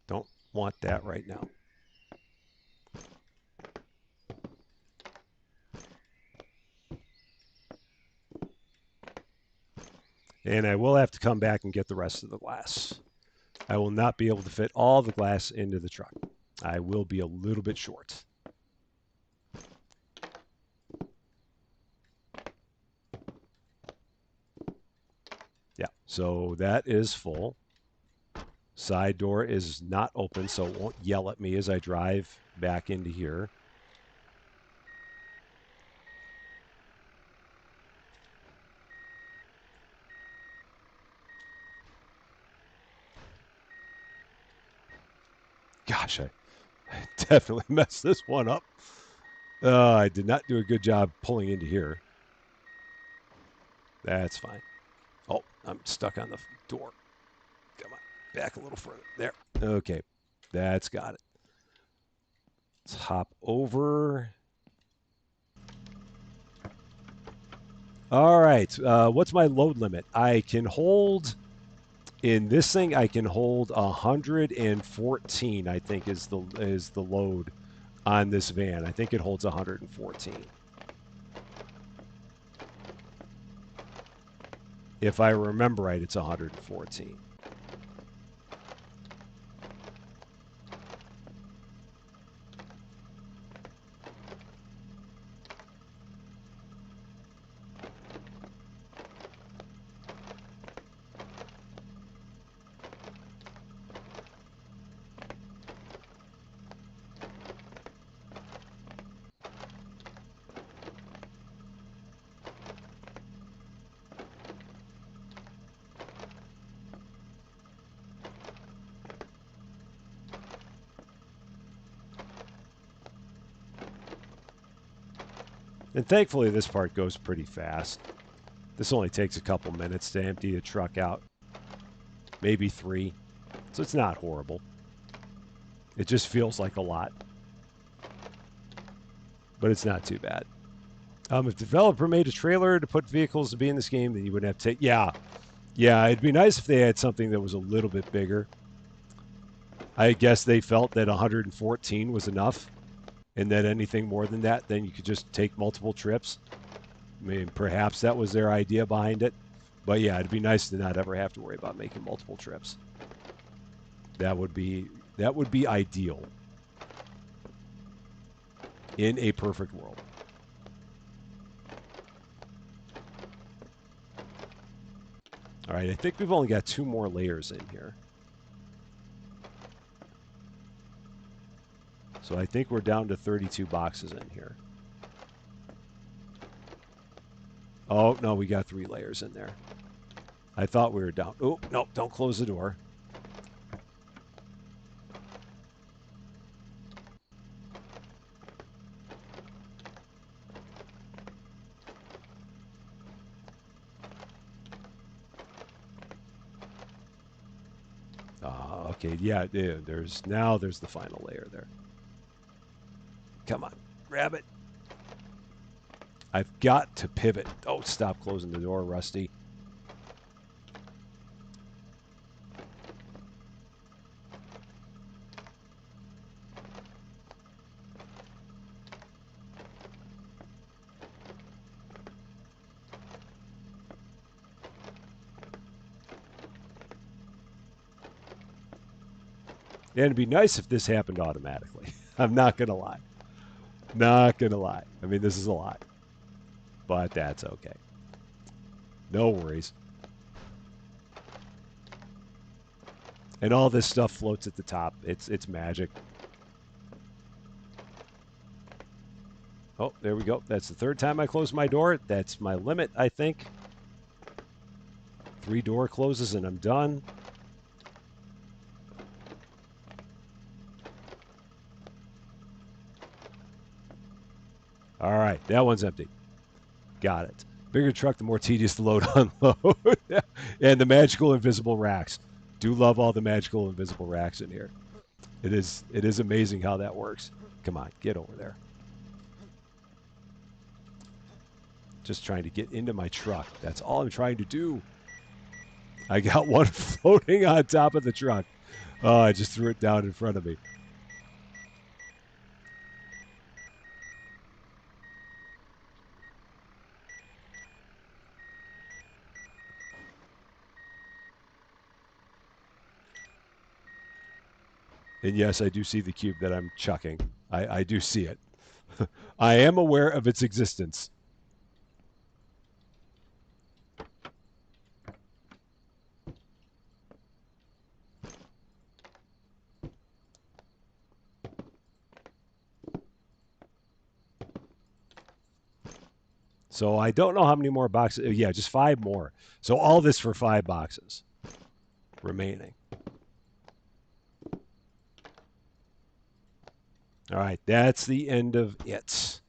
Don't want that right now. And I will have to come back and get the rest of the glass. I will not be able to fit all the glass into the truck. I will be a little bit short. Yeah, so that is full. Side door is not open, so it won't yell at me as I drive back into here. Gosh, I definitely messed this one up. I did not do a good job pulling into here. That's fine. Oh, I'm stuck on the door. Come on, back a little further. There. Okay, that's got it. Let's hop over. All right. What's my load limit? I can hold in this thing. I can hold 114. I think is the load on this van. I think it holds 114. If I remember right, it's 114. And thankfully, this part goes pretty fast. This only takes a couple minutes to empty the truck out, maybe 3. So it's not horrible. It just feels like a lot, but it's not too bad. If the developer made a trailer to put vehicles to be in this game, then you wouldn't have to take. Yeah, it'd be nice if they had something that was a little bit bigger. I guess they felt that 114 was enough, and that anything more than that, then you could just take multiple trips. I mean, perhaps that was their idea behind it. But yeah, it'd be nice to not ever have to worry about making multiple trips. That would be ideal in a perfect world. All right, I think we've only got 2 more layers in here. So I think we're down to 32 boxes in here. Oh, no, we got 3 layers in there. I thought we were down. Oh, no, don't close the door. Okay, yeah, there's the final layer there. Come on, grab it. I've got to pivot. Oh, stop closing the door, Rusty. And it'd be nice if this happened automatically. I'm not going to lie. Not going to lie. I mean, this is a lot. But that's okay. No worries. And all this stuff floats at the top. It's magic. Oh, there we go. That's the 3rd time I closed my door. That's my limit, I think. 3 door closes and I'm done. All right, that one's empty. Got it. Bigger truck, the more tedious to load, unload. And the magical invisible racks. Do love all the magical invisible racks in here. It is amazing how that works. Come on, get over there. Just trying to get into my truck. That's all I'm trying to do. I got one floating on top of the truck. Oh, I just threw it down in front of me. And yes, I do see the cube that I'm chucking. I do see it. I am aware of its existence. So I don't know how many more boxes. Yeah, just 5 more. So all this for 5 boxes remaining. All right, that's the end of it.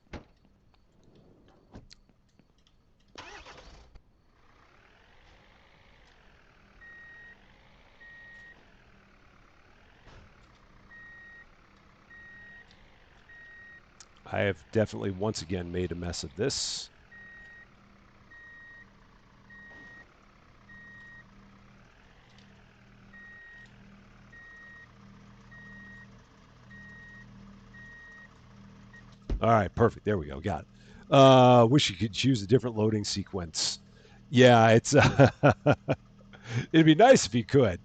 I have definitely once again made a mess of this. All right, perfect. There we go. Got it. Wish you could choose a different loading sequence. Yeah, it's it'd be nice if you could.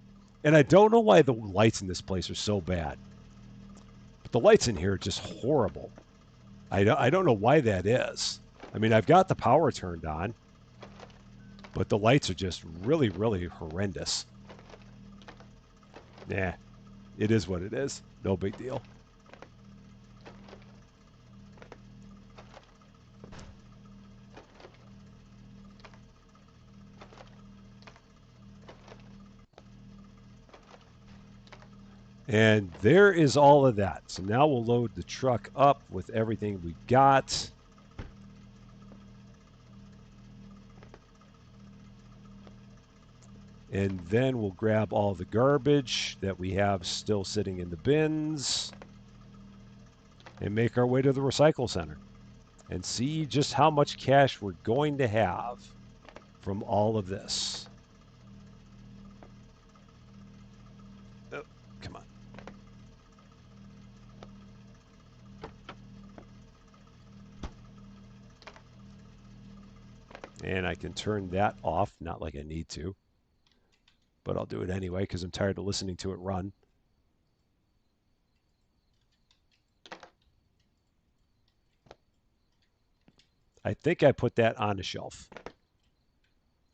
And I don't know why the lights in this place are so bad. But the lights in here are just horrible. I don't know why that is. I mean, I've got the power turned on, but the lights are just really, really horrendous. Nah, it is what it is. No big deal. And there is all of that. So now we'll load the truck up with everything we got. And then we'll grab all the garbage that we have still sitting in the bins and make our way to the recycle center and see just how much cash we're going to have from all of this. Oh, come on. And I can turn that off, not like I need to, but I'll do it anyway because I'm tired of listening to it run. I think I put that on a shelf.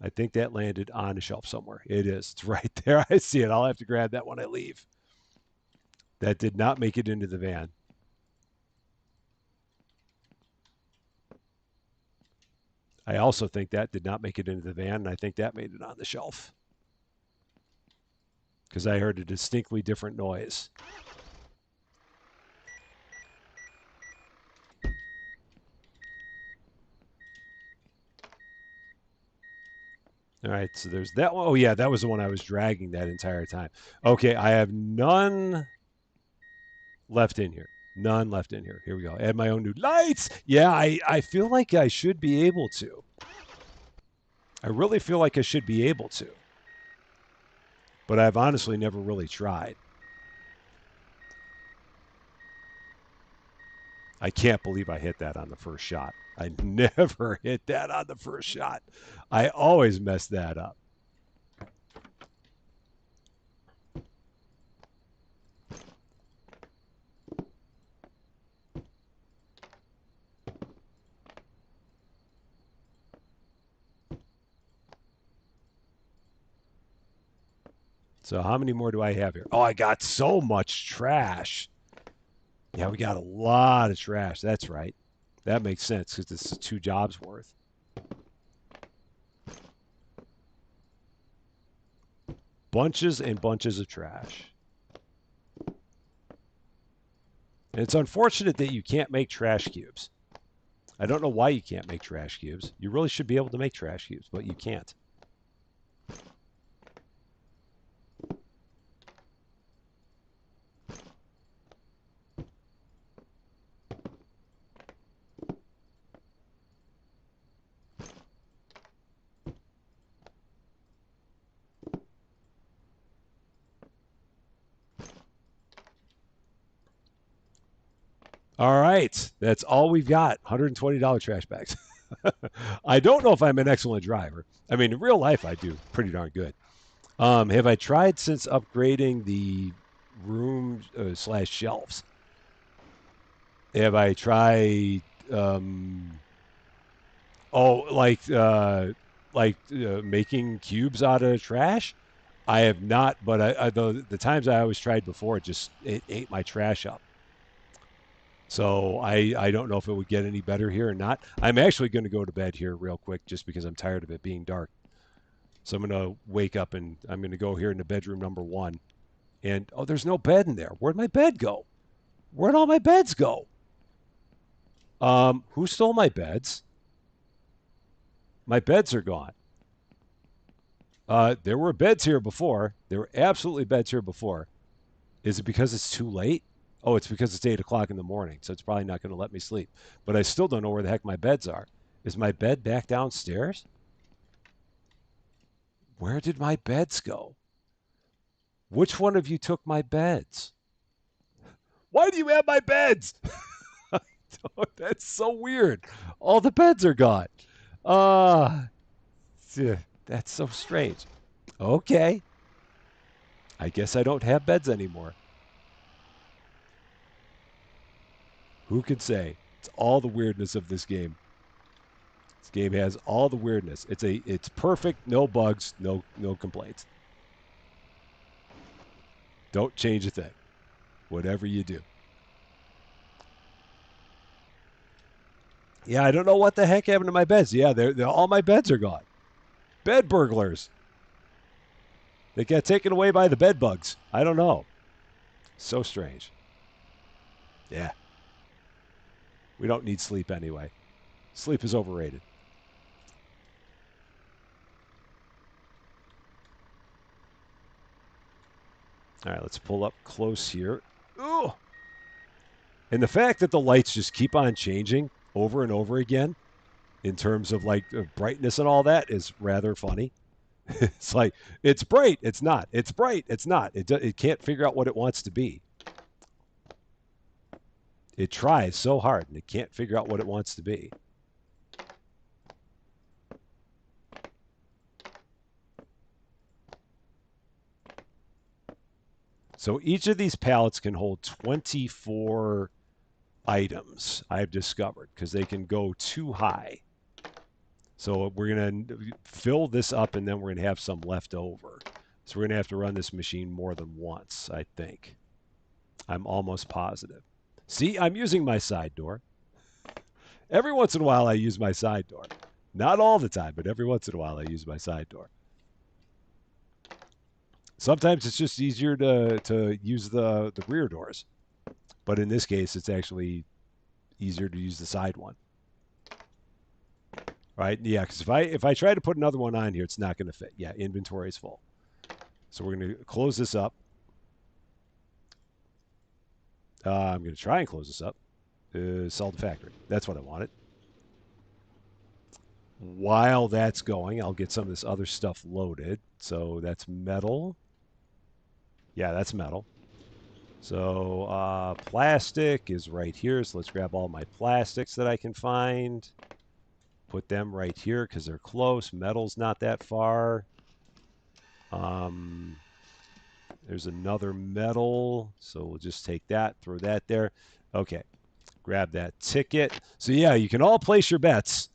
I think that landed on a shelf somewhere. It is. It's right there. I see it. I'll have to grab that when I leave. That did not make it into the van. I also think that did not make it into the van, and I think that made it on the shelf because I heard a distinctly different noise. All right, so there's that one. Oh, yeah, that was the one I was dragging that entire time. Okay, I have none left in here. None left in here. Here we go. Add my own new lights. Yeah, I feel like I should be able to. I really feel like I should be able to. But I've honestly never really tried. I can't believe I hit that on the first shot. I never hit that on the first shot. I always mess that up. So how many more do I have here? Oh, I got so much trash. Yeah, we got a lot of trash. That's right. That makes sense because this is 2 jobs worth. Bunches and bunches of trash. And it's unfortunate that you can't make trash cubes. I don't know why you can't make trash cubes. You really should be able to make trash cubes, but you can't. All right. That's all we've got. $120 trash bags. I don't know if I'm an excellent driver. I mean, in real life, I do pretty darn good. Have I tried since upgrading the room slash shelves? Have I tried? Oh, making cubes out of trash? I have not, but the times I always tried before, it ate my trash up. So I don't know if it would get any better here or not. I'm actually going to go to bed here real quick just because I'm tired of it being dark. So I'm going to wake up and I'm going to go here into bedroom number 1. And oh, there's no bed in there. Where'd my bed go? Where'd all my beds go? Who stole my beds? My beds are gone. There were beds here before. There were absolutely beds here before. Is it because it's too late? Oh, it's because it's 8 o'clock in the morning, so it's probably not going to let me sleep. But I still don't know where the heck my beds are. Is my bed back downstairs? Where did my beds go? Which one of you took my beds? Why do you have my beds? Oh, that's so weird. All the beds are gone. Uh, that's so strange. Okay. I guess I don't have beds anymore. Who could say? It's all the weirdness of this game. This game has all the weirdness. It's perfect, no bugs, no complaints. Don't change a thing. Whatever you do. Yeah, I don't know what the heck happened to my beds. Yeah, they're all my beds are gone. Bed burglars. They got taken away by the bed bugs. I don't know. So strange. Yeah. We don't need sleep anyway. Sleep is overrated. All right, let's pull up close here. Ooh. And the fact that the lights just keep on changing over and over again in terms of like brightness and all that is rather funny. It's like it's bright, it's not. It's bright, it's not. It can't figure out what it wants to be. It tries so hard and it can't figure out what it wants to be. So each of these pallets can hold 24 items, I've discovered, because they can go too high. So we're going to fill this up and then we're going to have some left over. So we're going to have to run this machine more than once, I think. I'm almost positive. See, I'm using my side door. Every once in a while, I use my side door. Not all the time, but every once in a while, I use my side door. Sometimes it's just easier to use the rear doors. But in this case, it's actually easier to use the side one. Right? Yeah, because if I try to put another one on here, it's not going to fit. Yeah, inventory is full. So we're going to close this up. I'm going to try and close this up. Sell the factory. That's what I wanted. While that's going, I'll get some of this other stuff loaded. So that's metal. Yeah, that's metal. So plastic is right here. So let's grab all my plastics that I can find. Put them right here because they're close. Metal's not that far. There's another metal. So we'll just take that, throw that there. Okay. Grab that ticket. So yeah, you can all place your bets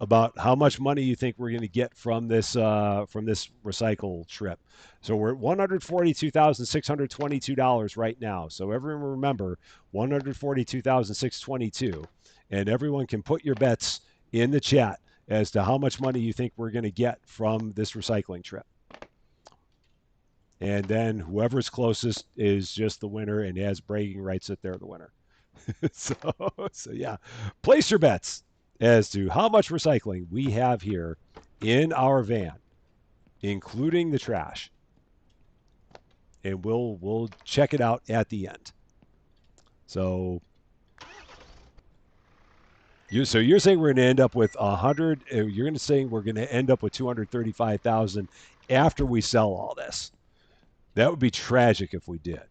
about how much money you think we're going to get from this recycle trip. So we're at $142,622 right now. So everyone remember $142,622, and everyone can put your bets in the chat as to how much money you think we're going to get from this recycling trip. And then whoever's closest is just the winner and has bragging rights that they're the winner. so yeah, place your bets as to how much recycling we have here in our van, including the trash. And we'll check it out at the end. So you're saying we're going to end up with 100. You're going to saying we're going to end up with 235,000 after we sell all this. That would be tragic if we did.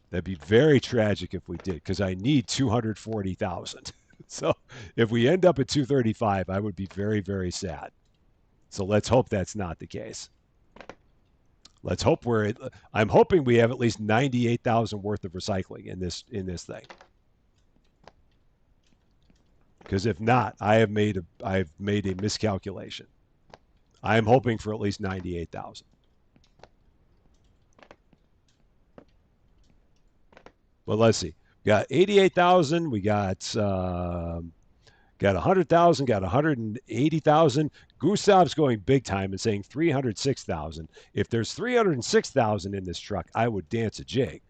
That'd be very tragic if we did, because I need 240,000. So if we end up at 235, I would be very, very sad. So let's hope that's not the case. Let's hope I'm hoping we have at least 98,000 worth of recycling in this thing. Because if not, I've made a miscalculation. I am hoping for at least 98,000. But let's see. Got 88,000. We got 100,000. Got 180,000. Gustav's going big time and saying 306,000. If there's 306,000 in this truck, I would dance a jig.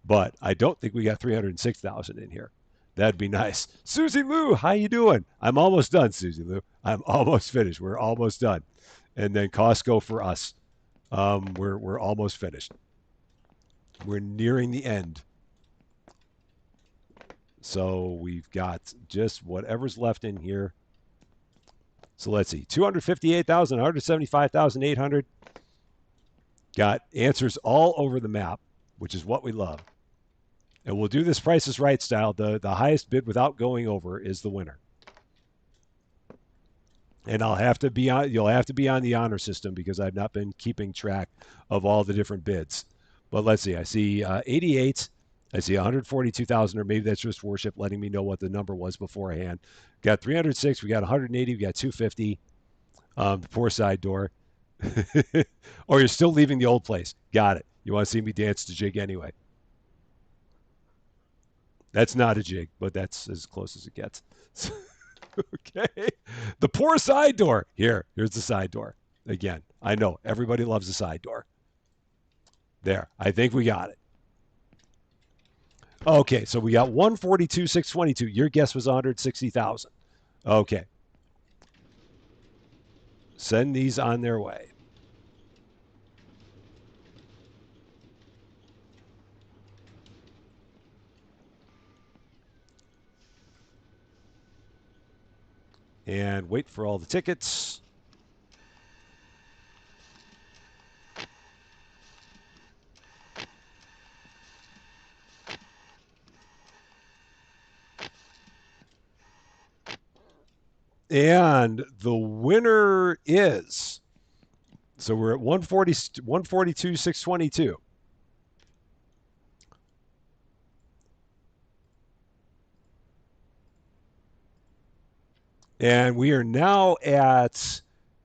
But I don't think we got 306,000 in here. That'd be nice. Susie Lou, how you doing? I'm almost done, Susie Lou. I'm almost finished. We're almost done. And then Costco for us. We're almost finished. We're nearing the end. So we've got just whatever's left in here. So let's see. 258,000, 175,800. Got answers all over the map, which is what we love. And we'll do this Price is Right style. The highest bid without going over is the winner. And I'll have to be on. You'll have to be on the honor system because I've not been keeping track of all the different bids. But let's see. I see 88. I see 142,000, or maybe that's just worship letting me know what the number was beforehand. Got 306. We got 180. We got 250. The poor side door. Or you're still leaving the old place. Got it. You want to see me dance to jig anyway. That's not a jig, but that's as close as it gets. Okay. The poor side door. Here's the side door. Again, I know everybody loves the side door. There. I think we got it. Okay, so we got 142,622. Your guess was 160,000. Okay. Send these on their way. And wait for all the tickets. And the winner is, so we're at 142, 622. And we are now at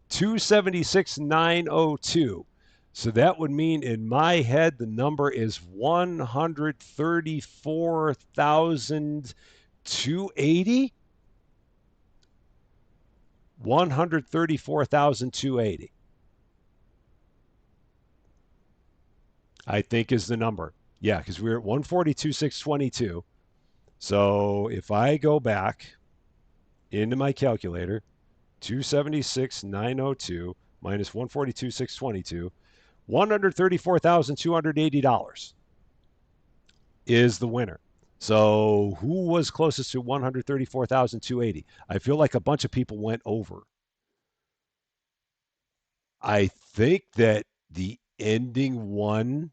276,902. So that would mean in my head the number is 134,280. 134,280. I think is the number. Yeah, because we're at 142,622. So if I go back into my calculator, 276,902 minus 142,622, $134,280 is the winner. So who was closest to 134,280? I feel like a bunch of people went over. I think that the ending one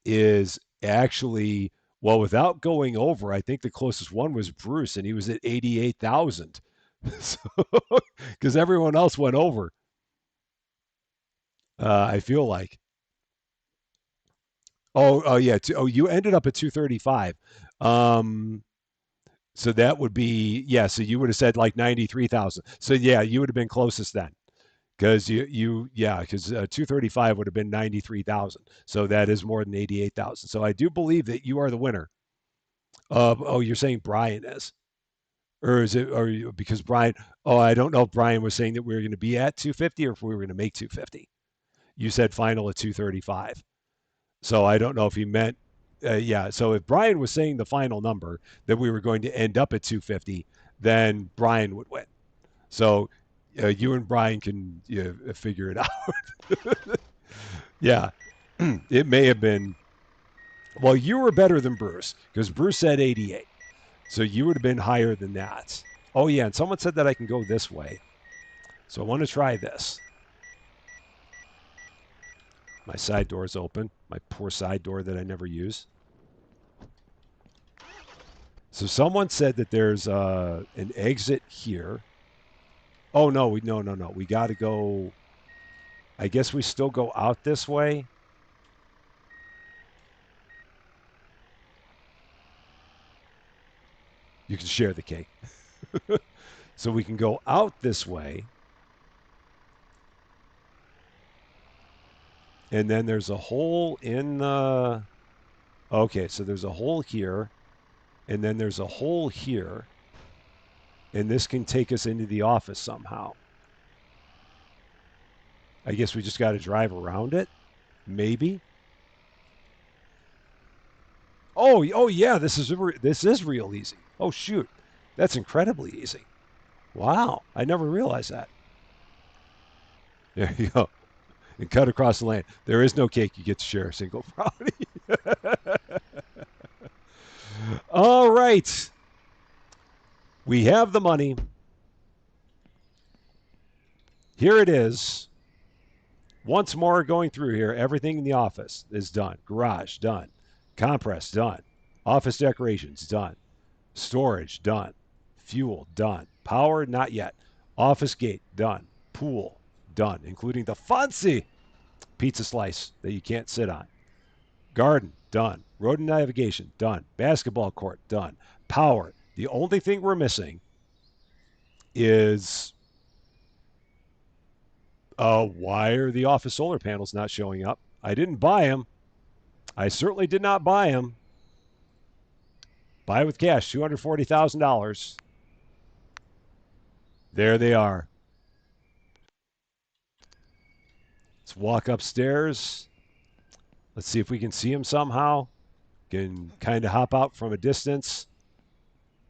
is actually, well, without going over, I think the closest one was Bruce, and he was at 88,000. So, because everyone else went over, I feel like. Oh yeah. You ended up at 235. Um, so that would be, yeah. So you would have said like 93,000. So yeah, you would have been closest then. Because yeah, because 235 would have been 93,000. So that is more than 88,000. So I do believe that you are the winner. Oh, you're saying Brian is, or is it? Or because Brian? Oh, I don't know if Brian was saying that we were going to be at 250 or if we were going to make 250. You said final at 235. So I don't know if he meant. Yeah. So if Brian was saying the final number that we were going to end up at 250, then Brian would win. So you and Brian can figure it out. Yeah, it may have been. Well, you were better than Bruce because Bruce said 88. So you would have been higher than that. Oh, yeah. And someone said that I can go this way. So I want to try this. My side door is open. My poor side door that I never use. So someone said that there's an exit here. Oh, no. No. We got to go. I guess we still go out this way. You can share the cake. So we can go out this way. And then there's a hole in the Okay, so there's a hole here, and then there's a hole here, and this can take us into the office somehow. I guess we just got to drive around it, maybe. Oh yeah, this is real easy. Oh shoot, that's incredibly easy. Wow, I never realized that. There you go. And cut across the land. There is no cake. You get to share a single brownie. All right, we have the money. Here it is. Once more going through here, everything in the office is done. Garage, done. Compress, done. Office decorations, done. Storage, done. Fuel, done. Power, not yet. Office gate, done. Pool, done, including the fancy pizza slice that you can't sit on. Garden, done. Road and navigation, done. Basketball court, done. Power. The only thing we're missing is why are the office solar panels not showing up? I didn't buy them. I certainly did not buy them. Buy with cash, $240,000. There they are. Let's walk upstairs. Let's see if we can see them somehow. Can kind of hop out from a distance.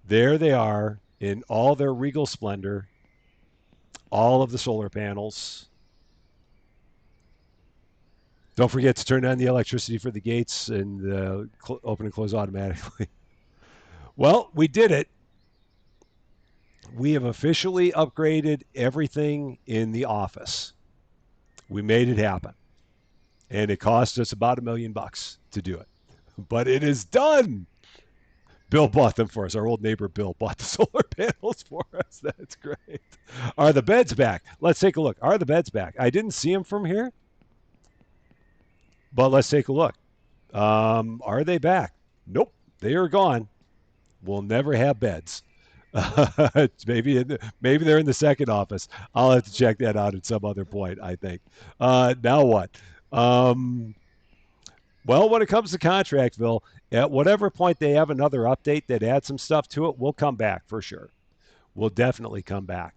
There they are in all their regal splendor. All of the solar panels. Don't forget to turn on the electricity for the gates and open and close automatically. Well, we did it. We have officially upgraded everything in the office. We made it happen. And it cost us about $1 million to do it. But it is done. Bill bought them for us. Our old neighbor Bill bought the solar panels for us. That's great. Are the beds back? Let's take a look. Are the beds back? I didn't see them from here, but let's take a look. Are they back? Nope. They are gone. We'll never have beds. Maybe they're in the second office. I'll have to check that out at some other point, I think. Now what? Well, when it comes to ContractVille, at whatever point they have another update that adds some stuff to it, we'll come back for sure. We'll definitely come back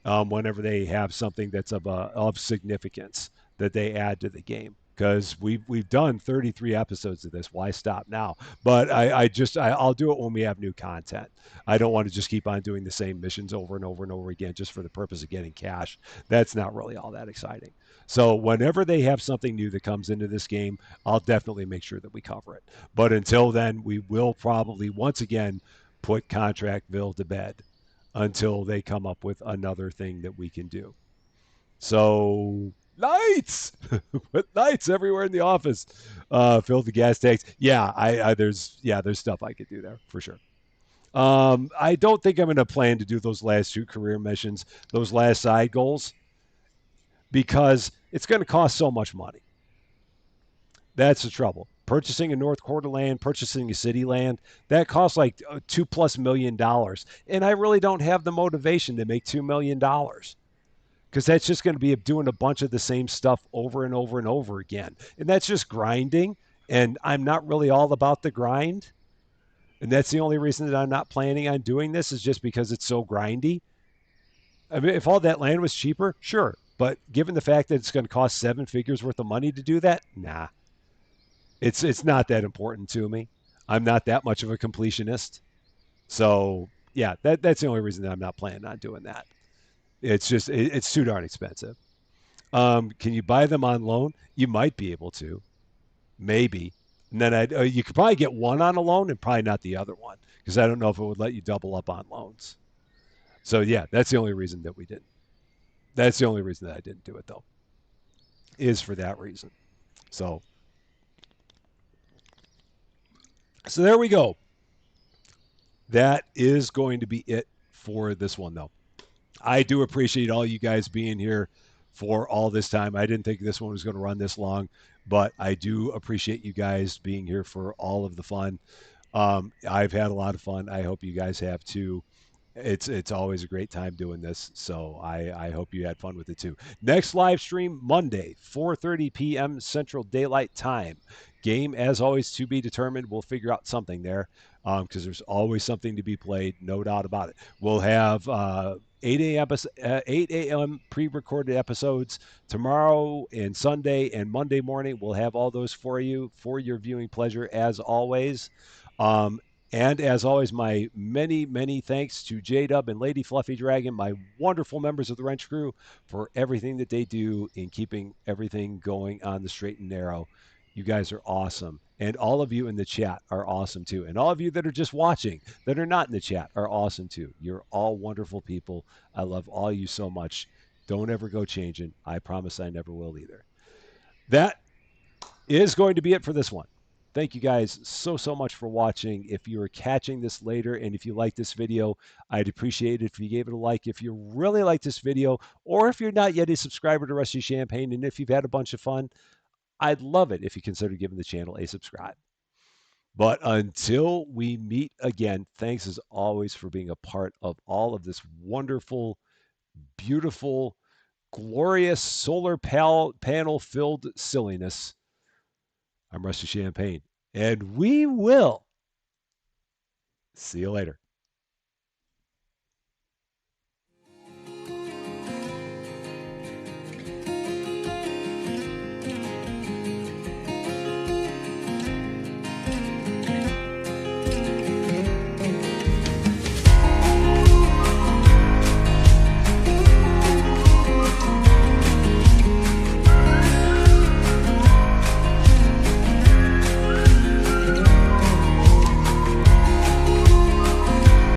whenever they have something that's of significance that they add to the game. Because we've done 33 episodes of this. Why stop now? But I'll do it when we have new content. I don't want to just keep on doing the same missions over and over and over again just for the purpose of getting cash. That's not really all that exciting. So whenever they have something new that comes into this game, I'll definitely make sure that we cover it. But until then, we will probably once again put ContractVille to bed until they come up with another thing that we can do. So lights, put lights everywhere in the office. Fill the gas tanks. Yeah, there's stuff I could do there for sure. I don't think I'm going to plan to do those last two career missions, those last side goals, because it's going to cost so much money. That's the trouble. Purchasing a North Quarter land, purchasing a city land, that costs like $2+ million. And I really don't have the motivation to make $2 million because that's just going to be doing a bunch of the same stuff over and over and over again. And that's just grinding. And I'm not really all about the grind. And that's the only reason that I'm not planning on doing this is just because it's so grindy. I mean, if all that land was cheaper, sure. But given the fact that it's going to cost 7 figures worth of money to do that, nah. It's not that important to me. I'm not that much of a completionist. So yeah, that's the only reason that I'm not planning on doing that. It's just it's too darn expensive. Can you buy them on loan? You might be able to, maybe. And then you could probably get one on a loan and probably not the other one because I don't know if it would let you double up on loans. So yeah, that's the only reason that we didn't. That's the only reason that I didn't do it though, is for that reason. So there we go. That is going to be it for this one though. I do appreciate all you guys being here for all this time. I didn't think this one was going to run this long, but I do appreciate you guys being here for all of the fun. I've had a lot of fun. I hope you guys have too. It's always a great time doing this, so I hope you had fun with it too. Next live stream Monday, 4:30 p.m. Central Daylight Time. Game, as always, to be determined. We'll figure out something there because there's always something to be played, no doubt about it. We'll have 8 a.m. pre-recorded episodes tomorrow and Sunday and Monday morning. We'll have all those for you for your viewing pleasure, as always. Um, and as always, my many, many thanks to J Dub and Lady Fluffy Dragon, my wonderful members of the Wrench Crew, for everything that they do in keeping everything going on the straight and narrow. You guys are awesome. And all of you in the chat are awesome too. And all of you that are just watching, that are not in the chat, are awesome too. You're all wonderful people. I love all you so much. Don't ever go changing. I promise I never will either. That is going to be it for this one. Thank you guys so much for watching. If you are catching this later and if you like this video, I'd appreciate it if you gave it a like. If you really like this video, or if you're not yet a subscriber to Rusty Champagne, and if you've had a bunch of fun, I'd love it if you consider giving the channel a subscribe. But until we meet again, thanks as always for being a part of all of this wonderful, beautiful, glorious solar panel filled silliness. I'm Rusty Champagne, and we will see you later.